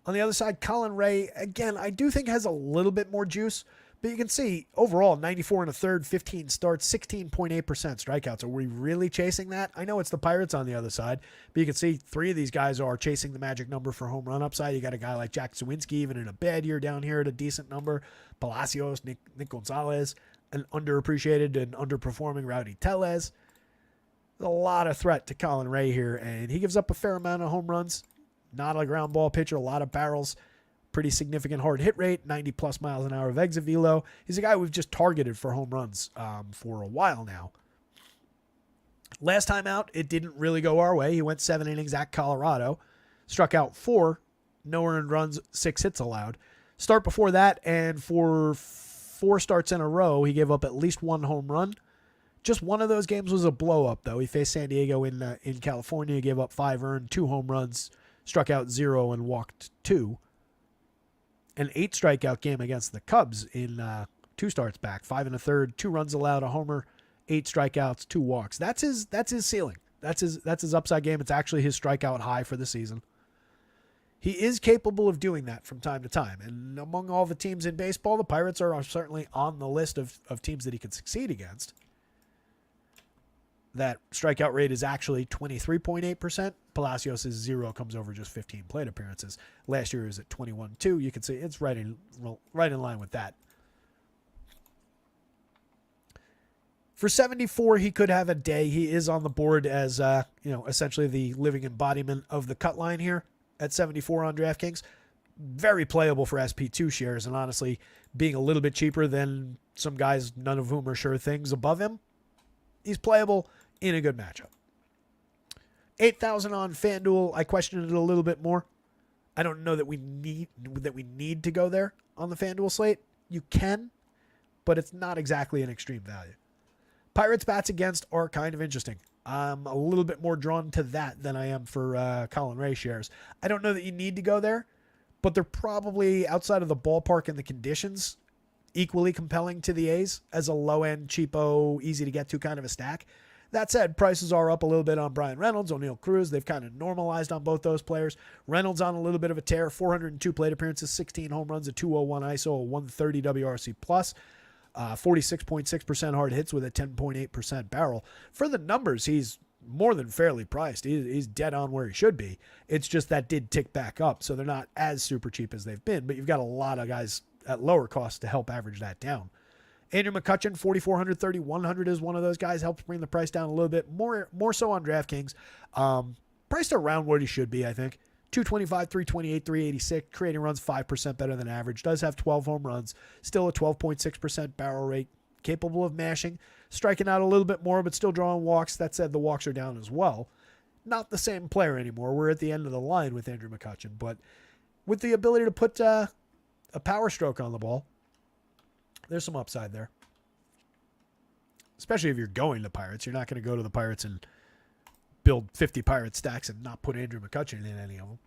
On the other side, Colin Ray, again, I do think has a little bit more juice. But you can see, overall, 94 and a third, 15 starts, 16.8% strikeouts. Are we really chasing that? I know it's the Pirates on the other side. But you can see 3 of these guys are chasing the magic number for home run upside. You got a guy like Jack Sawinski, even in a bad year down here at a decent number. Palacios, Nick Gonzalez, an underappreciated and underperforming Rowdy Tellez. There's a lot of threat to Colin Ray here. And he gives up a fair amount of home runs. Not a ground ball pitcher, a lot of barrels, pretty significant hard hit rate, 90 plus miles an hour of exit velo. He's a guy we've just targeted for home runs for a while now. Last time out, it didn't really go our way. He went 7 innings at Colorado, struck out 4 no earned runs, 6 hits allowed. Start before that, and for 4 starts in a row, he gave up at least 1 home run. Just one of those games was a blow-up, though. He faced San Diego in California, gave up 5 earned, 2 home runs, struck out 0, and walked 2. An 8 strikeout game against the Cubs in 2 starts back, 5 1/3, 2 runs allowed, a homer, 8 strikeouts, 2 walks. That's his ceiling. That's his upside game. It's actually his strikeout high for the season. He is capable of doing that from time to time. And among all the teams in baseball, the Pirates are certainly on the list of teams that he could succeed against. That strikeout rate is actually 23.8%. Palacios' 0 comes over just 15 plate appearances. Last year is at 21.2. You can see it's right in line with that. For 74, he could have a day. He is on the board as essentially the living embodiment of the cut line here at 74 on DraftKings. Very playable for SP2 shares, and honestly, being a little bit cheaper than some guys, none of whom are sure things above him, he's playable in a good matchup. 8,000 on FanDuel. I questioned it a little bit more. I don't know that we need to go there on the FanDuel slate. You can, but it's not exactly an extreme value. Pirates bats against are kind of interesting. I'm a little bit more drawn to that than I am for Colin Ray shares. I don't know that you need to go there, but they're probably, outside of the ballpark and the conditions, equally compelling to the A's as a low-end, cheapo, easy-to-get-to kind of a stack. That said, prices are up a little bit on Brian Reynolds, O'Neill Cruz. They've kind of normalized on both those players. Reynolds on a little bit of a tear, 402 plate appearances, 16 home runs, a 201 ISO, a 130 WRC+. 46.6% hard hits with a 10.8% barrel. For the numbers, he's more than fairly priced. He's dead on where he should be. It's just that did tick back up, so they're not as super cheap as they've been, but you've got a lot of guys at lower cost to help average that down. Andrew McCutchen, 4,400, 3,100 is one of those guys, helps bring the price down a little bit, more so on DraftKings. Priced around where he should be, I think. 225, 328, 386, creating runs 5% better than average. Does have 12 home runs, still a 12.6% barrel rate, capable of mashing, striking out a little bit more, but still drawing walks. That said, the walks are down as well. Not the same player anymore. We're at the end of the line with Andrew McCutchen, but with the ability to put a power stroke on the ball, there's some upside there. Especially if you're going to Pirates. You're not going to go to the Pirates and build 50 Pirate stacks and not put Andrew McCutchen in any of them.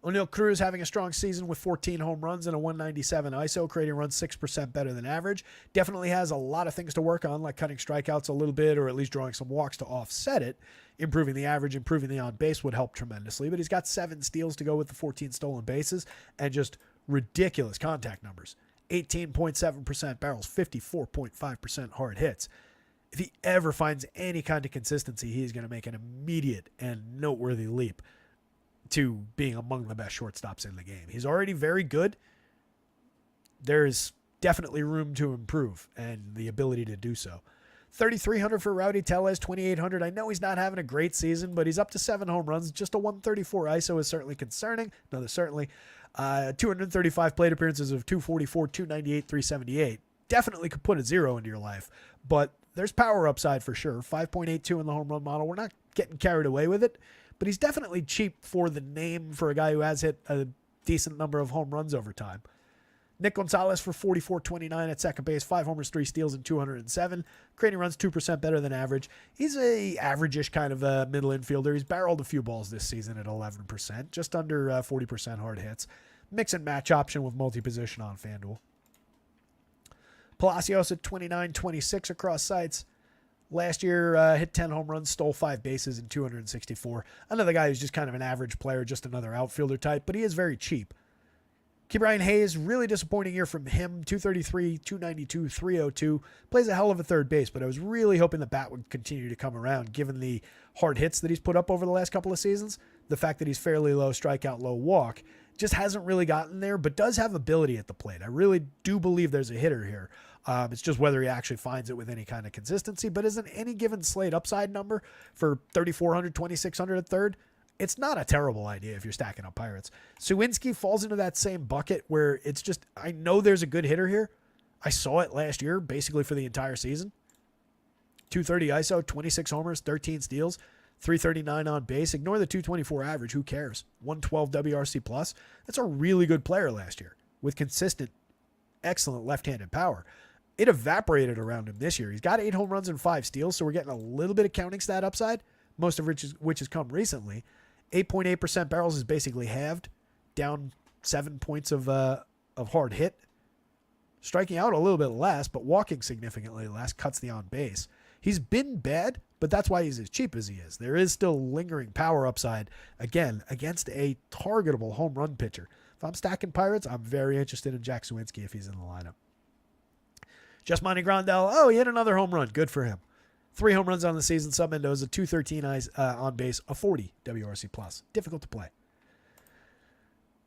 O'Neill Cruz having a strong season with 14 home runs and a 197 ISO, creating runs 6% better than average. Definitely has a lot of things to work on, like cutting strikeouts a little bit or at least drawing some walks to offset it. Improving the average, improving the on-base would help tremendously, but he's got 7 steals to go with the 14 stolen bases and just ridiculous contact numbers. 18.7% barrels, 54.5% hard hits. If he ever finds any kind of consistency, he's going to make an immediate and noteworthy leap to being among the best shortstops in the game. He's already very good. There's definitely room to improve and the ability to do so. 3,300 for Rowdy Tellez, 2,800. I know he's not having a great season, but he's up to 7 home runs. Just a 134 ISO is certainly concerning. No, certainly. 235 plate appearances of 244, 298, 378. Definitely could put a 0 into your life, but there's power upside for sure. 5.82 in the home run model. We're not getting carried away with it, but he's definitely cheap for the name for a guy who has hit a decent number of home runs over time. Nick Gonzalez for 44.29 at second base, 5 homers, 3 steals, and 207. Creating runs 2% better than average. He's a average-ish kind of a middle infielder. He's barreled a few balls this season at 11%, just under 40% hard hits. Mix and match option with multi-position on FanDuel. Palacios at 29.26 across sites. Last year, hit 10 home runs, stole 5 bases in 264. Another guy who's just kind of an average player, just another outfielder type, but he is very cheap. Ke'Bryan Hayes, really disappointing year from him. 233, 292, 302. Plays a hell of a third base, but I was really hoping the bat would continue to come around given the hard hits that he's put up over the last couple of seasons. The fact that he's fairly low strikeout, low walk, just hasn't really gotten there, but does have ability at the plate. I really do believe there's a hitter here. It's just whether he actually finds it with any kind of consistency, but isn't any given slate upside number for 3,400, 2,600 at third? It's not a terrible idea if you're stacking up Pirates. Suwinski falls into that same bucket where it's just, I know there's a good hitter here. I saw it last year, basically for the entire season. 230 ISO, 26 homers, 13 steals, 339 on base. Ignore the 224 average. Who cares? 112 WRC plus. That's a really good player last year with consistent, excellent left-handed power. It evaporated around him this year. He's got 8 home runs and 5 steals, so we're getting a little bit of counting stat upside, most of which has come recently. 8.8% barrels is basically halved, down 7 points of hard hit. Striking out a little bit less, but walking significantly less, cuts the on base. He's been bad, but that's why he's as cheap as he is. There is still lingering power upside, again, against a targetable home run pitcher. If I'm stacking Pirates, I'm very interested in Jack Suwinski if he's in the lineup. Just Monty Grandal, oh, he hit another home run. Good for him. 3 home runs on the season. Sub Mendoza, 213 on base, a 40 WRC plus. Difficult to play.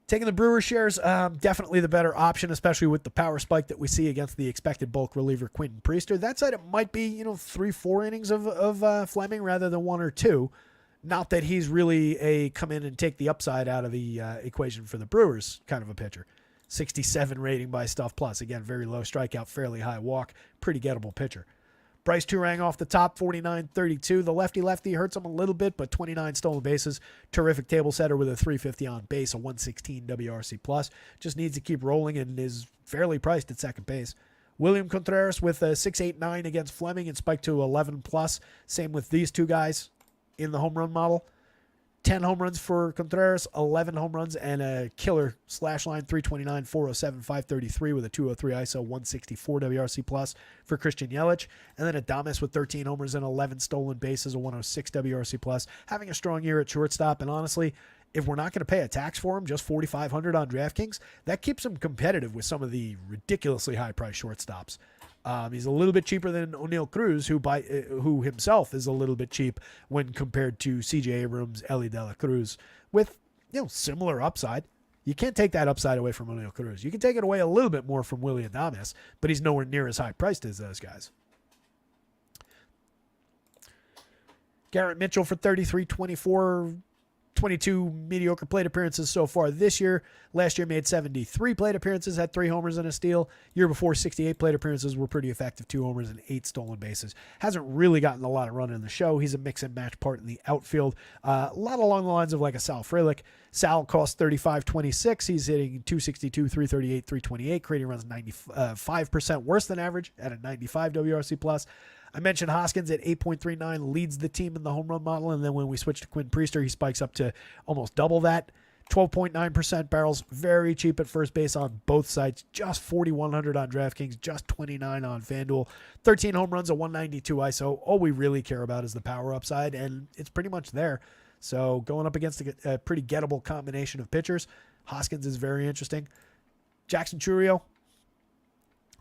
Taking the Brewers shares, definitely the better option, especially with the power spike that we see against the expected bulk reliever Quentin Priester. That said, it might be 3-4 innings of Fleming rather than 1 or 2. Not that he's really a come in and take the upside out of the equation for the Brewers kind of a pitcher. 67 rating by Stuff Plus. Again, very low strikeout, fairly high walk, pretty gettable pitcher. Bryce Turang off the top, 49-32. The lefty hurts him a little bit, but 29 stolen bases. Terrific table setter with a 350 on base, a 116 WRC plus. Just needs to keep rolling and is fairly priced at second base. William Contreras with a 6.89 against Fleming and spiked to 11 plus. Same with these two guys in the home run model. 10 home runs for Contreras, 11 home runs, and a killer slash line, 329, 407, 533 with a 203 ISO, 164 WRC plus for Christian Yelich. And then Adames with 13 homers and 11 stolen bases, a 106 WRC plus. Having a strong year at shortstop. And honestly, if we're not going to pay a tax for him, just $4,500 on DraftKings, that keeps him competitive with some of the ridiculously high-priced shortstops. He's a little bit cheaper than O'Neal Cruz, who himself is a little bit cheap when compared to C.J. Abrams, Ellie De La Cruz, with similar upside. You can't take that upside away from O'Neal Cruz. You can take it away a little bit more from Willie Adames, but he's nowhere near as high priced as those guys. Garrett Mitchell for 33-24. 22 mediocre plate appearances so far this year. Last year made 73 plate appearances, had 3 homers and a steal. Year before, 68 plate appearances were pretty effective, 2 homers and 8 stolen bases. Hasn't really gotten a lot of run in the show. He's a mix and match part in the outfield. A lot along the lines of like a Sal Frelick. Sal costs 35-26. He's hitting 262, 338, 328, creating runs 95% worse than average at a 95 WRC plus. I mentioned Hoskins at 8.39 leads the team in the home run model, and then when we switch to Quinn Priester, he spikes up to almost double that. 12.9% barrels, very cheap at first base on both sides, just $4,100 on DraftKings, just $29 on FanDuel. 13 home runs, a 192 ISO. All we really care about is the power upside, and it's pretty much there. So going up against a pretty gettable combination of pitchers, Hoskins is very interesting. Jackson Chourio,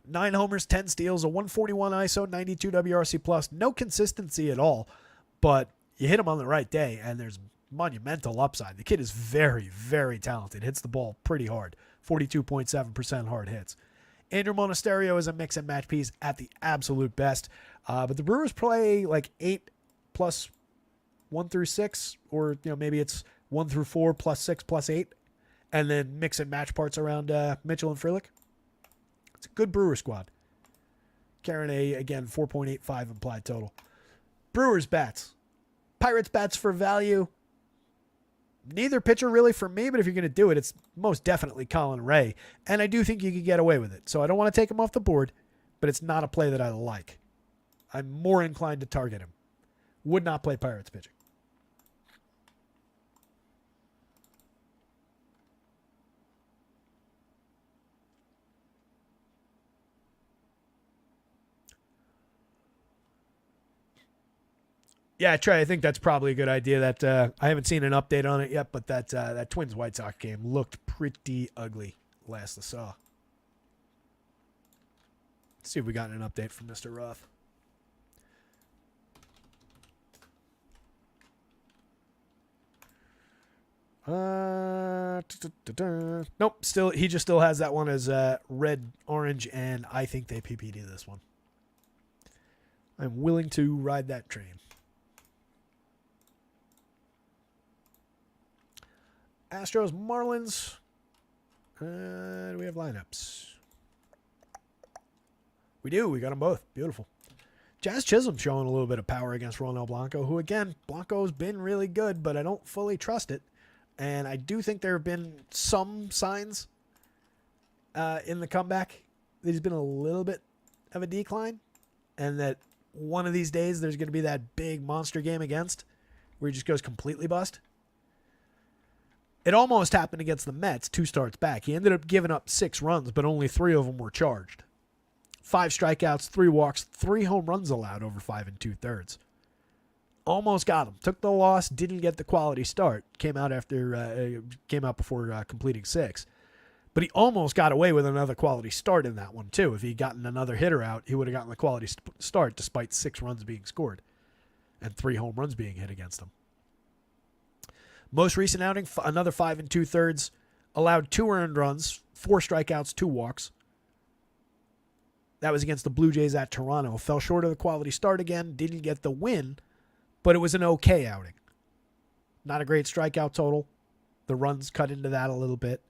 9 homers, 10 steals, a 141 ISO, 92 WRC plus. No consistency at all, but you hit him on the right day, and there's monumental upside. The kid is very, very talented. Hits the ball pretty hard. 42.7% hard hits. Andrew Monasterio is a mix and match piece at the absolute best. But the Brewers play like 8 plus 1 through 6, or maybe it's 1 through 4 plus 6 plus 8, and then mix and match parts around Mitchell and Frelick. It's a good Brewer squad. Carrying again, 4.85 implied total. Brewers bats. Pirates bats for value. Neither pitcher really for me, but if you're going to do it, it's most definitely Colin Ray. And I do think you could get away with it. So I don't want to take him off the board, but it's not a play that I like. I'm more inclined to target him. Would not play Pirates pitching. Yeah, Trey, I think that's probably a good idea. That I haven't seen an update on it yet, but that Twins White Sox game looked pretty ugly last I saw. Let's see if we got an update from Mr. Ruff. Nope, he just still has that one as red, orange, and I think they PPD this one. I'm willing to ride that train. Astros, Marlins. Do we have lineups? We do. We got them both. Beautiful. Jazz Chisholm showing a little bit of power against Ronel Blanco, who, again, Blanco's been really good, but I don't fully trust it. And I do think there have been some signs in the comeback that he's been a little bit of a decline, and that one of these days there's going to be that big monster game against where he just goes completely bust. It almost happened against the Mets 2 starts back. He ended up giving up 6 runs, but only 3 of them were charged. 5 strikeouts, 3 walks, 3 home runs allowed over 5 2/3. Almost got him. Took the loss, didn't get the quality start. Came out before completing 6. But he almost got away with another quality start in that one, too. If he'd gotten another hitter out, he would have gotten the quality start despite 6 runs being scored and 3 home runs being hit against him. Most recent outing, another 5 2/3. Allowed 2 earned runs, 4 strikeouts, 2 walks. That was against the Blue Jays at Toronto. Fell short of the quality start again. Didn't get the win, but it was an okay outing. Not a great strikeout total. The runs cut into that a little bit.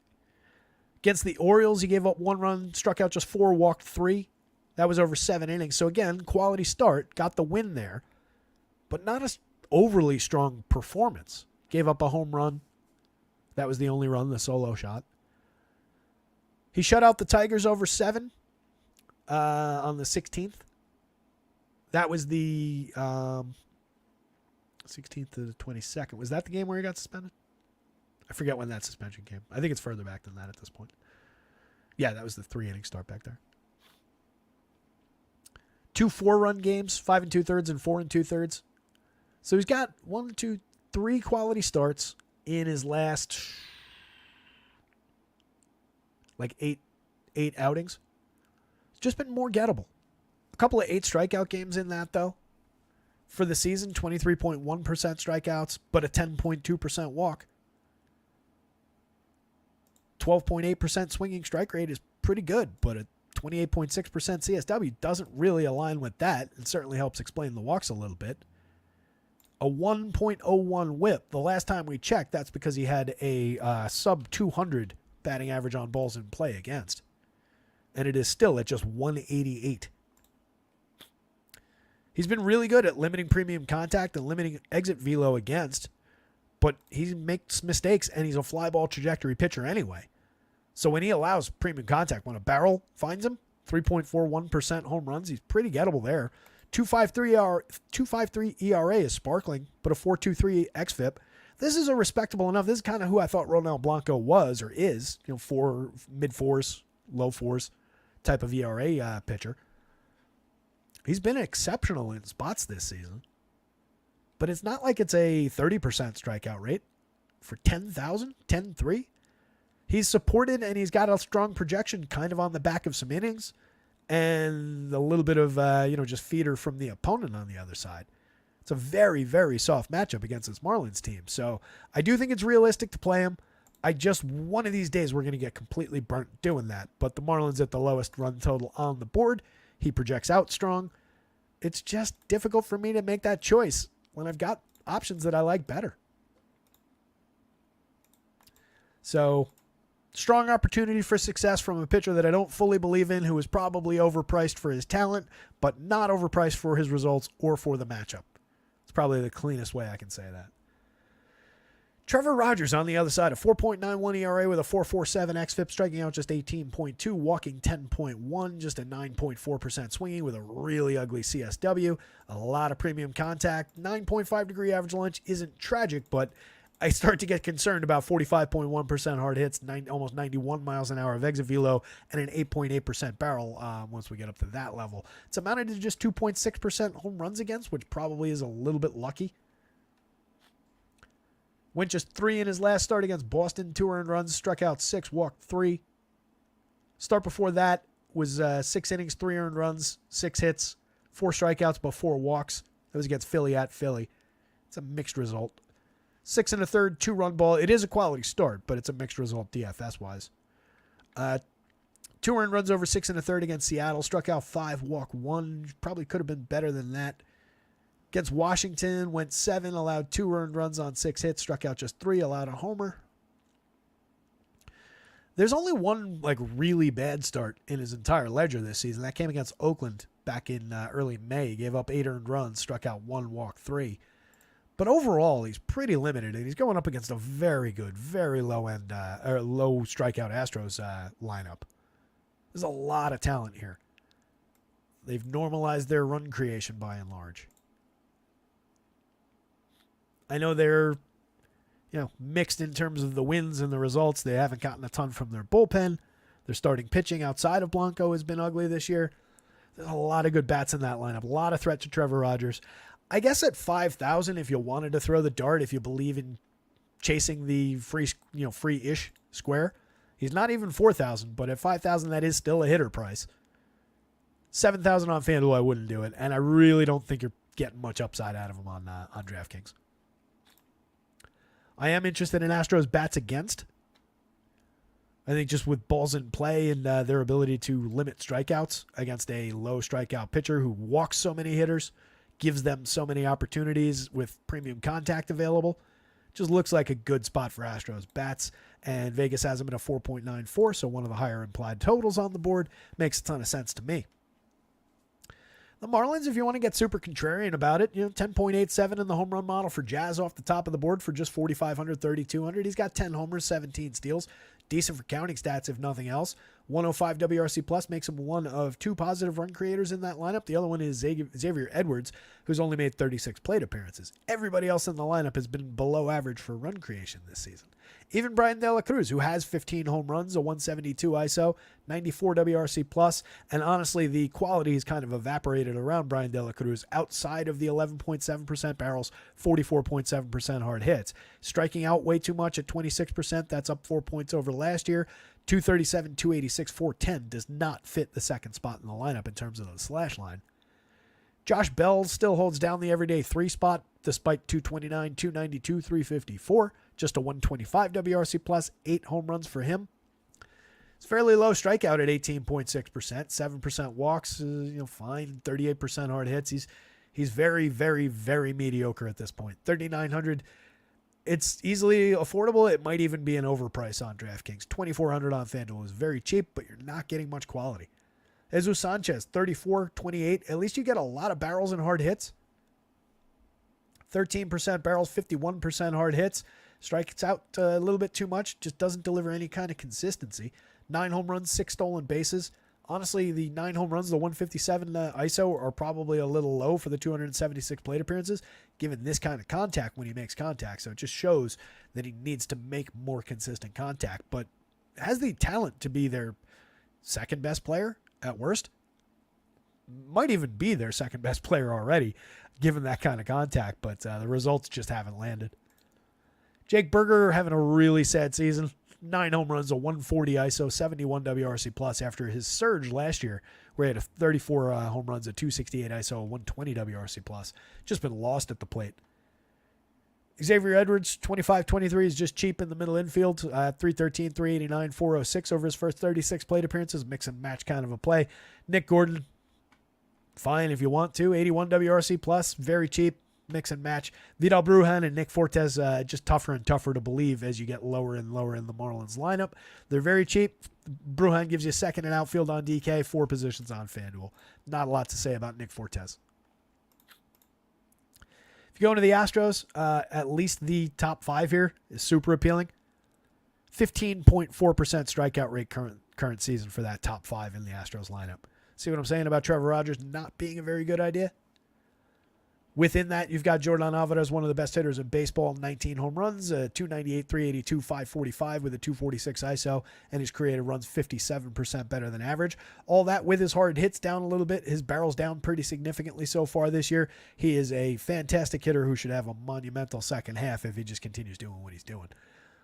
Against the Orioles, he gave up 1 run, struck out just 4, walked 3. That was over 7 innings. So again, quality start, got the win there, but not an overly strong performance. Gave up a home run. That was the only run, the solo shot. He shut out the Tigers over 7 on the 16th. That was the 16th to the 22nd. Was that the game where he got suspended? I forget when that suspension came. I think it's further back than that at this point. Yeah, that was the 3-inning start back there. 2 4-run games, 5 2/3 and 4 2/3. So he's got 1, 2, 3 quality starts in his last like 8 outings. It's just been more gettable. A couple of 8 strikeout games in that, though. For the season, 23.1% strikeouts, but a 10.2% walk. 12.8% swinging strike rate is pretty good, but a 28.6% CSW doesn't really align with that. It certainly helps explain the walks a little bit. A 1.01 whip. The last time we checked, that's because he had a sub 200 batting average on balls in play against. And it is still at just 188. He's been really good at limiting premium contact and limiting exit velo against, but he makes mistakes, and he's a fly ball trajectory pitcher anyway. So when he allows premium contact, when a barrel finds him, 3.41% home runs, he's pretty gettable there. 2.53 ERA is sparkling, but a 4.23 xFIP. This is a respectable enough. This is kind of who I thought Ronel Blanco was or is, mid-4s, low-4s type of ERA pitcher. He's been exceptional in spots this season, but it's not like it's a 30% strikeout rate for 10,000, 10-3. He's supported, and he's got a strong projection kind of on the back of some innings and a little bit of, just feeder from the opponent on the other side. It's a very, very soft matchup against this Marlins team. So I do think it's realistic to play him. One of these days we're going to get completely burnt doing that. But the Marlins at the lowest run total on the board. He projects out strong. It's just difficult for me to make that choice when I've got options that I like better. So, strong opportunity for success from a pitcher that I don't fully believe in, who is probably overpriced for his talent, but not overpriced for his results or for the matchup. It's probably the cleanest way I can say that. Trevor Rogers on the other side, a 4.91 ERA with a 4.47 xFIP, striking out just 18.2, walking 10.1, just a 9.4% swinging with a really ugly CSW, a lot of premium contact. 9.5 degree average launch isn't tragic, but I start to get concerned about 45.1% hard hits, almost 91 miles an hour of exit velo, and an 8.8% barrel once we get up to that level. It's amounted to just 2.6% home runs against, which probably is a little bit lucky. Went just 3 in his last start against Boston. 2 earned runs, struck out 6, walked 3. Start before that was 6 innings, 3 earned runs, 6 hits, 4 strikeouts, but 4 walks. That was against Philly at Philly. It's a mixed result. 6 1/3, 2-run ball. It is a quality start, but it's a mixed result DFS-wise. 2 earned runs over 6 1/3 against Seattle. Struck out 5, walked 1. Probably could have been better than that. Against Washington, went 7, allowed 2 earned runs on 6 hits, struck out just 3, allowed a homer. There's only one really bad start in his entire ledger this season. That came against Oakland back in early May. He gave up 8 earned runs, struck out 1, walked 3. But overall, he's pretty limited, and he's going up against a very good, very low-end, or low strikeout Astros lineup. There's a lot of talent here. They've normalized their run creation by and large. I know they're, mixed in terms of the wins and the results. They haven't gotten a ton from their bullpen. Their starting pitching outside of Blanco has been ugly this year. There's a lot of good bats in that lineup. A lot of threat to Trevor Rogers. I guess at 5,000, if you wanted to throw the dart, if you believe in chasing the free-ish square, he's not even 4,000, but at 5,000, that is still a hitter price. 7,000 on FanDuel, I wouldn't do it, and I really don't think you're getting much upside out of him on DraftKings. I am interested in Astros bats against. I think just with balls in play and their ability to limit strikeouts against a low strikeout pitcher who walks so many hitters, gives them so many opportunities with premium contact available. Just looks like a good spot for Astros bats, and Vegas has them at a 4.94, so one of the higher implied totals on the board. Makes a ton of sense to me. The Marlins, if you want to get super contrarian about it, 10.87 in the home run model for Jazz off the top of the board for just 4,500, 3,200. He's got 10 homers, 17 steals. Decent for counting stats, if nothing else. 105 WRC plus makes him one of 2 positive run creators in that lineup. The other one is Xavier Edwards, who's only made 36 plate appearances. Everybody else in the lineup has been below average for run creation this season. Even Brian De La Cruz, who has 15 home runs, a 172 ISO, 94 WRC plus, and honestly, the quality has kind of evaporated around Brian De La Cruz outside of the 11.7% barrels, 44.7% hard hits. Striking out way too much at 26%. That's up 4 points over last year. 237, 286, 410 does not fit the second spot in the lineup in terms of the slash line. Josh Bell still holds down the everyday 3 spot despite 229, 292, 354. Just a 125 WRC plus, 8 home runs for him. It's fairly low strikeout at 18.6%, 7% walks, fine, 38% hard hits. He's very, very, very mediocre at this point. 3,900, it's easily affordable. It might even be an overprice on DraftKings. 2,400 on FanDuel is very cheap, but you're not getting much quality. Jesus Sanchez, 34, 28. At least you get a lot of barrels and hard hits. 13% barrels, 51% hard hits. Strikes out a little bit too much. Just doesn't deliver any kind of consistency. 9 home runs, 6 stolen bases. Honestly, the 9 home runs, the 157 ISO are probably a little low for the 276 plate appearances, given this kind of contact when he makes contact. So it just shows that he needs to make more consistent contact, but has the talent to be their second best player at worst. Might even be their second best player already, given that kind of contact, but the results just haven't landed. Jake Berger having a really sad season. 9 home runs, a 140 ISO, 71 WRC plus after his surge last year, where he had a 34 home runs, a 268 ISO, a 120 WRC plus. Just been lost at the plate. Xavier Edwards, 25-23, is just cheap in the middle infield. 313, 389, 406 over his first 36 plate appearances. Mix and match kind of a play. Nick Gordon, fine if you want to. 81 WRC plus, very cheap. Mix and match. Vidal Brujan and Nick Fortes, just tougher and tougher to believe as you get lower and lower in the Marlins lineup. They're very cheap. Brujan gives you second and outfield on DK, 4 positions on FanDuel. Not a lot to say about Nick Fortes. If you go into the Astros, at least the top 5 here is super appealing. 15.4% strikeout rate current season for that top 5 in the Astros lineup. See what I'm saying about Trevor Rogers not being a very good idea? Within that, you've got Jordan Alvarez, one of the best hitters in baseball, 19 home runs, 298, 382, 545 with a 246 ISO, and he's created runs 57% better than average. All that with his hard hits down a little bit. His barrel's down pretty significantly so far this year. He is a fantastic hitter who should have a monumental second half if he just continues doing what he's doing.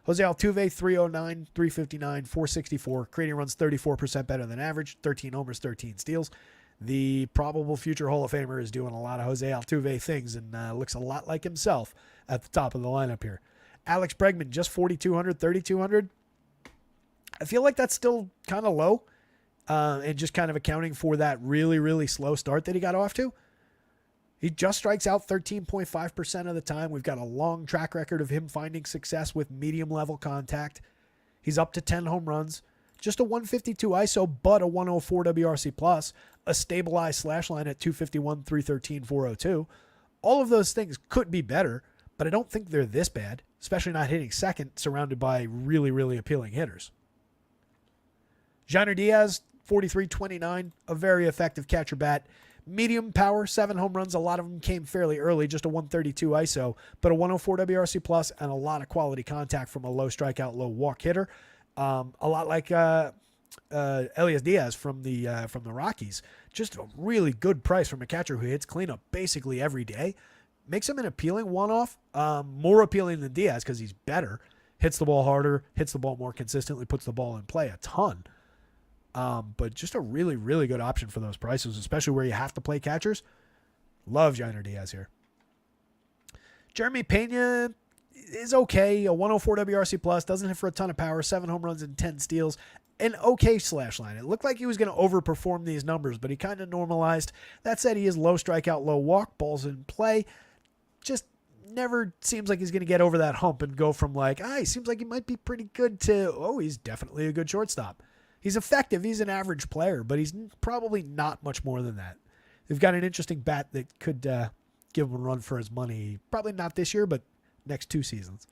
Jose Altuve, 309, 359, 464, creating runs 34% better than average, 13 homers, 13 steals. The probable future Hall of Famer is doing a lot of Jose Altuve things and looks a lot like himself at the top of the lineup here. Alex Bregman, just 4,200, 3,200. I feel like that's still kind of low and just kind of accounting for that really, really slow start that he got off to. He just strikes out 13.5% of the time. We've got a long track record of him finding success with medium-level contact. He's up to 10 home runs. Just a 152 ISO, but a 104 WRC plus, a stabilized slash line at 251, 313, 402. All of those things could be better, but I don't think they're this bad, especially not hitting second, surrounded by really, really appealing hitters. Jainer Diaz, 43-29, a very effective catcher bat. Medium power, 7 home runs. A lot of them came fairly early, just a 132 ISO, but a 104 WRC plus and a lot of quality contact from a low strikeout, low walk hitter. A lot like Elias Diaz from the Rockies. Just a really good price from a catcher who hits cleanup basically every day. Makes him an appealing one-off, more appealing than Diaz because he's better. Hits the ball harder, hits the ball more consistently, puts the ball in play a ton. But just a really, really good option for those prices, especially where you have to play catchers. Love Jainer Diaz here. Jeremy Pena is okay. A 104 WRC plus, doesn't hit for a ton of power, 7 home runs and 10 steals. An okay slash line. It looked like he was going to overperform these numbers, but he kind of normalized. That said, he is low strikeout, low walk, balls in play. Just never seems like he's going to get over that hump and go from like, he seems like he might be pretty good to, he's definitely a good shortstop. He's effective. He's an average player, but he's probably not much more than that. They've got an interesting bat that could give him a run for his money. Probably not this year, but next 2 seasons.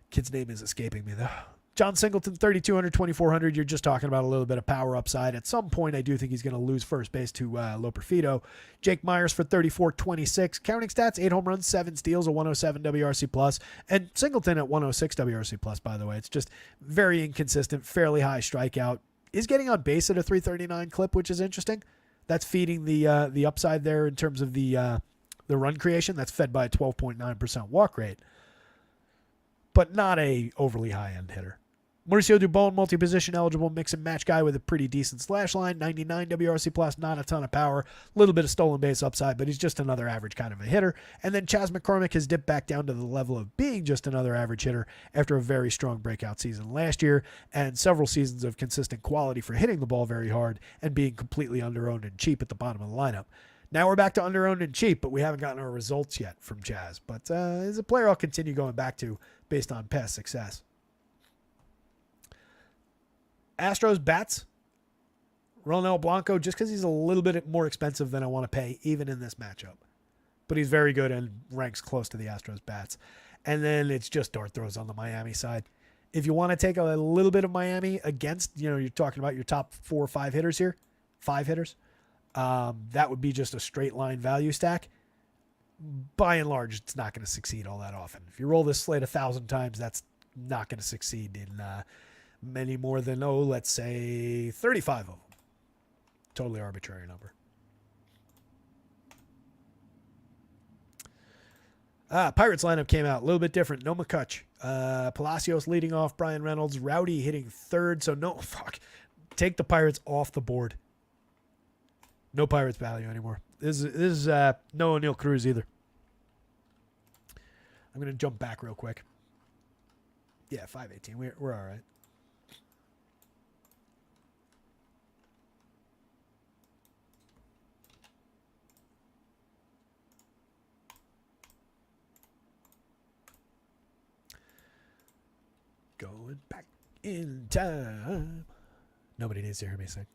Kid's name is escaping me, though. John Singleton, 3,200, 2,400. You're just talking about a little bit of power upside. At some point, I do think he's going to lose first base to Loperfido. Jake Myers for 3,426. Counting stats, 8 home runs, 7 steals, a 107 WRC plus. And Singleton at 106 WRC plus, by the way. It's just very inconsistent, fairly high strikeout. Is getting on base at a 339 clip, which is interesting. That's feeding the upside there in terms of the run creation. That's fed by a 12.9% walk rate. But not a overly high-end hitter. Mauricio Dubon, multi-position eligible mix and match guy with a pretty decent slash line, 99 WRC plus, not a ton of power, a little bit of stolen base upside, but he's just another average kind of a hitter. And then Chas McCormick has dipped back down to the level of being just another average hitter after a very strong breakout season last year and several seasons of consistent quality for hitting the ball very hard and being completely under-owned and cheap at the bottom of the lineup. Now we're back to under-owned and cheap, but we haven't gotten our results yet from Chas. But he's a player I'll continue going back to based on past success. Astros bats. Ronel Blanco, just because he's a little bit more expensive than I want to pay, even in this matchup. But he's very good and ranks close to the Astros bats. And then it's just dart throws on the Miami side. If you want to take a little bit of Miami against, you're talking about your top 4 or 5 hitters here, 5 hitters, that would be just a straight line value stack. By and large, it's not going to succeed all that often. If you roll this slate 1,000 times, that's not going to succeed in many more than, let's say 35 of them. Totally arbitrary number. Pirates lineup came out a little bit different. No McCutch. Palacios leading off. Brian Reynolds. Rowdy hitting third. So take the Pirates off the board. No Pirates value anymore. This is no O'Neal Cruz either. I'm going to jump back real quick. Yeah, 518. We're all right. Going back in time. Nobody needs to hear me sing.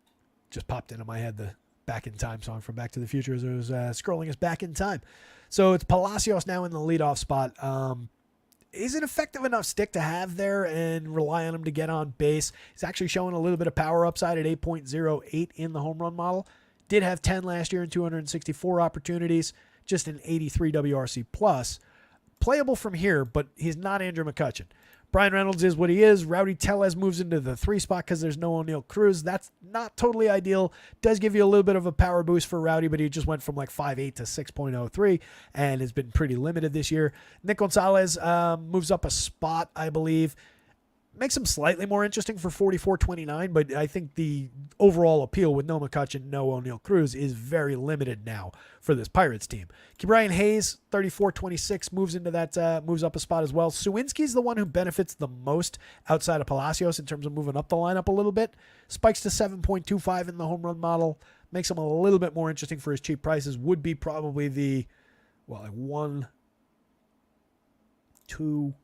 Just popped into my head the Back in Time song from Back to the Future as it was scrolling us back in time. So it's Palacios now in the leadoff spot. Is it effective enough stick to have there and rely on him to get on base? He's actually showing a little bit of power upside at 8.08 in the home run model. Did have 10 last year in 264 opportunities, just an 83 WRC plus. Playable from here, but he's not Andrew McCutchen. Brian Reynolds is what he is. Rowdy Tellez moves into the 3 spot because there's no O'Neal Cruz. That's not totally ideal. Does give you a little bit of a power boost for Rowdy, but he just went from like 5.8 to 6.03 and has been pretty limited this year. Nick Gonzalez moves up a spot, I believe. Makes him slightly more interesting for 44.29, but I think the overall appeal with no McCutchen, no O'Neal Cruz is very limited now for this Pirates team. Ke'Bryan Hayes, 34.26, moves into that, moves up a spot as well. Sawinski's the one who benefits the most outside of Palacios in terms of moving up the lineup a little bit. Spikes to 7.25 in the home run model. Makes him a little bit more interesting for his cheap prices. Would be probably the, 1, 2,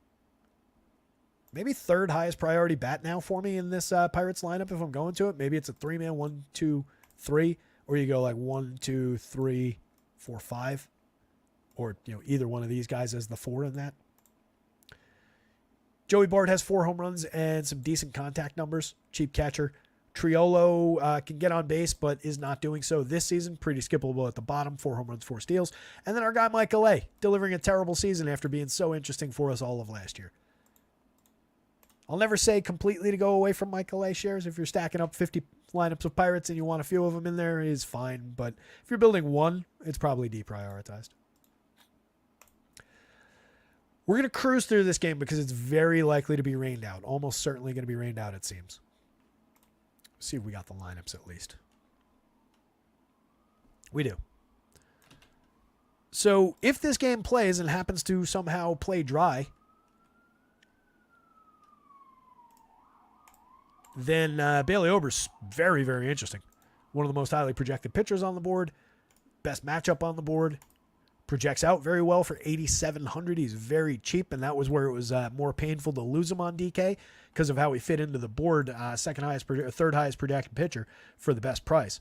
maybe third highest priority bat now for me in this Pirates lineup if I'm going to it. Maybe it's a 3-man, 1, 2, 3, or you go like 1, 2, 3, 4, 5, or either one of these guys as the 4 in that. Joey Bart has 4 home runs and some decent contact numbers. Cheap catcher. Triolo can get on base, but is not doing so this season. Pretty skippable at the bottom. 4 home runs, 4 steals. And then our guy Michael A. delivering a terrible season after being so interesting for us all of last year. I'll never say completely to go away from Michael A. shares. If you're stacking up 50 lineups of Pirates and you want a few of them in there, it is fine. But if you're building one, it's probably deprioritized. We're going to cruise through this game because it's very likely to be rained out. Almost certainly going to be rained out, it seems. Let's see if we got the lineups at least. We do. So if this game plays and happens to somehow play dry, then Bailey Ober's very, very interesting. One of the most highly projected pitchers on the board. Best matchup on the board. Projects out very well for 8,700. He's very cheap, and that was where it was more painful to lose him on DK because of how he fit into the board. Third highest projected pitcher for the best price.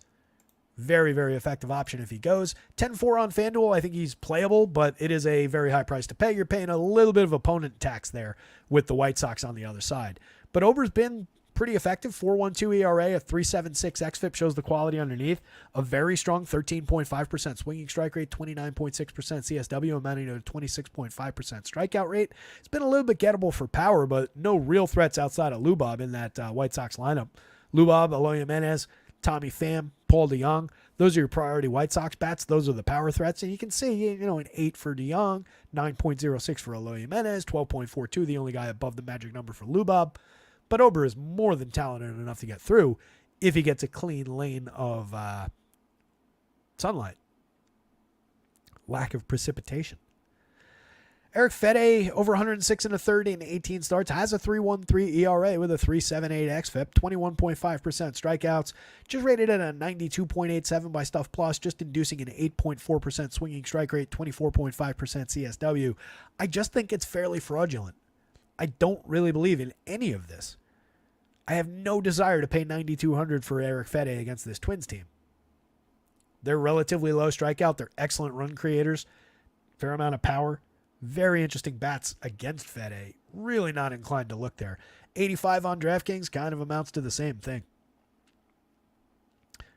Very, very effective option if he goes. 10-4 on FanDuel. I think he's playable, but it is a very high price to pay. You're paying a little bit of opponent tax there with the White Sox on the other side. But Ober's been pretty effective. 4.12 ERA, a 3.76 xFIP shows the quality underneath. A very strong 13.5% swinging strike rate, 29.6% CSW, amounting to a 26.5% strikeout rate. It's been a little bit gettable for power, but no real threats outside of Lubob in that White Sox lineup. Lubob, Eloy Jimenez, Tommy Pham, Paul DeJong. Those are your priority White Sox bats. Those are the power threats. And you can see, an 8 for DeJong, 9.06 for Eloy Jimenez, 12.42, the only guy above the magic number for Lubob. But Ober is more than talented enough to get through if he gets a clean lane of sunlight. Lack of precipitation. Eric Fede, over 106 and a third in 18 starts, has a 3.13 ERA with a 3.78 xFIP, 21.5% strikeouts, just rated at a 92.87 by Stuff Plus, just inducing an 8.4% swinging strike rate, 24.5% CSW. I just think it's fairly fraudulent. I don't really believe in any of this. I have no desire to pay $9,200 for Eric Fede against this Twins team. They're relatively low strikeout. They're excellent run creators. Fair amount of power. Very interesting bats against Fede. Really not inclined to look there. 85 on DraftKings kind of amounts to the same thing.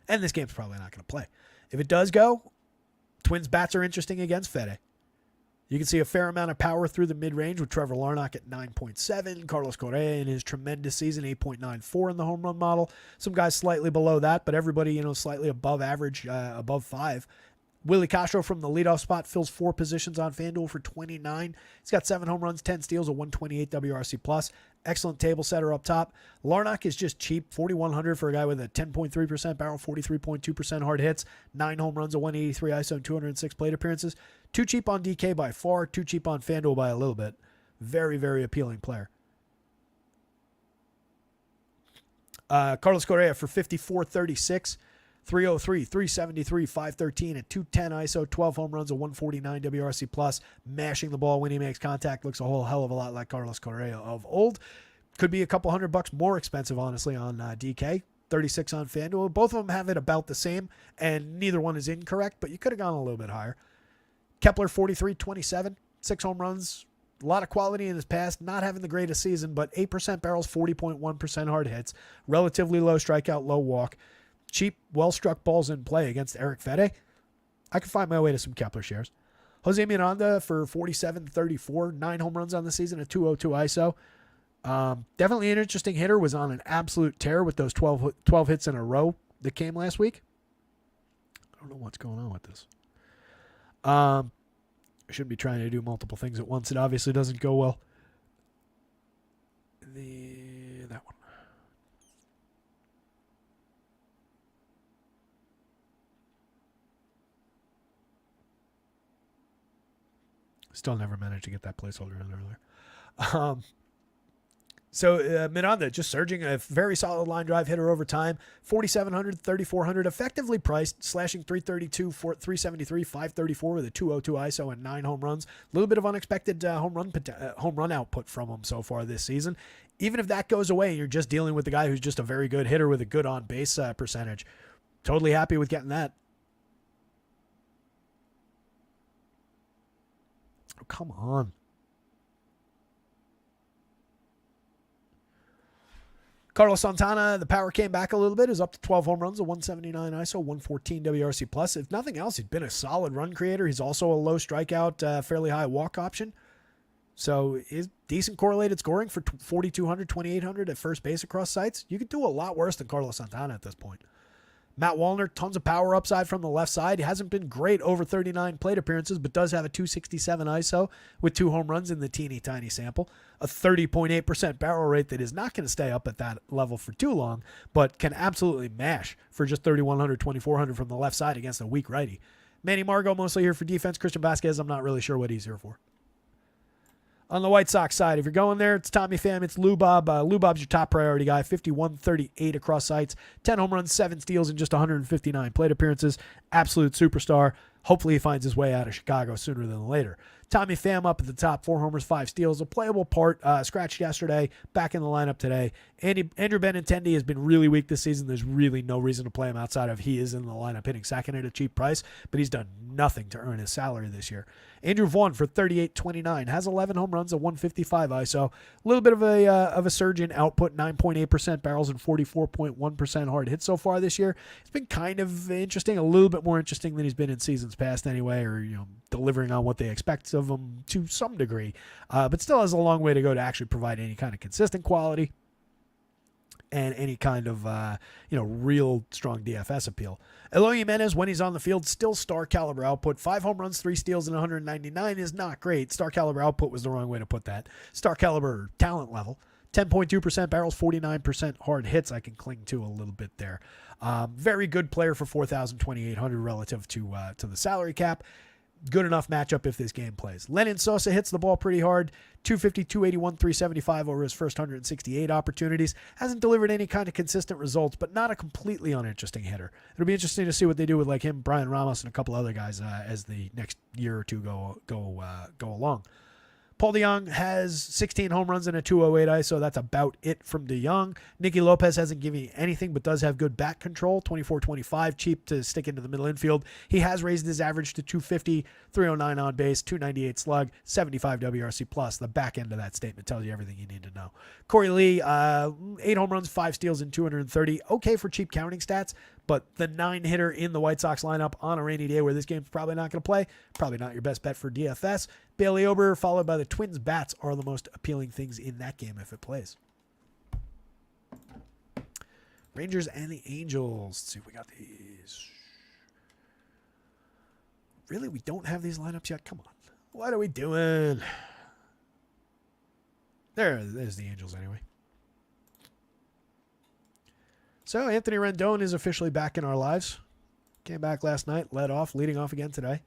And this game's probably not going to play. If it does go, Twins bats are interesting against Fede. You can see a fair amount of power through the mid-range with Trevor Larnach at 9.7. Carlos Correa in his tremendous season, 8.94 in the home run model. Some guys slightly below that, but everybody, slightly above average, above 5. Willie Castro from the leadoff spot fills 4 positions on FanDuel for 29. He's got 7 home runs, 10 steals, a 128 WRC+. Excellent table setter up top. Larnach is just cheap, 4,100 for a guy with a 10.3% barrel, 43.2% hard hits, 9 home runs, a 183 ISO, and 206 plate appearances. Too cheap on DK by far, too cheap on FanDuel by a little bit. Very, very appealing player. Carlos Correa for 54.36. 303, 373, 513, and 210 ISO, 12 home runs, a 149 WRC+, mashing the ball when he makes contact. Looks a whole hell of a lot like Carlos Correa of old. Could be a couple $100 more expensive, honestly, on DK. 36 on FanDuel. Both of them have it about the same, and neither one is incorrect, but you could have gone a little bit higher. Kepler, 43, 27, 6 home runs. A lot of quality in his past, not having the greatest season, but 8% barrels, 40.1% hard hits, relatively low strikeout, low walk. Cheap, well-struck balls in play against Eric Fede. I could find my way to some Kepler shares. Jose Miranda for 47.34, 9 home runs on the season, a 202 ISO. Definitely an interesting hitter, was on an absolute tear with those 12 hits in a row that came last week. I don't know what's going on with this. I shouldn't be trying to do multiple things at once. It obviously doesn't go well. That one. Still never managed to get that placeholder in earlier. So Miranda just surging, a very solid line drive hitter over time. 4,700, 3,400, effectively priced, slashing 332, 373, 534 with a 202 ISO and 9 home runs. A little bit of unexpected home run output from him so far this season. Even if that goes away and you're just dealing with the guy who's just a very good hitter with a good on base percentage, totally happy with getting that. Oh, come on. Carlos Santana, the power came back a little bit. Is up to 12 home runs, a 179 ISO, 114 WRC plus. If nothing else, he's been a solid run creator. He's also a low strikeout, fairly high walk option. So is decent correlated scoring for 4,200, 2,800 at first base across sites. You could do a lot worse than Carlos Santana at this point. Matt Wallner, tons of power upside from the left side. He hasn't been great over 39 plate appearances, but does have a 267 ISO with 2 home runs in the teeny tiny sample. A 30.8% barrel rate that is not going to stay up at that level for too long, but can absolutely mash for just 3,100, 2,400 from the left side against a weak righty. Manny Margot mostly here for defense. Christian Vasquez, I'm not really sure what he's here for. On the White Sox side, if you're going there, it's Tommy Pham, it's Lou Bob. Lou Bob's your top priority guy, 51-38 across sites, 10 home runs, 7 steals in just 159 plate appearances. Absolute superstar. Hopefully he finds his way out of Chicago sooner than later. Tommy Pham up at the top, 4 homers, 5 steals, a playable part, scratched yesterday, back in the lineup today. Andrew Benintendi has been really weak this season. There's really no reason to play him outside of he is in the lineup hitting second at a cheap price, but he's done nothing to earn his salary this year. Andrew Vaughn for 38.29 has 11 home runs, a 155 ISO. A little bit of a surge in output, 9.8% barrels and 44.1% hard hits so far this year. It's been kind of interesting, a little bit more interesting than he's been in seasons past anyway, or delivering on what they expect of him to some degree, but still has a long way to go to actually provide any kind of consistent quality and any kind of real strong DFS appeal. Eloy Jimenez, when he's on the field, still star caliber output. 5 home runs, 3 steals, and 199 is not great. Star caliber output was the wrong way to put that. Star caliber talent level. 10.2% barrels, 49% hard hits. I can cling to a little bit there. Very good player for 4,000, 2,800 relative to the salary cap. Good enough matchup if this game plays. Lenyn Sosa hits the ball pretty hard. 250, 281, 375 over his first 168 opportunities. Hasn't delivered any kind of consistent results, but not a completely uninteresting hitter. It'll be interesting to see what they do with like him, Brian Ramos, and a couple other guys as the next year or two go along. Paul DeJong has 16 home runs and a 208 ISO. That's about it from DeJong. Nicky Lopez hasn't given you anything, but does have good bat control. 24-25, cheap to stick into the middle infield. He has raised his average to 250, 309 on base, 298 slug, 75 WRC plus. The back end of that statement tells you everything you need to know. Corey Lee, 8 home runs, 5 steals, and 230. Okay for cheap counting stats, but the 9-hitter in the White Sox lineup on a rainy day where this game's probably not going to play, probably not your best bet for DFS. Bailey Ober, followed by the Twins bats, are the most appealing things in that game if it plays. Rangers and the Angels. Let's see if we got these. Really, we don't have these lineups yet? Come on. What are we doing? There's the Angels anyway. So Anthony Rendon is officially back in our lives. Came back last night, leading off again today.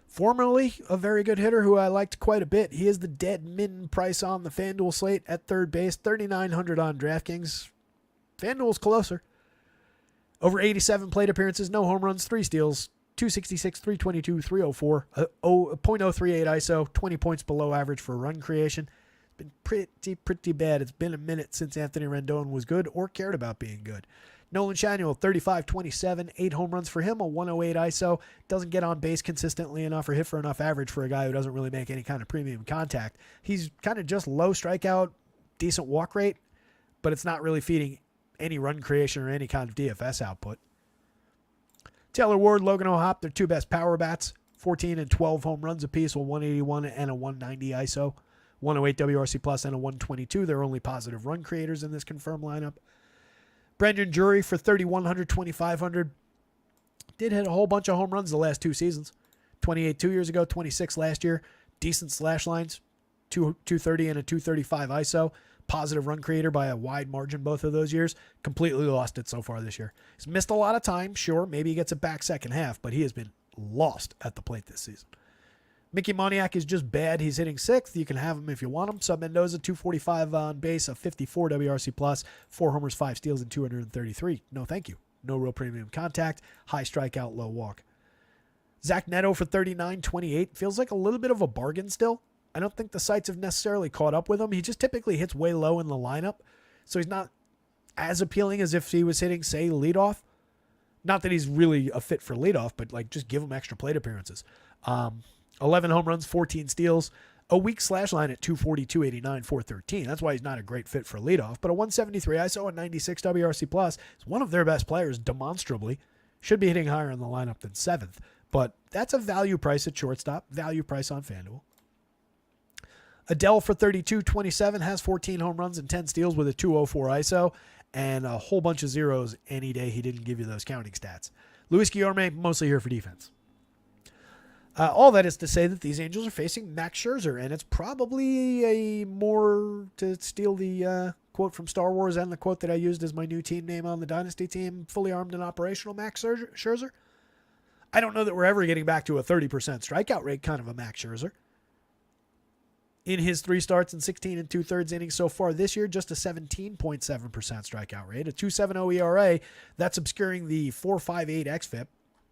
Formerly a very good hitter who I liked quite a bit. He is the dead min price on the FanDuel slate at third base, 3,900 on DraftKings. FanDuel's closer. Over 87 plate appearances, no home runs, 3 steals, 266, 322, 304, 0.038 ISO, 20 points below average for run creation. It's been pretty bad. It's been a minute since Anthony Rendon was good or cared about being good. Nolan Shanuel, 35-27, 8 home runs for him, a 108 ISO. Doesn't get on base consistently enough or hit for enough average for a guy who doesn't really make any kind of premium contact. He's kind of just low strikeout, decent walk rate, but it's not really feeding any run creation or any kind of DFS output. Taylor Ward, Logan O'Hoppe, their 2 best power bats, 14 and 12 home runs apiece, a 181 and a 190 ISO, 108 WRC plus and a 122. They're only positive run creators in this confirmed lineup. Brendan Drury for 3,100, 2,500. Did hit a whole bunch of home runs the last 2 seasons. 28 2 years ago, 26 last year. Decent slash lines, 230 and a 235 ISO. Positive run creator by a wide margin both of those years. Completely lost it so far this year. He's missed a lot of time, sure. Maybe he gets it back second half, but he has been lost at the plate this season. Mickey Moniak is just bad. He's hitting 6th. You can have him if you want him. Sub Mendoza, 245 on base, a 54 WRC plus, 4 homers, 5 steals, and 233. No, thank you. No real premium contact. High strikeout, low walk. Zach Neto for 39.28. Feels like a little bit of a bargain still. I don't think the sites have necessarily caught up with him. He just typically hits way low in the lineup, so he's not as appealing as if he was hitting, say, leadoff. Not that he's really a fit for leadoff, but like just give him extra plate appearances. 11 home runs, 14 steals, a weak slash line at 240, 289, 413. That's why he's not a great fit for leadoff, but a 173 ISO and 96 WRC plus is one of their best players demonstrably. Should be hitting higher in the lineup than 7th, but that's a value price at shortstop, value price on FanDuel. Adele for 32.27 has 14 home runs and 10 steals with a 204 ISO and a whole bunch of zeros any day he didn't give you those counting stats. Luis Guillorme, mostly here for defense. All that is to say that these Angels are facing Max Scherzer, and it's probably a more, to steal the quote from Star Wars and the quote that I used as my new team name on the Dynasty team, fully armed and operational Max Scherzer. I don't know that we're ever getting back to a 30% strikeout rate kind of a Max Scherzer. In his 3 starts and 16 2/3 innings so far this year, just a 17.7% strikeout rate, a 2.70 ERA. That's obscuring the 4.58 xFIP.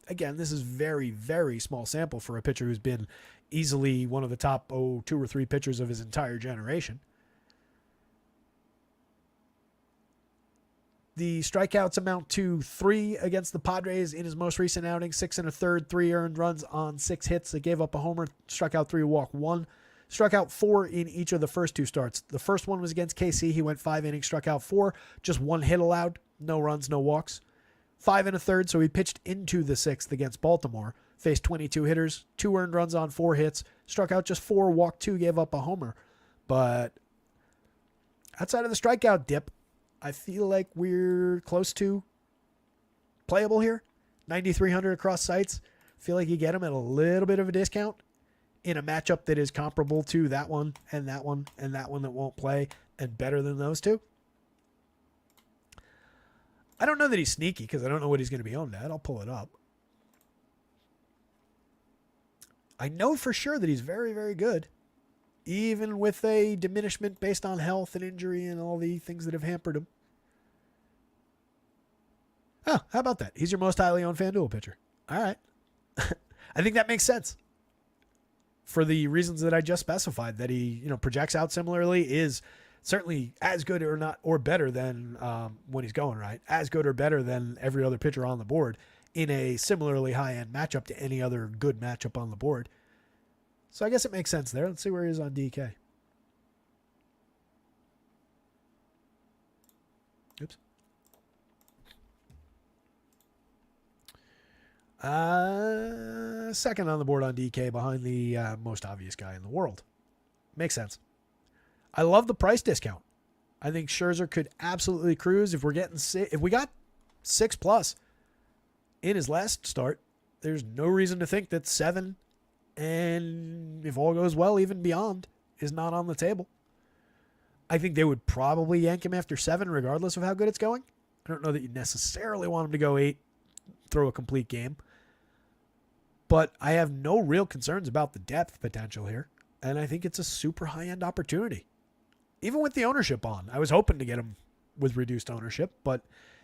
Again, this is very, very small sample for a pitcher who's been easily one of the top 2 or 3 pitchers of his entire generation. The strikeouts amount to 3 against the Padres in his most recent outing, 6 1/3, 3 earned runs on 6 hits. They gave up a homer, struck out 3, walked 1. Struck out 4 in each of the first 2 starts. The first one was against KC. He went 5 innings, struck out 4, just 1 hit allowed, no runs, no walks. 5 1/3, so he pitched into the 6th against Baltimore. Faced 22 hitters, 2 earned runs on 4 hits, struck out just 4, walked 2, gave up a homer. But outside of the strikeout dip, I feel like we're close to playable here. 9,300 across sites. Feel like you get him at a little bit of a discount in a matchup that is comparable to that one and that one and that one that won't play and better than those 2. I don't know that he's sneaky because I don't know what he's going to be owned at. I'll pull it up. I know for sure that he's very, very good, even with a diminishment based on health and injury and all the things that have hampered him. Oh, how about that? He's your most highly owned FanDuel pitcher. All right. I think that makes sense for the reasons that I just specified, that he, projects out similarly, is certainly as good or not or better than when he's going right, as good or better than every other pitcher on the board in a similarly high-end matchup to any other good matchup on the board. So I guess it makes sense there. Let's see where he is on DK. Oops. Second on the board on DK behind the most obvious guy in the world. Makes sense. I love the price discount. I think Scherzer could absolutely cruise. If we got 6+ in his last start, there's no reason to think that 7, and if all goes well, even beyond, is not on the table. I think they would probably yank him after 7, regardless of how good it's going. I don't know that you necessarily want him to go 8, throw a complete game. But I have no real concerns about the depth potential here. And I think it's a super high-end opportunity. Even with the ownership on. I was hoping to get him with reduced ownership. But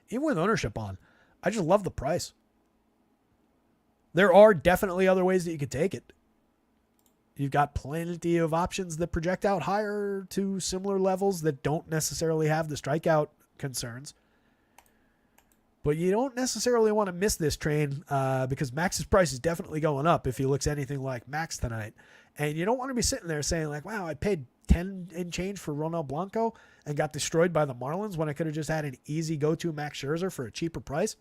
even with ownership on, I just love the price. There are definitely other ways that you could take it. You've got plenty of options that project out higher to similar levels that don't necessarily have the strikeout concerns. But you don't necessarily want to miss this train because Max's price is definitely going up if he looks anything like Max tonight. And you don't want to be sitting there saying like, wow, I paid 10 and change for Ronel Blanco and got destroyed by the Marlins when I could have just had an easy go-to Max Scherzer for a cheaper price.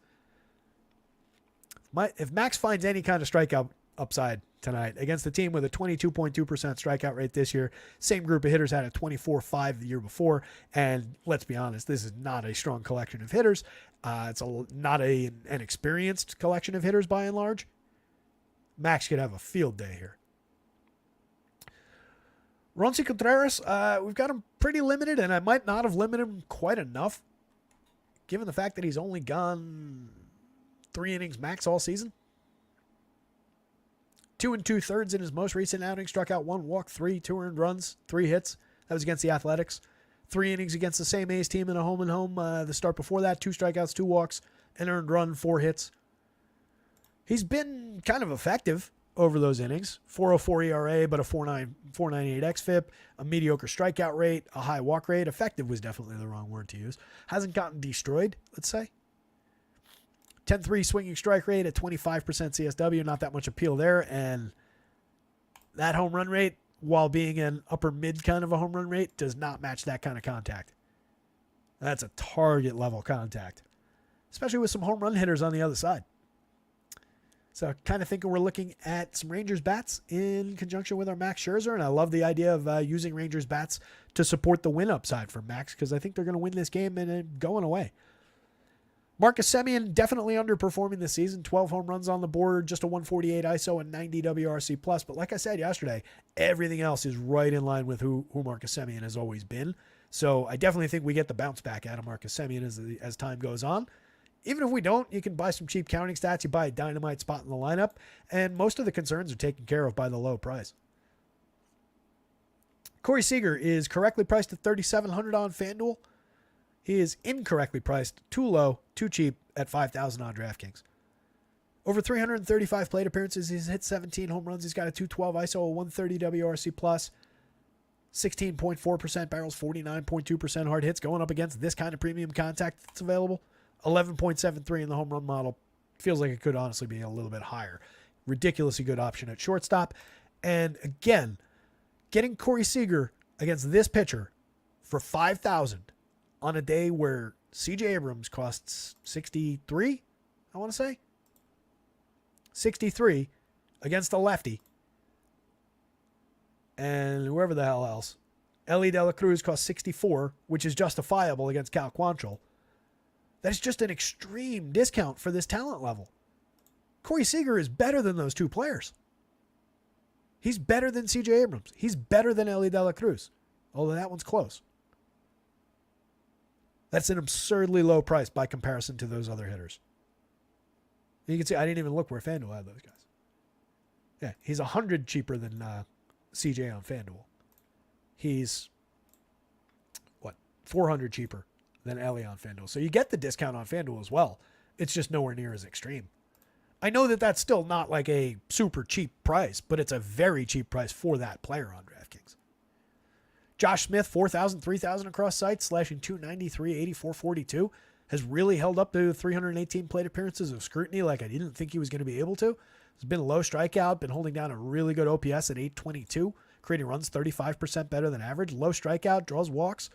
If Max finds any kind of strikeout upside tonight against the team with a 22.2% strikeout rate this year, same group of hitters had a 24.5 the year before, and let's be honest, this is not a strong collection of hitters. It's not an experienced collection of hitters by and large. Max could have a field day here. Roncy Contreras, we've got him pretty limited, and I might not have limited him quite enough, given the fact that he's only gone 3 innings max all season. 2 2/3 in his most recent outing. Struck out 1, walked 3, 2 earned runs, 3 hits. That was against the Athletics. 3 innings against the same A's team in a home and home. The start before that, 2 strikeouts, 2 walks, an earned run, 4 hits. He's been kind of effective over those innings. 4.04 ERA, but a 4.98 xFIP, a mediocre strikeout rate, a high walk rate. Effective was definitely the wrong word to use. Hasn't gotten destroyed, let's say. 10.3 swinging strike rate at 25% CSW. Not that much appeal there. And that home run rate, while being an upper mid kind of a home run rate, does not match that kind of contact. That's a target level contact, especially with some home run hitters on the other side. So kind of thinking we're looking at some Rangers bats in conjunction with our Max Scherzer. And I love the idea of using Rangers bats to support the win upside for Max, because I think they're going to win this game and going away. Marcus Semien definitely underperforming this season. 12 home runs on the board, just a 148 ISO and 90 WRC+. But like I said yesterday, everything else is right in line with who Marcus Semien has always been. So I definitely think we get the bounce back out of Marcus Semien as time goes on. Even if we don't, you can buy some cheap counting stats. You buy a dynamite spot in the lineup, and most of the concerns are taken care of by the low price. Corey Seager is correctly priced at $3,700 on FanDuel. He is incorrectly priced, too low, too cheap at $5,000 on DraftKings. Over 335 plate appearances, he's hit 17 home runs. He's got a 212 ISO, a 130 WRC+, 16.4% barrels, 49.2% hard hits, going up against this kind of premium contact that's available. 11.73 in the home run model. Feels like it could honestly be a little bit higher. Ridiculously good option at shortstop. And again, getting Corey Seager against this pitcher for $5,000 on a day where CJ Abrams costs 63, I want to say. 63 against a lefty. And whoever the hell else. Ellie De La Cruz costs 64, which is justifiable against Cal Quantrill. That's just an extreme discount for this talent level. Corey Seager is better than those two players. He's better than CJ Abrams. He's better than Ellie De La Cruz, although that one's close. That's an absurdly low price by comparison to those other hitters. You can see I didn't even look where FanDuel had those guys. Yeah, he's 100 cheaper than CJ on FanDuel. He's, 400 cheaper than Ellie on FanDuel. So you get the discount on FanDuel as well. It's just nowhere near as extreme. I know that that's still not like a super cheap price, but it's a very cheap price for that player on DraftKings. Josh Smith, 4,000, 3,000 across sites, slashing 293, 84, 42. Has really held up to 318 plate appearances of scrutiny like I didn't think he was going to be able to. He's been low strikeout, been holding down a really good OPS at 822, creating runs 35% better than average. Low strikeout, draws walks.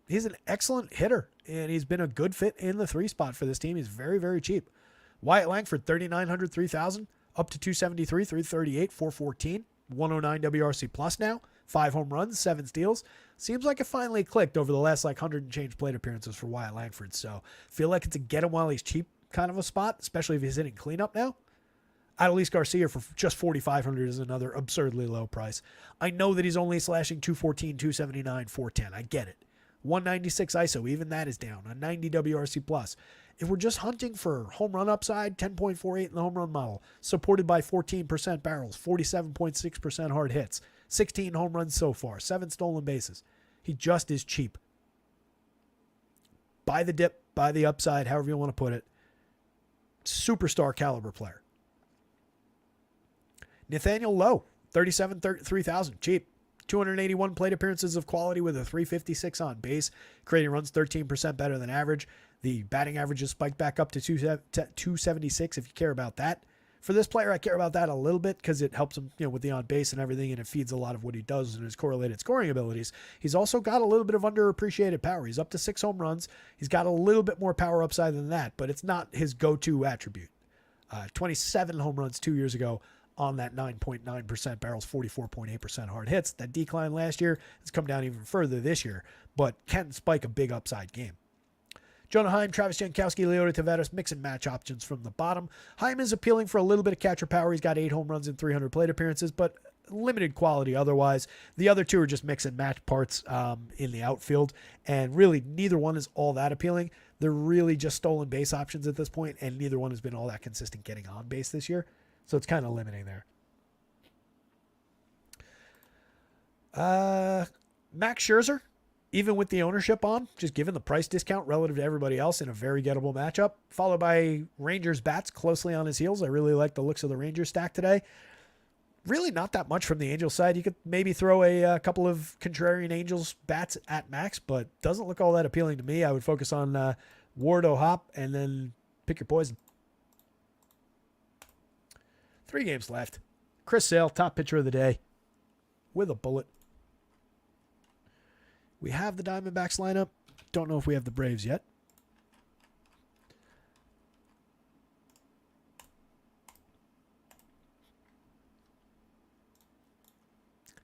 He's an excellent hitter, and he's been a good fit in the 3 spot for this team. He's very, very cheap. Wyatt Langford, 3,900, 3,000, up to 273, 338, 414, 109 WRC plus now, 5 home runs, 7 steals. Seems like it finally clicked over the last 100 and change plate appearances for Wyatt Langford. So feel like it's a get him while he's cheap kind of a spot, especially if he's hitting cleanup now. Adolis Garcia for just $4,500 is another absurdly low price. I know that he's only slashing 214, 279, 410. I get it. 196 ISO, even that is down. A 90 WRC plus. If we're just hunting for home run upside, 10.48 in the home run model, supported by 14% barrels, 47.6% hard hits, 16 home runs so far, 7 stolen bases. He just is cheap. Buy the dip, buy the upside, however you want to put it. Superstar caliber player. Nathaniel Lowe, 3,000, cheap. 281 plate appearances of quality with a 356 on base, creating runs 13% better than average. The batting average has spiked back up to 276 if you care about that. For this player, I care about that a little bit because it helps him, with the on base and everything, and it feeds a lot of what he does in his correlated scoring abilities. He's also got a little bit of underappreciated power. He's up to 6 home runs. He's got a little bit more power upside than that, but it's not his go-to attribute. 27 home runs 2 years ago on that 9.9% barrels, 44.8% hard hits. That decline last year has come down even further this year, but can spike a big upside game. Jonah Heim, Travis Jankowski, Leota Taveras, mix and match options from the bottom. Heim is appealing for a little bit of catcher power. He's got 8 home runs and 300 plate appearances, but limited quality otherwise. The other two are just mix and match parts in the outfield, and really neither one is all that appealing. They're really just stolen base options at this point, and neither one has been all that consistent getting on base this year. So it's kind of limiting there. Max Scherzer, even with the ownership on, just given the price discount relative to everybody else in a very gettable matchup, followed by Rangers bats closely on his heels. I really like the looks of the Rangers stack today. Really not that much from the Angels side. You could maybe throw a couple of contrarian Angels bats at max, but doesn't look all that appealing to me. I would focus on Ward Hop and then pick your poison. 3 games left. Chris Sale, top pitcher of the day, with a bullet. We have the Diamondbacks lineup. Don't know if we have the Braves yet.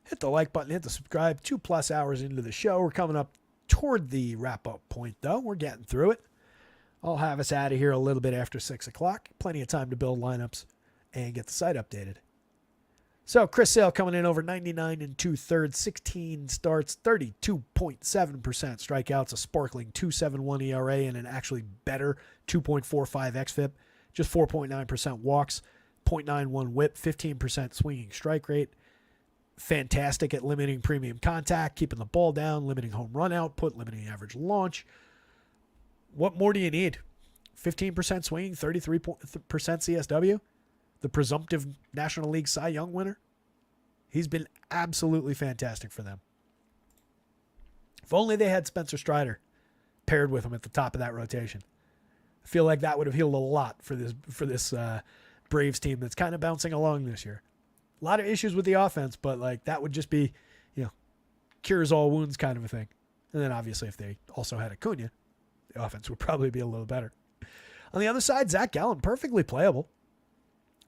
Hit the like button, hit the subscribe. 2+ hours into the show. We're coming up toward the wrap-up point, though. We're getting through it. I'll have us out of here a little bit after 6 o'clock. Plenty of time to build lineups and get the site updated. So Chris Sale coming in over 99 2/3, 16 starts, 32.7% strikeouts, a sparkling 2.71 ERA, and an actually better 2.45 xFIP. Just 4.9% walks, 0.91 whip, 15% swinging strike rate. Fantastic at limiting premium contact, keeping the ball down, limiting home run output, limiting average launch. What more do you need? 15% swinging, 33% CSW. The presumptive National League Cy Young winner. He's been absolutely fantastic for them. If only they had Spencer Strider paired with him at the top of that rotation. I feel like that would have healed a lot for this Braves team that's kind of bouncing along this year. A lot of issues with the offense, but like that would just be, cures all wounds kind of a thing. And then obviously if they also had Acuna, the offense would probably be a little better. On the other side, Zach Gallen, perfectly playable.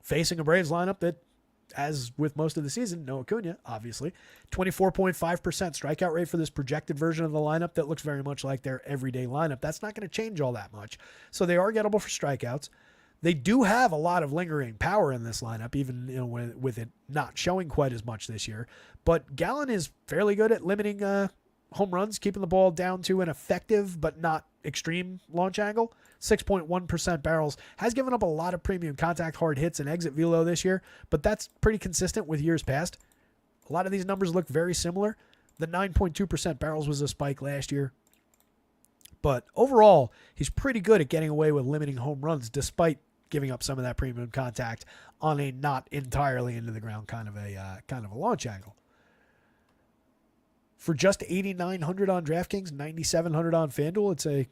Facing a Braves lineup that, as with most of the season, no Acuna, obviously. 24.5% strikeout rate for this projected version of the lineup that looks very much like their everyday lineup. That's not going to change all that much. So they are gettable for strikeouts. They do have a lot of lingering power in this lineup, even with it not showing quite as much this year. But Gallen is fairly good at limiting home runs, keeping the ball down to an effective but not extreme launch angle. 6.1% barrels. Has given up a lot of premium contact, hard hits, and exit velo this year, but that's pretty consistent with years past. A lot of these numbers look very similar. The 9.2% barrels was a spike last year. But overall, he's pretty good at getting away with limiting home runs despite giving up some of that premium contact on a not entirely into the ground kind of a launch angle. For just 8,900 on DraftKings, 9,700 on FanDuel, it's a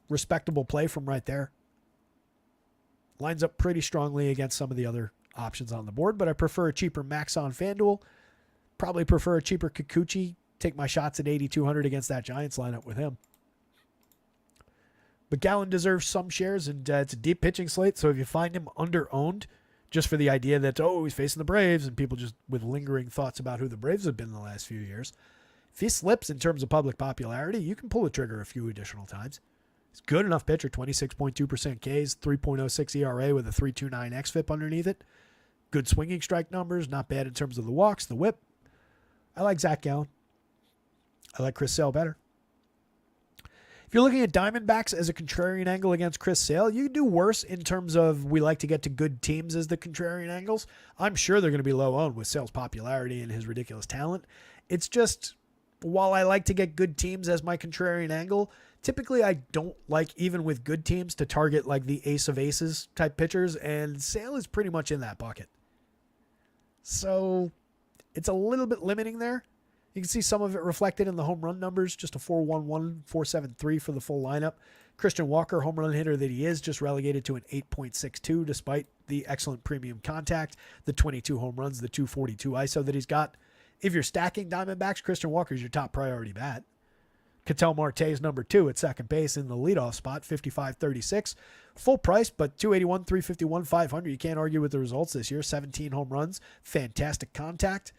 respectable play from right there. Lines up pretty strongly against some of the other options on the board, but I prefer a cheaper Max on FanDuel. Probably prefer a cheaper Kikuchi. Take my shots at 8,200 against that Giants lineup with him. But Gallen deserves some shares, and it's a deep pitching slate, so if you find him under-owned, just for the idea that, he's facing the Braves, and people just with lingering thoughts about who the Braves have been in the last few years, if he slips in terms of public popularity, you can pull the trigger a few additional times. He's a good enough pitcher, 26.2% Ks, 3.06 ERA with a 3.29 xFIP underneath it. Good swinging strike numbers, not bad in terms of the walks, the whip. I like Zach Gallen. I like Chris Sale better. If you're looking at Diamondbacks as a contrarian angle against Chris Sale, you can do worse in terms of we like to get to good teams as the contrarian angles. I'm sure they're going to be low owned with Sale's popularity and his ridiculous talent. It's just, while I like to get good teams as my contrarian angle, typically I don't like, even with good teams, to target like the ace of aces type pitchers, and Sale is pretty much in that bucket. So it's a little bit limiting there. You can see some of it reflected in the home run numbers, just a 4.11, 4.73 for the full lineup. Christian Walker, home run hitter that he is, just relegated to an 8.62 despite the excellent premium contact, the 22 home runs, the 242 ISO that he's got. If you're stacking Diamondbacks, Christian Walker is your top priority bat. Ketel Marte is number 2 at second base in the leadoff spot, 55.36. Full price, but 281, 351, 500. You can't argue with the results this year. 17 home runs, fantastic contact,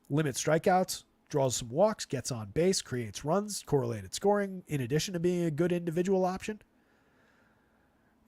limits strikeouts, draws some walks, gets on base, creates runs, correlated scoring, in addition to being a good individual option.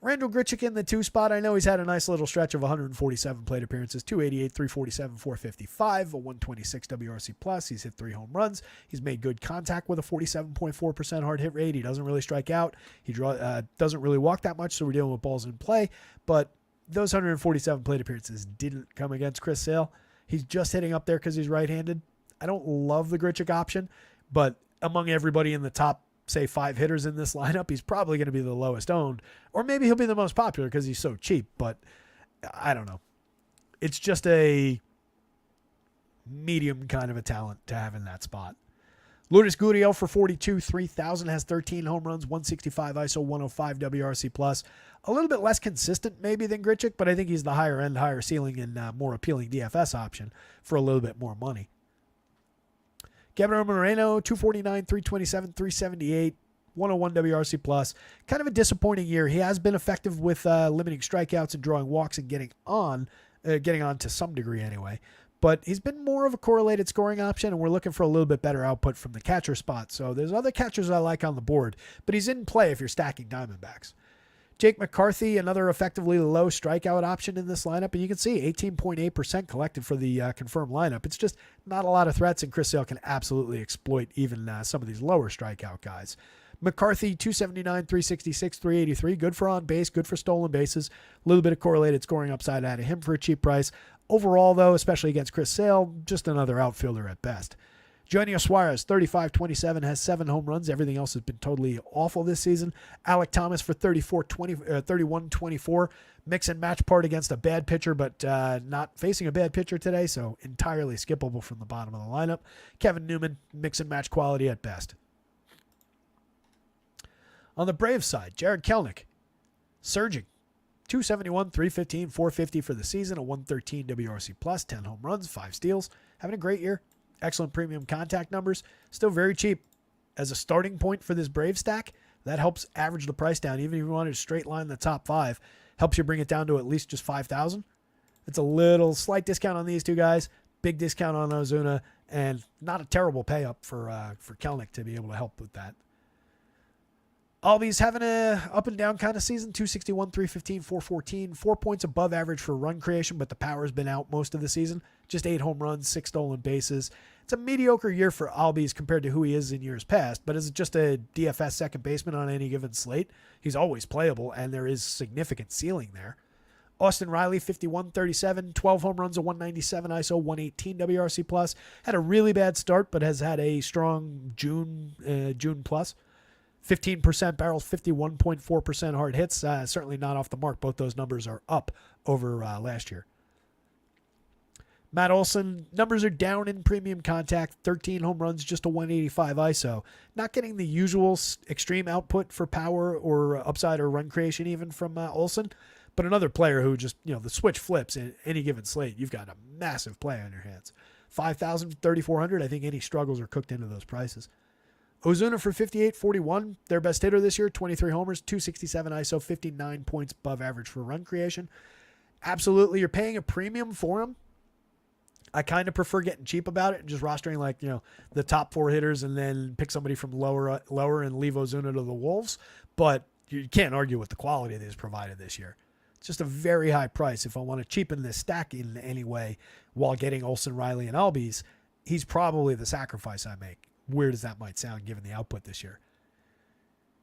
Randall Grichuk in the 2 spot. I know he's had a nice little stretch of 147 plate appearances, 288, 347, 455, a 126 WRC plus. He's hit 3 home runs. He's made good contact with a 47.4% hard hit rate. He doesn't really strike out. He doesn't really walk that much, so we're dealing with balls in play. But those 147 plate appearances didn't come against Chris Sale. He's just hitting up there because he's right-handed. I don't love the Grichuk option, but among everybody in the top, say, 5 hitters in this lineup, he's probably going to be the lowest owned, or maybe he'll be the most popular because he's so cheap, but I don't know. It's just a medium kind of a talent to have in that spot. Lourdes Gurriel for 42, 3,000, has 13 home runs, 165 ISO, 105 WRC+. plus. A little bit less consistent maybe than Grichuk, but I think he's the higher end, higher ceiling, and more appealing DFS option for a little bit more money. Gabriel Moreno, 249, 327, 378, 101 WRC+. plus. Kind of a disappointing year. He has been effective with limiting strikeouts and drawing walks and getting on to some degree anyway. But he's been more of a correlated scoring option, and we're looking for a little bit better output from the catcher spot. So there's other catchers I like on the board, but he's in play if you're stacking Diamondbacks. Jake McCarthy, another effectively low strikeout option in this lineup, and you can see 18.8% collected for the confirmed lineup. It's just not a lot of threats, and Chris Sale can absolutely exploit even some of these lower strikeout guys. McCarthy, 279, 366, 383. Good for on base, good for stolen bases. A little bit of correlated scoring upside out of him for a cheap price. Overall, though, especially against Chris Sale, just another outfielder at best. Eugenio Suarez, 35-27, has 7 home runs. Everything else has been totally awful this season. Alec Thomas for 31-24. Mix and match part against a bad pitcher, but not facing a bad pitcher today, so entirely skippable from the bottom of the lineup. Kevin Newman, mix and match quality at best. On the Braves side, Jared Kelenic, surging. 271, 315, 450 for the season, a 113 WRC+, plus, 10 home runs, 5 steals. Having a great year. Excellent premium contact numbers. Still very cheap. As a starting point for this Brave stack, that helps average the price down. Even if you wanted to straight line the top 5, helps you bring it down to at least just 5,000. It's a little slight discount on these two guys, big discount on Ozuna, and not a terrible pay up for Kelenic to be able to help with that. Albies having a up and down kind of season, 261, 315, 414, 4 points above average for run creation, but the power's been out most of the season. Just 8 home runs, 6 stolen bases. It's a mediocre year for Albies compared to who he is in years past, but as just a DFS second baseman on any given slate, he's always playable, and there is significant ceiling there. Austin Riley, 51-37, 12 home runs, a 197 ISO, 118 WRC+. plus. Had a really bad start, but has had a strong June plus. 15% barrels, 51.4% hard hits. Certainly not off the mark. Both those numbers are up over last year. Matt Olson, numbers are down in premium contact. 13 home runs, just a 185 ISO. Not getting the usual extreme output for power or upside or run creation even from Olson. But another player who just, the switch flips in any given slate. You've got a massive play on your hands. 5,000, 3,400. I think any struggles are cooked into those prices. Ozuna for 58-41, their best hitter this year, 23 homers, 267 ISO, 59 points above average for run creation. Absolutely, you're paying a premium for him. I kind of prefer getting cheap about it and just rostering the top 4 hitters and then pick somebody from lower and leave Ozuna to the Wolves. But you can't argue with the quality that is provided this year. It's just a very high price. If I want to cheapen this stack in any way while getting Olson, Riley, and Albies, he's probably the sacrifice I make. Weird as that might sound given the output this year.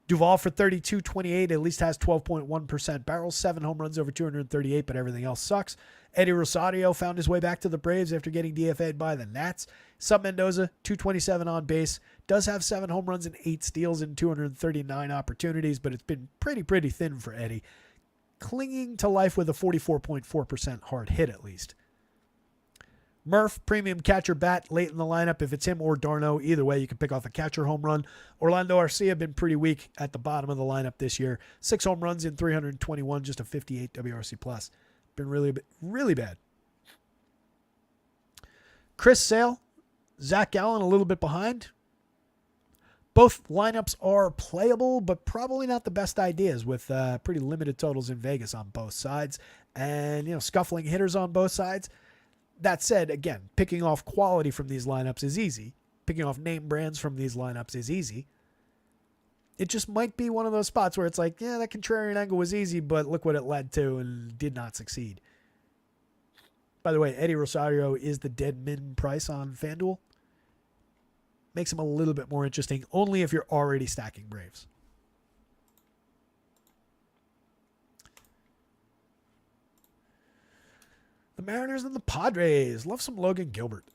Duvall for 32-28 at least has 12.1% barrels, 7 home runs over 238, but everything else sucks. Eddie Rosario found his way back to the Braves after getting DFA'd by the Nats. Sub Mendoza, 227 on base, does have 7 home runs and 8 steals in 239 opportunities, but it's been pretty thin for Eddie. Clinging to life with a 44.4% hard hit at least. Murph, premium catcher bat late in the lineup. If it's him or Darno, either way, you can pick off a catcher home run. Orlando Arcia been pretty weak at the bottom of the lineup this year. 6 home runs in 321, just a 58 WRC+. plus. Been really bad. Chris Sale, Zach Gallen a little bit behind. Both lineups are playable, but probably not the best ideas with pretty limited totals in Vegas on both sides and, scuffling hitters on both sides. That said, again, picking off quality from these lineups is easy. Picking off name brands from these lineups is easy. It just might be one of those spots where it's like, yeah, that contrarian angle was easy, but look what it led to and did not succeed. By the way, Eddie Rosario is the dead min price on FanDuel. Makes him a little bit more interesting, only if you're already stacking Braves. The Mariners and the Padres. Love some Logan Gilbert.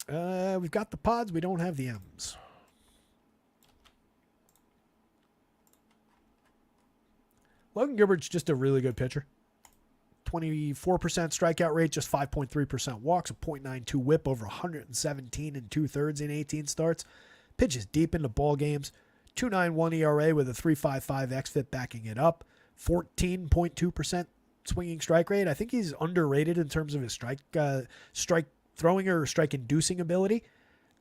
We've got the pods. We don't have the M's. Logan Gilbert's just a really good pitcher. 24% strikeout rate, just 5.3% walks, a .92 whip over 117 and 2/3 in 18 starts. Pitches deep into ball games. 2.91 ERA with a 3.55 xFIP backing it up. 14.2% swinging strike rate. I think he's underrated in terms of his strike throwing or strike inducing ability.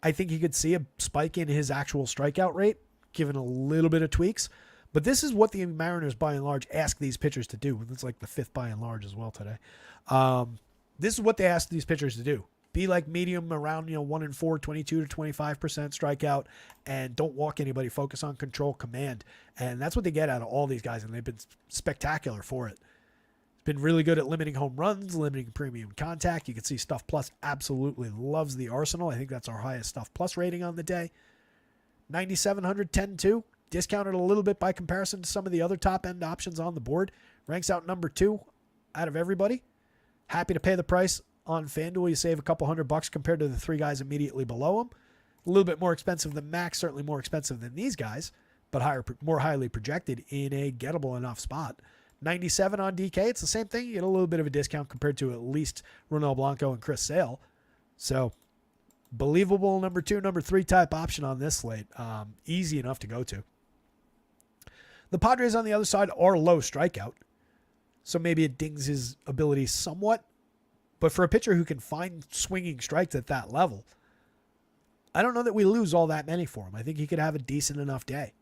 I think he could see a spike in his actual strikeout rate, given a little bit of tweaks. But this is what the Mariners, by and large, ask these pitchers to do. It's like the fifth by and large as well today. This is what they ask these pitchers to do. Be like medium around 1-4, 22 to 25% strikeout, and don't walk anybody. Focus on control, command. And that's what they get out of all these guys, and they've been spectacular for it. Been really good at limiting home runs, limiting premium contact. You can see Stuff Plus absolutely loves the arsenal. I think that's our highest Stuff Plus rating on the day. 9,700, 10-2. Discounted a little bit by comparison to some of the other top-end options on the board. Ranks out number 2 out of everybody. Happy to pay the price on FanDuel. You save a couple $100 compared to the 3 guys immediately below him. A little bit more expensive than Max, certainly more expensive than these guys, but more highly projected in a gettable enough spot. 97 on DK. It's the same thing. You get a little bit of a discount compared to at least Ronel Blanco and Chris Sale. So believable number 2, number 3 type option on this slate. Easy enough to go to. The Padres on the other side are low strikeout, so maybe it dings his ability somewhat. But for a pitcher who can find swinging strikes at that level, I don't know that we lose all that many for him. I think he could have a decent enough day.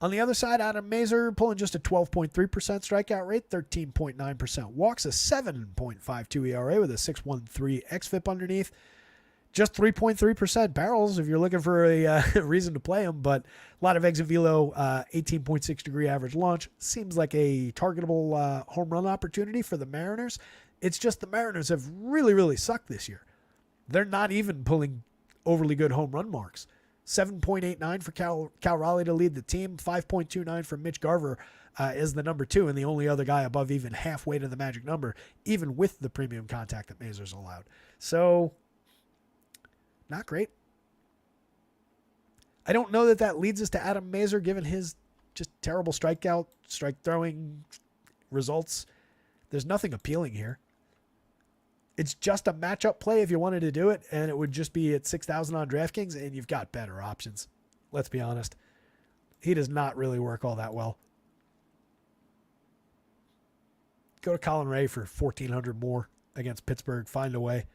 On the other side, Adam Mazur pulling just a 12.3% strikeout rate, 13.9% walks, a 7.52 ERA with a 6.13 xFIP underneath. Just 3.3% barrels if you're looking for a reason to play him, but a lot of exit velo, 18.6 degree average launch. Seems like a targetable home run opportunity for the Mariners. It's just the Mariners have really, really sucked this year. They're not even pulling overly good home run marks. 7.89 for Cal Raleigh to lead the team, 5.29 for Mitch Garver is the number 2 and the only other guy above even halfway to the magic number, even with the premium contact that Mazur's allowed. So not great. I don't know that leads us to Adam Mazur, given his just terrible strike throwing results. There's nothing appealing here. It's just a matchup play if you wanted to do it, and it would just be at 6,000 on DraftKings, and you've got better options. Let's be honest. He does not really work all that well. Go to Colin Ray for 1,400 more against Pittsburgh. Find a way.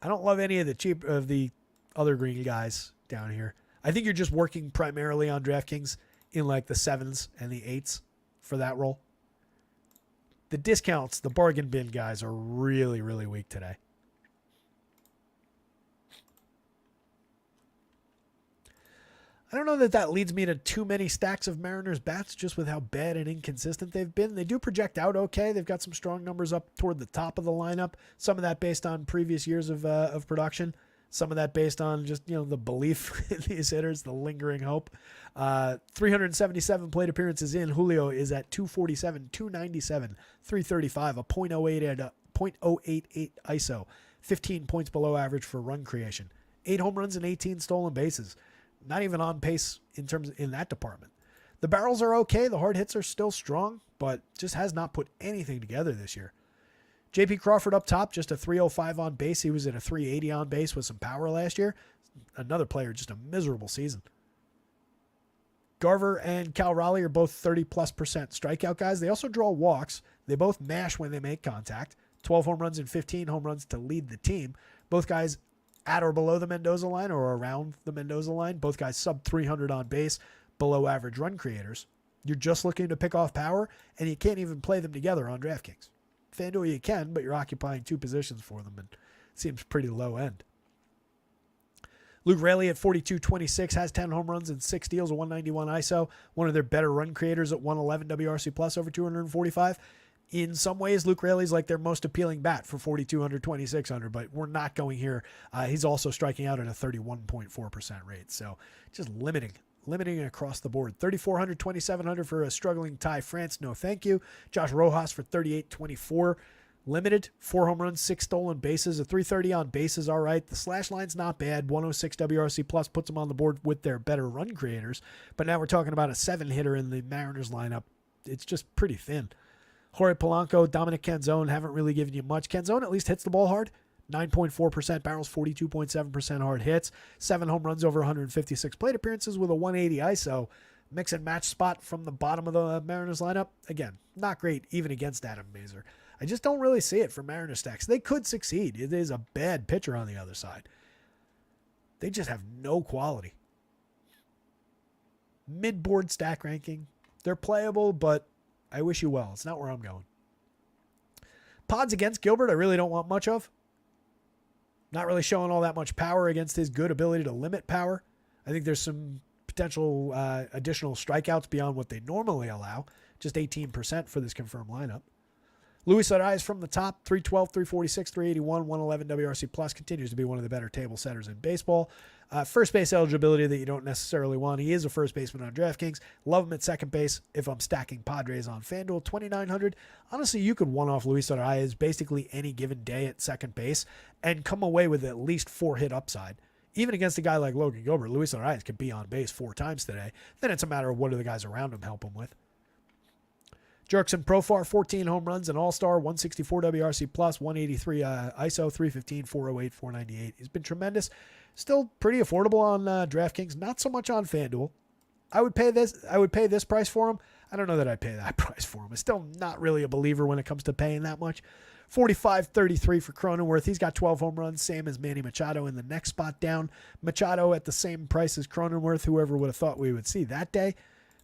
I don't love any of the other green guys down here. I think you're just working primarily on DraftKings in like the 7s and the 8s for that role. The discounts, the bargain bin guys are really, really weak today. I don't know that leads me to too many stacks of Mariners bats just with how bad and inconsistent they've been. They do project out okay. They've got some strong numbers up toward the top of the lineup. Some of that based on previous years of production. Some of that based on just, the belief in these hitters, the lingering hope. 377 plate appearances in. Julio is at 247, 297, 335, a .088 ISO, 15 points below average for run creation, 8 home runs and 18 stolen bases. Not even on pace in that department. The barrels are okay. The hard hits are still strong, but just has not put anything together this year. J.P. Crawford up top, just a 305 on base. He was at a 380 on base with some power last year. Another player, just a miserable season. Garver and Cal Raleigh are both 30+% strikeout guys. They also draw walks. They both mash when they make contact. 12 home runs and 15 home runs to lead the team. Both guys at or below the Mendoza line or around the Mendoza line. Both guys sub 300 on base, below average run creators. You're just looking to pick off power, and you can't even play them together on DraftKings. FanDuel you can, but you're occupying 2 positions for them, and it seems pretty low end. Luke Raley at 42.26 has 10 home runs and 6 steals, a 191 ISO. One of their better run creators at 111 WRC plus over 245. In some ways, Luke Raley's like their most appealing bat for 4,200, 2,600, but we're not going here. He's also striking out at a 31.4% rate. So just limiting across the board. 3,400, 2,700 for a struggling Ty France. No, thank you. Josh Rojas for 38.24. Limited, 4 home runs, 6 stolen bases, a 330 on base is all right. The slash line's not bad. 106 WRC plus puts them on the board with their better run creators. But now we're talking about a 7-hitter in the Mariners lineup. It's just pretty thin. Jorge Polanco, Dominic Canzone haven't really given you much. Canzone at least hits the ball hard. 9.4% barrels, 42.7% hard hits. 7 home runs over 156 plate appearances with a 180 ISO. Mix and match spot from the bottom of the Mariners lineup. Again, not great even against Adam Mazur. I just don't really see it for Mariners stacks. They could succeed. It is a bad pitcher on the other side. They just have no quality. Mid-board stack ranking. They're playable, but I wish you well. It's not where I'm going. Pods against Gilbert, I really don't want much of. Not really showing all that much power against his good ability to limit power. I think there's some potential additional strikeouts beyond what they normally allow. Just 18% for this confirmed lineup. Luis Arias from the top, 312, 346, 381, 111 WRC plus, continues to be one of the better table setters in baseball. First base eligibility that you don't necessarily want. He is a first baseman on DraftKings. Love him at second base if I'm stacking Padres on FanDuel, 2,900. Honestly, you could one-off Luis Arias basically any given day at second base and come away with at least 4-hit upside. Even against a guy like Logan Gilbert, Luis Arias could be on base 4 times today. Then it's a matter of what do the guys around him help him with. Jurickson Profar, 14 home runs, an all-star, 164 WRC plus, 183 ISO, 315, 408, 498. He's been tremendous. Still pretty affordable on DraftKings, not so much on FanDuel. I would pay this price for him. I don't know that I'd pay that price for him. I'm still not really a believer when it comes to paying that much. 45-33 for Cronenworth. He's got 12 home runs, same as Manny Machado in the next spot down. Machado at the same price as Cronenworth. Whoever would have thought we would see that day.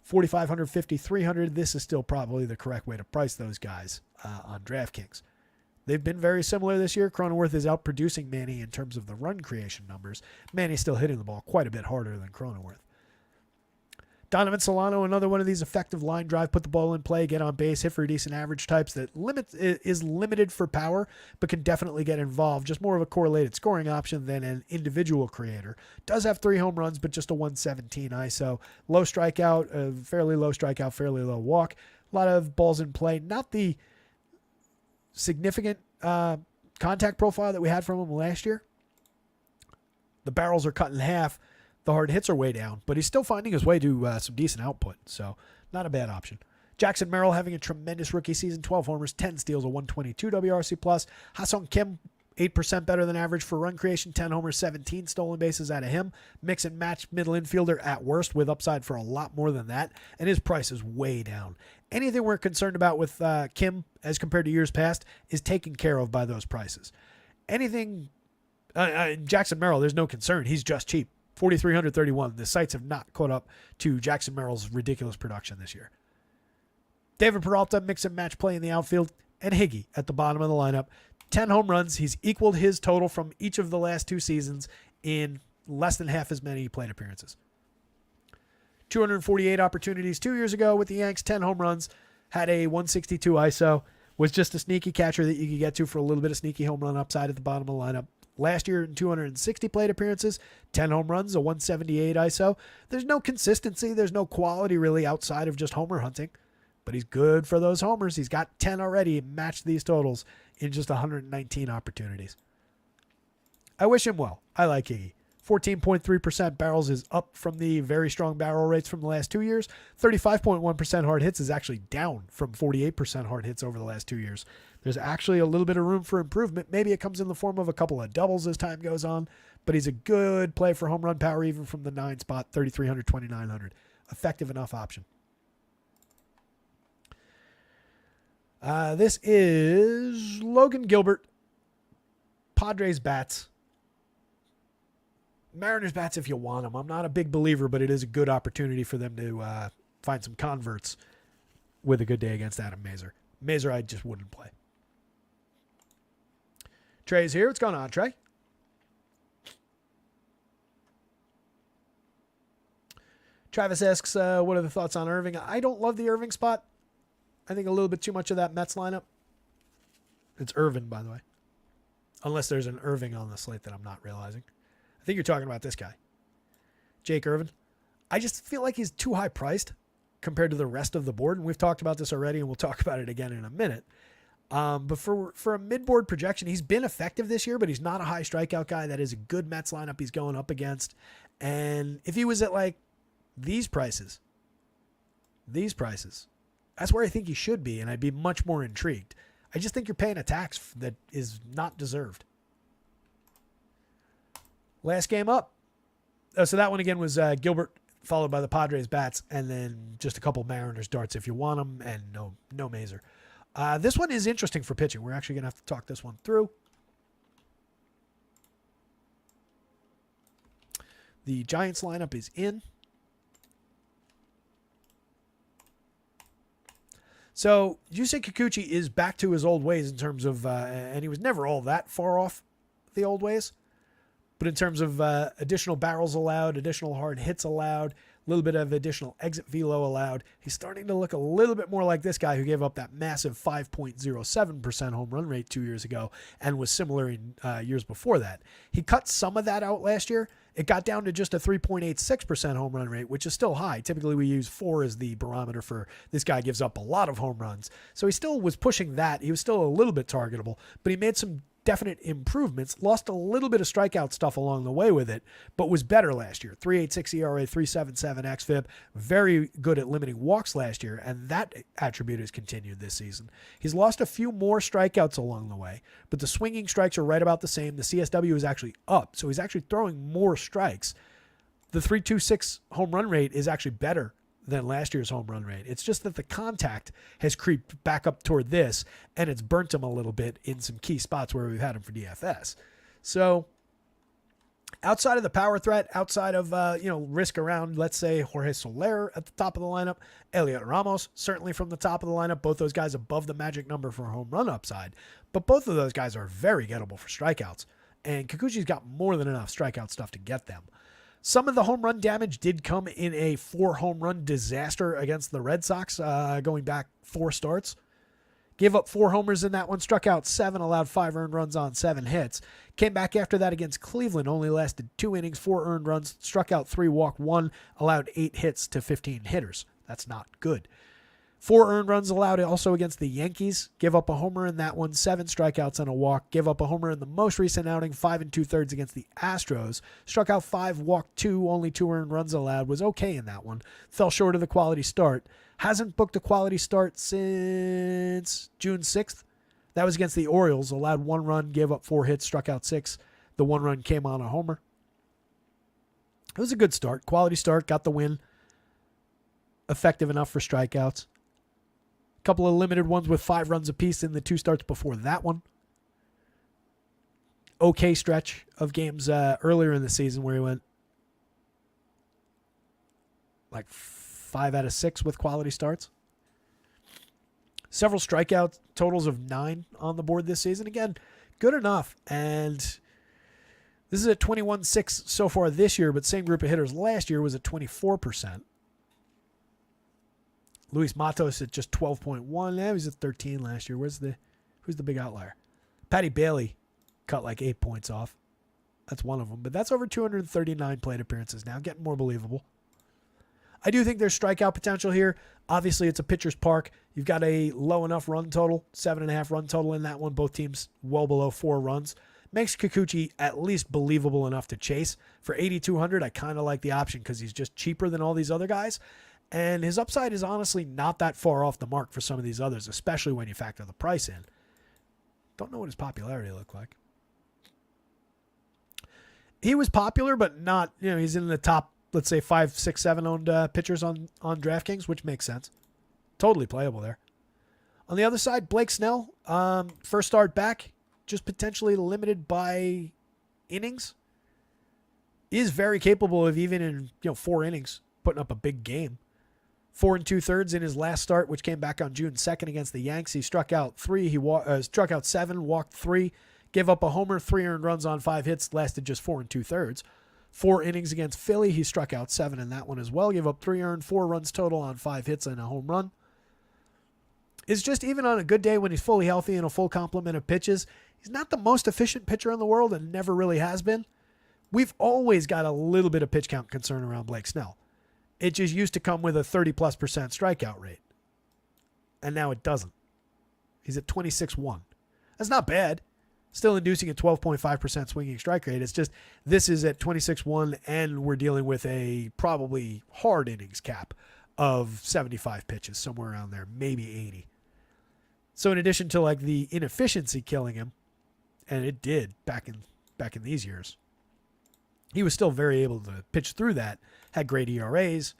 4,500, 5,300. This is still probably the correct way to price those guys on DraftKings. They've been very similar this year. Cronenworth is outproducing Manny in terms of the run creation numbers. Manny's still hitting the ball quite a bit harder than Cronenworth. Donovan Solano, another one of these effective line drive, put the ball in play, get on base, hit for a decent average types that is limited for power, but can definitely get involved. Just more of a correlated scoring option than an individual creator. Does have 3 home runs, but just a 117 ISO. Low strikeout, fairly low strikeout, fairly low walk. A lot of balls in play. Not the significant contact profile that we had from him last year. The barrels are cut in half. The hard hits are way down, but he's still finding his way to some decent output, so not a bad option. Jackson Merrill having a tremendous rookie season, 12 homers, 10 steals, a 122 WRC plus. Ha-Sung Kim, 8% better than average for run creation, 10 homers, 17 stolen bases out of him. Mix and match middle infielder at worst with upside for a lot more than that, and his price is way down. Anything we're concerned about with Kim as compared to years past is taken care of by those prices. Anything, Jackson Merrill, there's no concern. He's just cheap. 4,331. The sites have not caught up to Jackson Merrill's ridiculous production this year. David Peralta, mix and match play in the outfield, and Higgy at the bottom of the lineup. 10 home runs. He's equaled his total from each of the last 2 seasons in less than half as many plate appearances. 248 opportunities 2 years ago with the Yanks, 10 home runs, had a 162 ISO, was just a sneaky catcher that you could get to for a little bit of sneaky home run upside at the bottom of the lineup. Last year in 260 plate appearances, 10 home runs, a 178 ISO. There's no consistency. There's no quality really outside of just homer hunting. But he's good for those homers. He's got 10 already, matched these totals in just 119 opportunities. I wish him well. I like Iggy. 14.3% barrels is up from the very strong barrel rates from the last 2 years. 35.1% hard hits is actually down from 48% hard hits over the last 2 years. There's actually a little bit of room for improvement. Maybe it comes in the form of a couple of doubles as time goes on, but he's a good play for home run power even from the 9 spot, 3,300, 2,900. Effective enough option. This is Logan Gilbert, Padres bats. Mariners bats if you want them. I'm not a big believer, but it is a good opportunity for them to find some converts with a good day against Adam Mazur. Mazur I just wouldn't play. Trey's here. What's going on, Trey? Travis asks, what are the thoughts on Irving? I don't love the Irving spot. I think a little bit too much of that Mets lineup. It's Irvin, by the way. Unless there's an Irving on the slate that I'm not realizing. I think you're talking about this guy, Jake Irvin. I just feel like he's too high priced compared to the rest of the board. And we've talked about this already, and we'll talk about it again in a minute. But for a mid-board projection, he's been effective this year, but he's not a high strikeout guy. That is a good Mets lineup he's going up against. And if he was at like these prices, that's where I think he should be, and I'd be much more intrigued. I just think you're paying a tax that is not deserved. Last game up. So that one again was Gilbert, followed by the Padres bats, and then just a couple Mariners darts if you want them, and no Mazer. This one is interesting for pitching. We're actually going to have to talk this one through. The Giants lineup is in. So Yusei Kikuchi is back to his old ways in terms of, and he was never all that far off the old ways, but in terms of additional barrels allowed, additional hard hits allowed, a little bit of additional exit velo allowed, he's starting to look a little bit more like this guy who gave up that massive 5.07% home run rate 2 years ago and was similar in years before that. He cut some of that out last year. It got down to just a 3.86% home run rate, which is still high. Typically, we use 4 as the barometer for this guy gives up a lot of home runs. So he still was pushing that. He was still a little bit targetable, but he made some definite improvements, lost a little bit of strikeout stuff along the way with it, but was better last year. 3.86 ERA, 3.77 xFIP, very good at limiting walks last year, and that attribute has continued this season. He's lost a few more strikeouts along the way, but the swinging strikes are right about the same. The CSW is actually up, so he's actually throwing more strikes. The 3.26 home run rate is actually better than last year's home run rate. It's just that the contact has creeped back up toward this, and it's burnt him a little bit in some key spots where we've had him for DFS. So outside of the power threat, outside of risk around, let's say, Jorge Soler at the top of the lineup, Elliot Ramos certainly from the top of the lineup, both those guys above the magic number for home run upside, but both of those guys are very gettable for strikeouts, and Kikuchi's got more than enough strikeout stuff to get them. Some of the home run damage did come in a 4 home run disaster against the Red Sox, going back 4 starts. Gave up 4 homers in that one, struck out 7, allowed 5 earned runs on 7 hits. Came back after that against Cleveland, only lasted 2 innings, 4 earned runs, struck out 3, walked 1, allowed 8 hits to 15 hitters. That's not good. 4 earned runs allowed also against the Yankees. Give up a homer in that one, 7 strikeouts and a walk. Give up a homer in the most recent outing, 5 2/3 against the Astros. Struck out 5, walked 2, only 2 earned runs allowed. Was okay in that one. Fell short of the quality start. Hasn't booked a quality start since June 6th. That was against the Orioles. Allowed 1 run, gave up 4 hits, struck out 6. The 1 run came on a homer. It was a good start. Quality start, got the win. Effective enough for strikeouts. Couple of limited ones with 5 runs apiece in the 2 starts before that one. Okay stretch of games earlier in the season where he went like 5 out of 6 with quality starts. Several strikeout totals of 9 on the board this season. Again, good enough. And this is at 21.6 so far this year, but same group of hitters last year was at 24%. Luis Matos at just 12.1. He was at 13 last year. Who's the big outlier? Patty Bailey cut like 8 points off. That's one of them. But that's over 239 plate appearances now. Getting more believable. I do think there's strikeout potential here. Obviously, it's a pitcher's park. You've got a low enough run total, 7.5 run total in that one. Both teams well below 4 runs. Makes Kikuchi at least believable enough to chase. For 8,200, I kind of like the option because he's just cheaper than all these other guys. And his upside is honestly not that far off the mark for some of these others, especially when you factor the price in. Don't know what his popularity looked like. He was popular, but not, he's in the top, let's say 5, 6, 7 owned pitchers on DraftKings, which makes sense. Totally playable there. On the other side, Blake Snell, first start back, just potentially limited by innings. Is very capable of even in 4 innings putting up a big game. 4 2/3 in his last start, which came back on June 2nd against the Yanks. He struck out 3. He struck out 7, walked 3, gave up a homer, 3 earned runs on 5 hits, lasted just 4 2/3. 4 innings against Philly. He struck out 7 in that one as well. Gave up 3 earned, 4 runs total on 5 hits and a home run. It's just even on a good day when he's fully healthy and a full complement of pitches, he's not the most efficient pitcher in the world and never really has been. We've always got a little bit of pitch count concern around Blake Snell. It just used to come with a 30+% strikeout rate. And now it doesn't. He's at 26-1. That's not bad. Still inducing a 12.5% swinging strike rate. It's just this is at 26-1, and we're dealing with a probably hard innings cap of 75 pitches, somewhere around there, maybe 80. So in addition to like the inefficiency killing him, and it did back in these years, he was still very able to pitch through that, had great ERAs,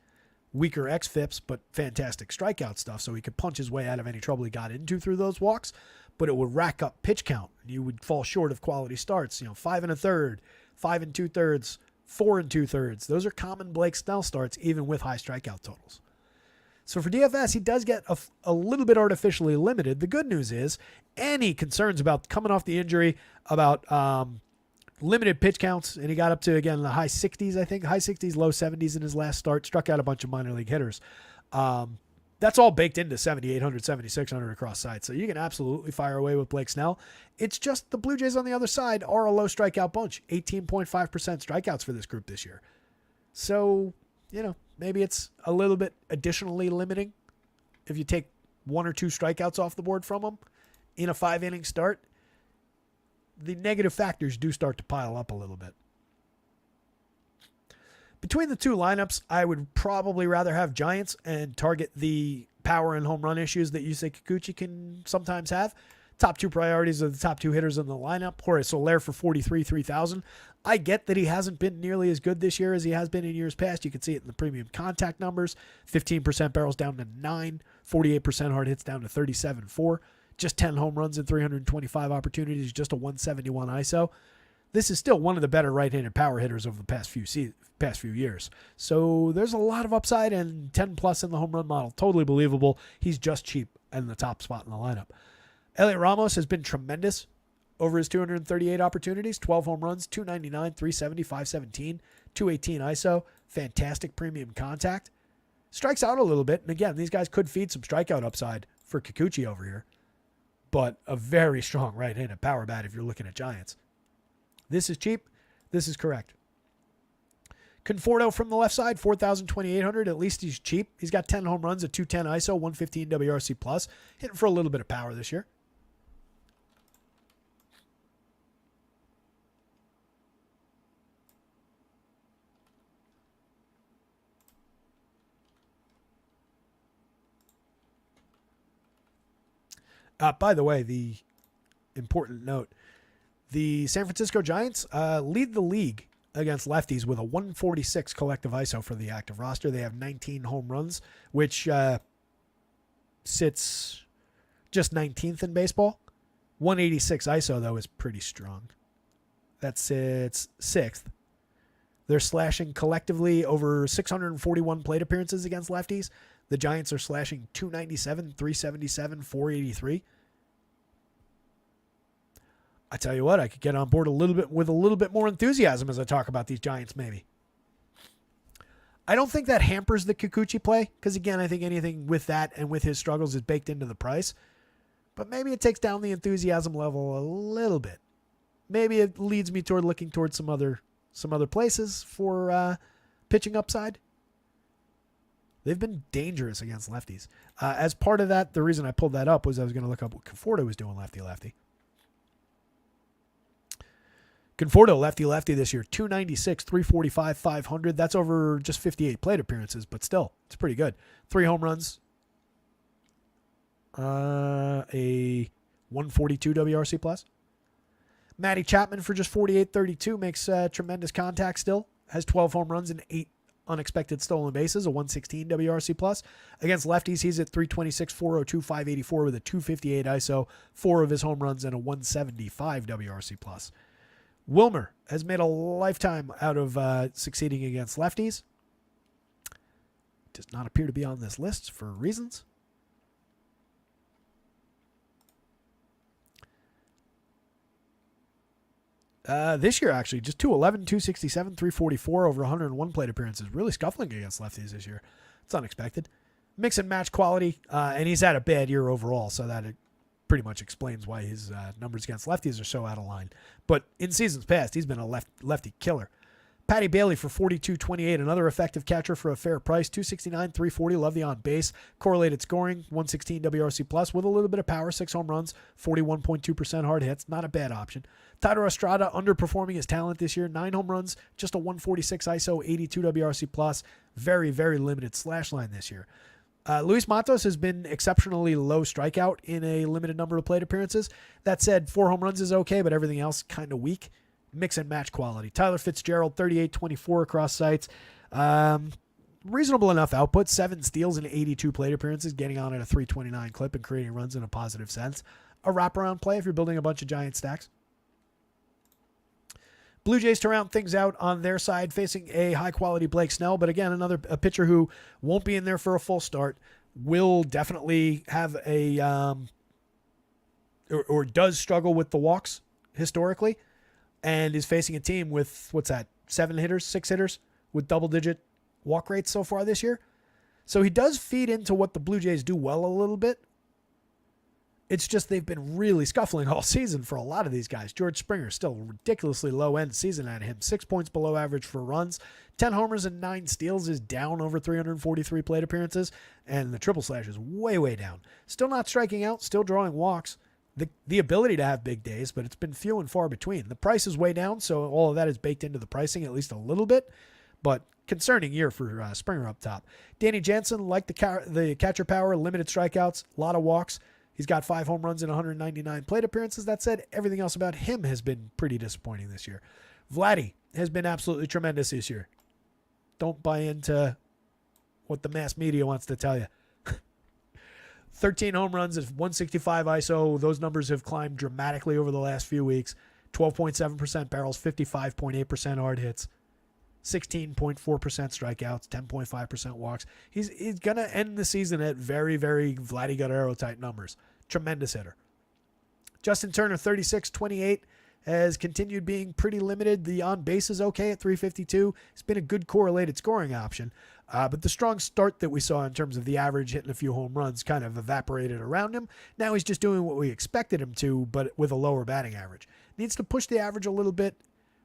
weaker xFIPs, but fantastic strikeout stuff, so he could punch his way out of any trouble he got into through those walks, but it would rack up pitch count. You would fall short of quality starts, 5 1/3, 5 2/3, 4 2/3. Those are common Blake Snell starts, even with high strikeout totals. So for DFS, he does get a little bit artificially limited. The good news is any concerns about coming off the injury, about limited pitch counts, and he got up to, again, the high 60s, I think, high 60s, low 70s in his last start, struck out a bunch of minor league hitters. That's all baked into 7,800, 7,600 across sites. So you can absolutely fire away with Blake Snell. It's just the Blue Jays on the other side are a low strikeout bunch, 18.5% strikeouts for this group this year. So, maybe it's a little bit additionally limiting if you take 1 or 2 strikeouts off the board from them in a 5-inning start. The negative factors do start to pile up a little bit. Between the two lineups, I would probably rather have Giants and target the power and home run issues that Yusei Kikuchi can sometimes have. Top 2 priorities are the top 2 hitters in the lineup. Jorge Soler for 43, 3,000. I get that he hasn't been nearly as good this year as he has been in years past. You can see it in the premium contact numbers. 15% barrels down to 9, 48% hard hits down to 37.4. Just 10 home runs and 325 opportunities, just a 171 ISO. This is still one of the better right-handed power hitters over the past few years. So there's a lot of upside, and 10 plus in the home run model. Totally believable. He's just cheap in the top spot in the lineup. Elliot Ramos has been tremendous over his 238 opportunities. 12 home runs, 299, 370, 517, 218 ISO. Fantastic premium contact. Strikes out a little bit. And again, these guys could feed some strikeout upside for Kikuchi over here. But a very strong right-handed power bat if you're looking at Giants. This is cheap. This is correct. Conforto from the left side, 4,000, 2,800. At least he's cheap. He's got 10 home runs, a 210 ISO, 115 WRC+. Hitting for a little bit of power this year. By the way, the important note, the San Francisco Giants lead the league against lefties with a 146 collective ISO for the active roster. They have 19 home runs, which sits just 19th in baseball. 186 ISO, though, is pretty strong. That sits 6th. They're slashing collectively over 641 plate appearances against lefties. The Giants are slashing 297, 377, 483. I tell you what, I could get on board with a little bit more enthusiasm as I talk about these Giants, maybe. I don't think that hampers the Kikuchi play, because again, I think anything with that and with his struggles is baked into the price. But maybe it takes down the enthusiasm level a little bit. Maybe it leads me toward looking towards some other places for pitching upside. They've been dangerous against lefties. As part of that, the reason I pulled that up was I was going to look up what Conforto was doing lefty-lefty. Conforto lefty-lefty this year, 296, 345, 500. That's over just 58 plate appearances, but still, it's pretty good. 3 home runs, a 142 WRC+. Matty Chapman for just 48-32 makes tremendous contact still. Has 12 home runs and 8 unexpected stolen bases, a 116 WRC+. Against lefties, he's at 326, 402, 584 with a 258 ISO, 4 of his home runs, and a 175 WRC+. Wilmer has made a lifetime out of succeeding against lefties. Does not appear to be on this list for reasons. This year, actually, just 211, 267, 344 over 101 plate appearances. Really scuffling against lefties this year. It's unexpected. Mix and match quality, and he's had a bad year overall, so that it pretty much explains why his numbers against lefties are so out of line. But in seasons past, he's been a lefty killer. Patty Bailey for 42.28, another effective catcher for a fair price. 269, 340. Love the on base. Correlated scoring, 116 WRC plus with a little bit of power. 6 home runs, 41.2% hard hits. Not a bad option. Tyler Estrada underperforming his talent this year. 9 home runs, just a 146 ISO, 82 WRC plus. Very, very limited slash line this year. Luis Matos has been exceptionally low strikeout in a limited number of plate appearances. That said, 4 home runs is okay, but everything else kind of weak. Mix and match quality. Tyler Fitzgerald, 38-24 across sites. Reasonable enough output. 7 steals in 82 plate appearances, getting on at a 329 clip and creating runs in a positive sense. A wraparound play if you're building a bunch of giant stacks. Blue Jays to round things out on their side, facing a high-quality Blake Snell. But again, a pitcher who won't be in there for a full start. Will definitely have a or does struggle with the walks historically. And is facing a team with, 7 hitters, 6 hitters with double-digit walk rates so far this year. So he does feed into what the Blue Jays do well a little bit. It's just they've been really scuffling all season for a lot of these guys. George Springer still ridiculously low-end season at him. 6 points below average for runs. 10 homers and 9 steals is down over 343 plate appearances. And the triple slash is way, way down. Still not striking out, still drawing walks. The ability to have big days, but it's been few and far between. The price is way down, so all of that is baked into the pricing at least a little bit, but concerning year for Springer up top. Danny Jansen, like the catcher power, limited strikeouts, a lot of walks. He's got 5 home runs in 199 plate appearances. That said, everything else about him has been pretty disappointing this year. Vladdy has been absolutely tremendous this year. Don't buy into what the mass media wants to tell you. 13 home runs at 165 ISO. Those numbers have climbed dramatically over the last few weeks. 12.7% barrels, 55.8% hard hits, 16.4% strikeouts, 10.5% walks. He's going to end the season at very, very Vladdy Guerrero type numbers. Tremendous hitter. Justin Turner, 36.28, has continued being pretty limited. The on base is okay at 352. It's been a good correlated scoring option. But the strong start that we saw in terms of the average hitting a few home runs kind of evaporated around him. Now he's just doing what we expected him to, but with a lower batting average. Needs to push the average a little bit.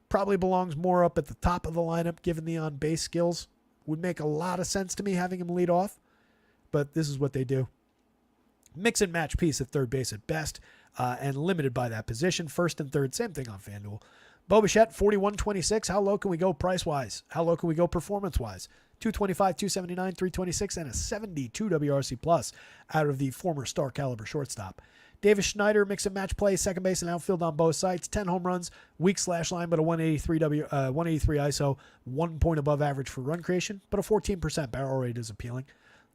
Probably belongs more up at the top of the lineup given the on-base skills. Would make a lot of sense to me having him lead off, but this is what they do. Mix and match piece at third base at best, and limited by that position. First and third, same thing on FanDuel. Bo Bichette, 41.26. How low can we go price-wise? How low can we go performance-wise? 225, 279, 326, and a 72 WRC plus out of the former star caliber shortstop. Davis Schneider, mix and match play, second base and outfield on both sides. 10 home runs, weak slash line, but a 183 ISO, 1 point above average for run creation, but a 14% barrel rate is appealing.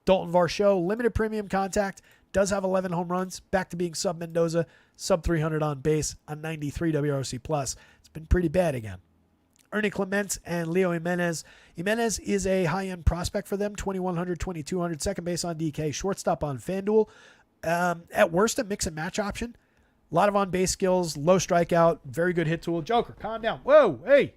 Dalton Varsho, limited premium contact, does have 11 home runs, back to being sub Mendoza, sub 300 on base, a 93 WRC plus. It's been pretty bad again. Ernie Clements and Leo Jimenez. Jimenez is a high-end prospect for them, 2,100, 2,200, second base on DK, shortstop on FanDuel. At worst, a mix and match option. A lot of on-base skills, low strikeout, very good hit tool. Joker, calm down. Whoa, hey.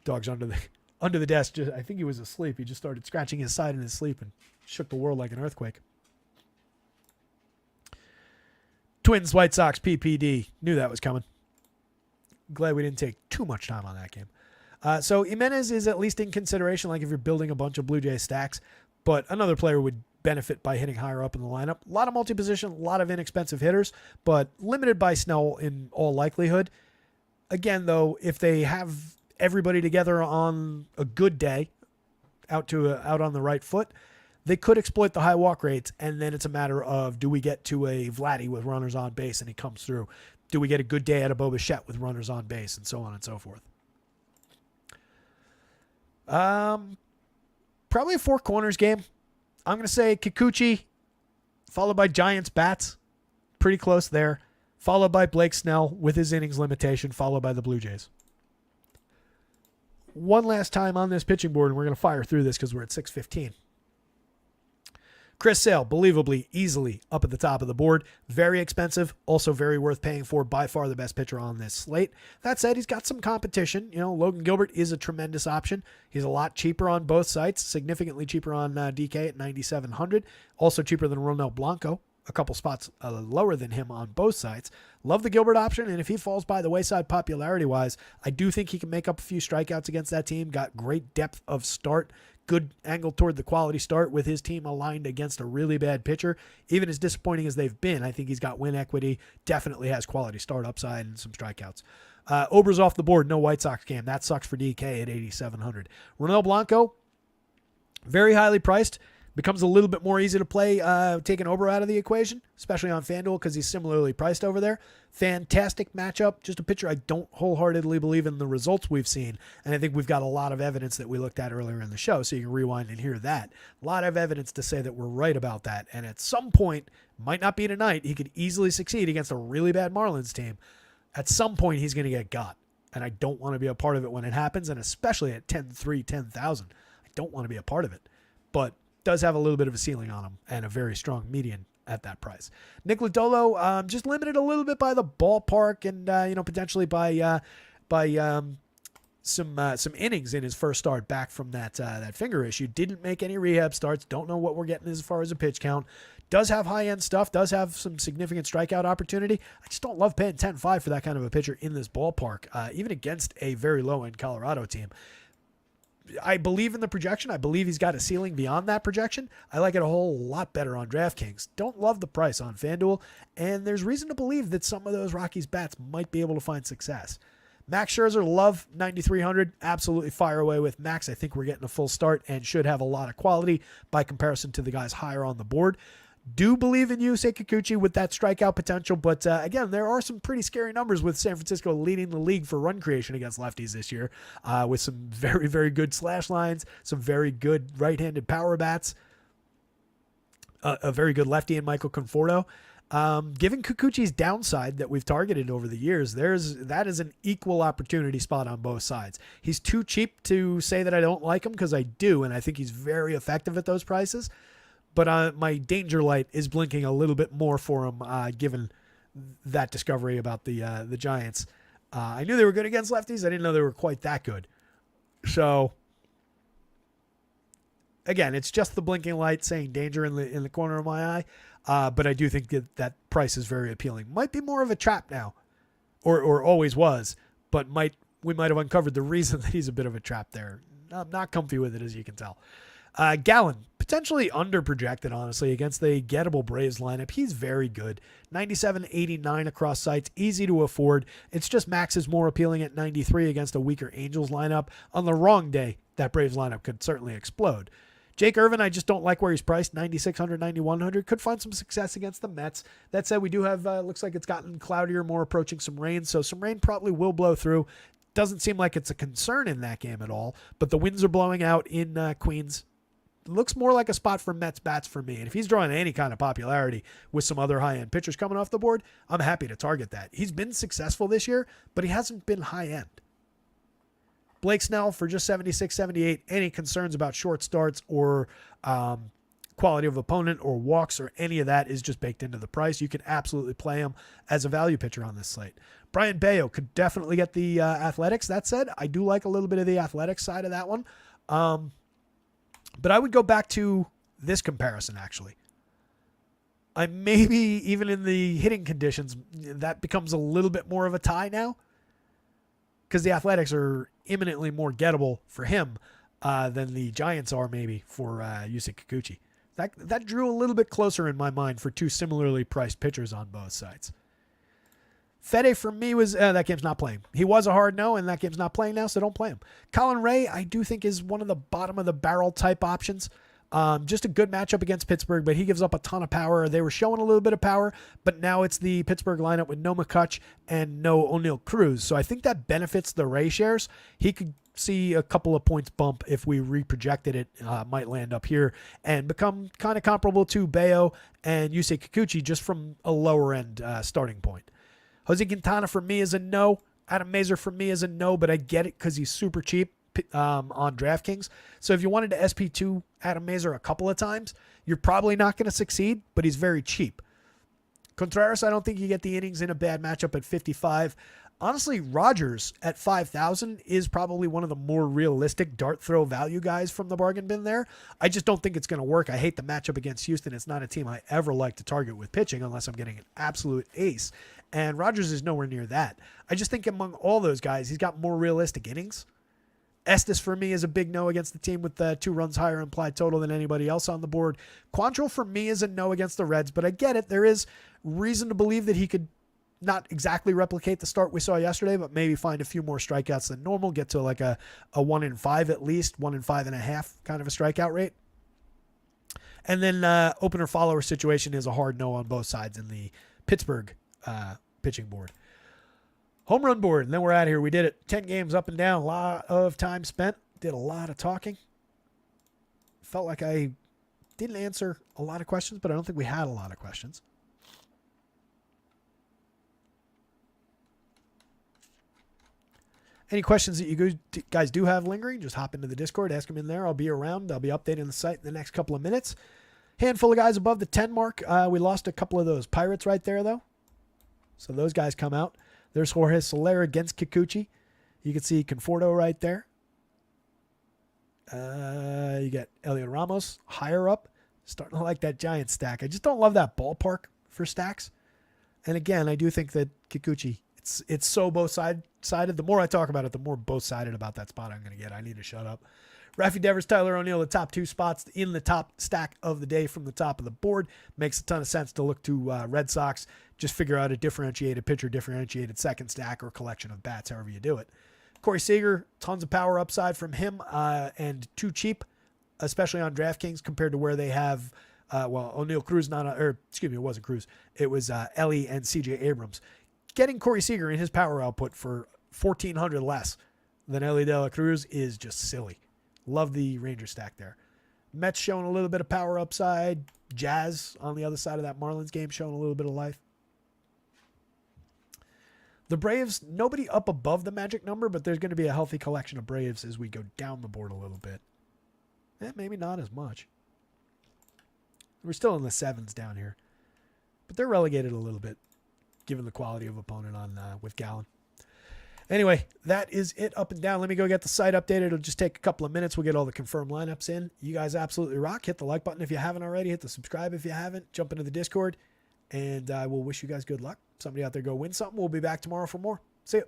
Dog's under the desk. I think he was asleep. He just started scratching his side in his sleep and shook the world like an earthquake. Twins, White Sox, PPD. Knew that was coming. Glad we didn't take too much time on that game. So Jimenez is at least in consideration, like if you're building a bunch of Blue Jay stacks, but another player would benefit by hitting higher up in the lineup. A lot of multi-position, a lot of inexpensive hitters, but limited by Snell in all likelihood. Again, though, if they have everybody together on a good day, out on the right foot, they could exploit the high walk rates, and then it's a matter of, do we get to a Vladdy with runners on base and he comes through? Do we get a good day at a Bo Bichette with runners on base, and so on and so forth? Probably a four corners game. I'm going to say Kikuchi, followed by Giants bats. Pretty close there. Followed by Blake Snell with his innings limitation, followed by the Blue Jays. One last time on this pitching board, and we're going to fire through this because we're at 6:15. Chris Sale, believably, easily up at the top of the board. Very expensive, also very worth paying for. By far the best pitcher on this slate. That said, he's got some competition. You know, Logan Gilbert is a tremendous option. He's a lot cheaper on both sites, significantly cheaper on DK at $9,700. Also cheaper than Ronel Blanco a couple spots lower than him on both sides. Love the Gilbert option, and if he falls by the wayside popularity-wise, I do think he can make up a few strikeouts against that team. Got great depth of start, good angle toward the quality start with his team aligned against a really bad pitcher. Even as disappointing as they've been, I think he's got win equity, definitely has quality start upside and some strikeouts. Ober's off the board, no White Sox game. That sucks for DK at 8,700. Ronel Blanco, very highly priced. Becomes a little bit more easy to play taking Ober out of the equation, especially on FanDuel because he's similarly priced over there. Fantastic matchup. Just a pitcher I don't wholeheartedly believe in the results we've seen. And I think we've got a lot of evidence that we looked at earlier in the show, so you can rewind and hear that. A lot of evidence to say that we're right about that. And at some point, might not be tonight, he could easily succeed against a really bad Marlins team. At some point, he's going to get got. And I don't want to be a part of it when it happens, and especially at 10,300, 10,000. I don't want to be a part of it. But does have a little bit of a ceiling on him and a very strong median at that price. Nick Lodolo, just limited a little bit by the ballpark and potentially by some innings in his first start back from that finger issue. Didn't make any rehab starts. Don't know what we're getting as far as a pitch count. Does have high-end stuff. Does have some significant strikeout opportunity. I just don't love paying 10-5 for that kind of a pitcher in this ballpark, even against a very low-end Colorado team. I believe in the projection. I believe he's got a ceiling beyond that projection. I like it a whole lot better on DraftKings. Don't love the price on FanDuel, and there's reason to believe that some of those Rockies bats might be able to find success. Max Scherzer, love 9,300. Absolutely fire away with Max. I think we're getting a full start and should have a lot of quality by comparison to the guys higher on the board. Do believe in Yusei Kikuchi with that strikeout potential, but again, there are some pretty scary numbers with San Francisco leading the league for run creation against lefties this year, with some very, very good slash lines, some very good right-handed power bats, a very good lefty in Michael Conforto. Given Kikuchi's downside that we've targeted over the years, that is an equal opportunity spot on both sides. He's too cheap to say that I don't like him, because I do, and I think he's very effective at those prices. But my danger light is blinking a little bit more for him, given that discovery about the Giants. I knew they were good against lefties. I didn't know they were quite that good. So, again, it's just the blinking light saying danger in the corner of my eye. But I do think that price is very appealing. Might be more of a trap now, or always was. But we might have uncovered the reason that he's a bit of a trap there. I'm not comfy with it, as you can tell. Gallen, potentially under-projected, honestly, against the gettable Braves lineup. He's very good. 97.89 across sites, easy to afford. It's just Max is more appealing at 93 against a weaker Angels lineup. On the wrong day, that Braves lineup could certainly explode. Jake Irvin, I just don't like where he's priced, 9,600, 9,100. Could find some success against the Mets. That said, we do have, looks like it's gotten cloudier, more approaching some rain, so some rain probably will blow through. Doesn't seem like it's a concern in that game at all, but the winds are blowing out in Queens. Looks more like a spot for Mets bats for me. And if he's drawing any kind of popularity with some other high-end pitchers coming off the board, I'm happy to target that. He's been successful this year, but he hasn't been high-end. Blake Snell for just 76, 78. Any concerns about short starts or quality of opponent or walks or any of that is just baked into the price. You can absolutely play him as a value pitcher on this slate. Brian Bayo could definitely get the athletics. That said, I do like a little bit of the athletics side of that one. But I would go back to this comparison, actually. I maybe even in the hitting conditions, that becomes a little bit more of a tie now, because the Athletics are imminently more gettable for him than the Giants are maybe for Yusei Kikuchi. That drew a little bit closer in my mind for two similarly priced pitchers on both sides. Fede for me was, that game's not playing. He was a hard no, and that game's not playing now, so don't play him. Colin Ray, I do think is one of the bottom of the barrel type options. Just a good matchup against Pittsburgh, but he gives up a ton of power. They were showing a little bit of power, but now it's the Pittsburgh lineup with no McCutch and no O'Neal Cruz. So I think that benefits the Ray shares. He could see a couple of points bump if we reprojected it, might land up here and become kind of comparable to Bayo and Yusei Kikuchi just from a lower end starting point. Jose Quintana for me is a no. Adam Mazur for me is a no, but I get it because he's super cheap on DraftKings. So if you wanted to SP2 Adam Mazur a couple of times, you're probably not going to succeed, but he's very cheap. Contreras, I don't think you get the innings in a bad matchup at 55. Honestly, Rogers at 5,000 is probably one of the more realistic dart throw value guys from the bargain bin there. I just don't think it's going to work. I hate the matchup against Houston. It's not a team I ever like to target with pitching unless I'm getting an absolute ace. And Rogers is nowhere near that. I just think among all those guys, he's got more realistic innings. Estes for me is a big no against the team with 2 runs higher implied total than anybody else on the board. Quantrill for me is a no against the Reds, but I get it. There is reason to believe that he could not exactly replicate the start we saw yesterday, but maybe find a few more strikeouts than normal, get to like a 1 in 5 at least, 1 in 5.5 kind of a strikeout rate. And then opener follower situation is a hard no on both sides in the Pittsburgh pitching board. Home run board, and then we're out of here. We did it. 10 games up and down, a lot of time spent, did a lot of talking. Felt like I didn't answer a lot of questions, but I don't think we had a lot of questions. Any questions that you guys do have lingering, just hop into the Discord, ask them in there. I'll be around. I'll be updating the site in the next couple of minutes. Handful of guys above the 10 mark. We lost a couple of those Pirates right there, though. So those guys come out. There's Jorge Soler against Kikuchi. You can see Conforto right there. You get Elliot Ramos higher up. Starting to like that Giant stack. I just don't love that ballpark for stacks. And again, I do think that Kikuchi, it's so both-sided. The more I talk about it, the more both-sided about that spot I'm going to get. I need to shut up. Raffy Devers, Tyler O'Neill, the top 2 spots in the top stack of the day from the top of the board. Makes a ton of sense to look to Red Sox. Just figure out a differentiated pitcher, differentiated second stack, or collection of bats, however you do it. Corey Seager, tons of power upside from him, and too cheap, especially on DraftKings compared to where they have, O'Neill Cruz, it wasn't Cruz. It was Ellie and CJ Abrams. Getting Corey Seager in his power output for $1,400 less than Ellie De La Cruz is just silly. Love the Ranger stack there. Mets showing a little bit of power upside. Jazz on the other side of that Marlins game showing a little bit of life. The Braves, nobody up above the magic number, but there's going to be a healthy collection of Braves as we go down the board a little bit. Maybe not as much. We're still in the 7s down here. But they're relegated a little bit, given the quality of opponent on with Gallen. Anyway, that is it up and down. Let me go get the site updated. It'll just take a couple of minutes. We'll get all the confirmed lineups in. You guys absolutely rock. Hit the like button if you haven't already. Hit the subscribe if you haven't. Jump into the Discord. And I will wish you guys good luck. Somebody out there go win something. We'll be back tomorrow for more. See ya.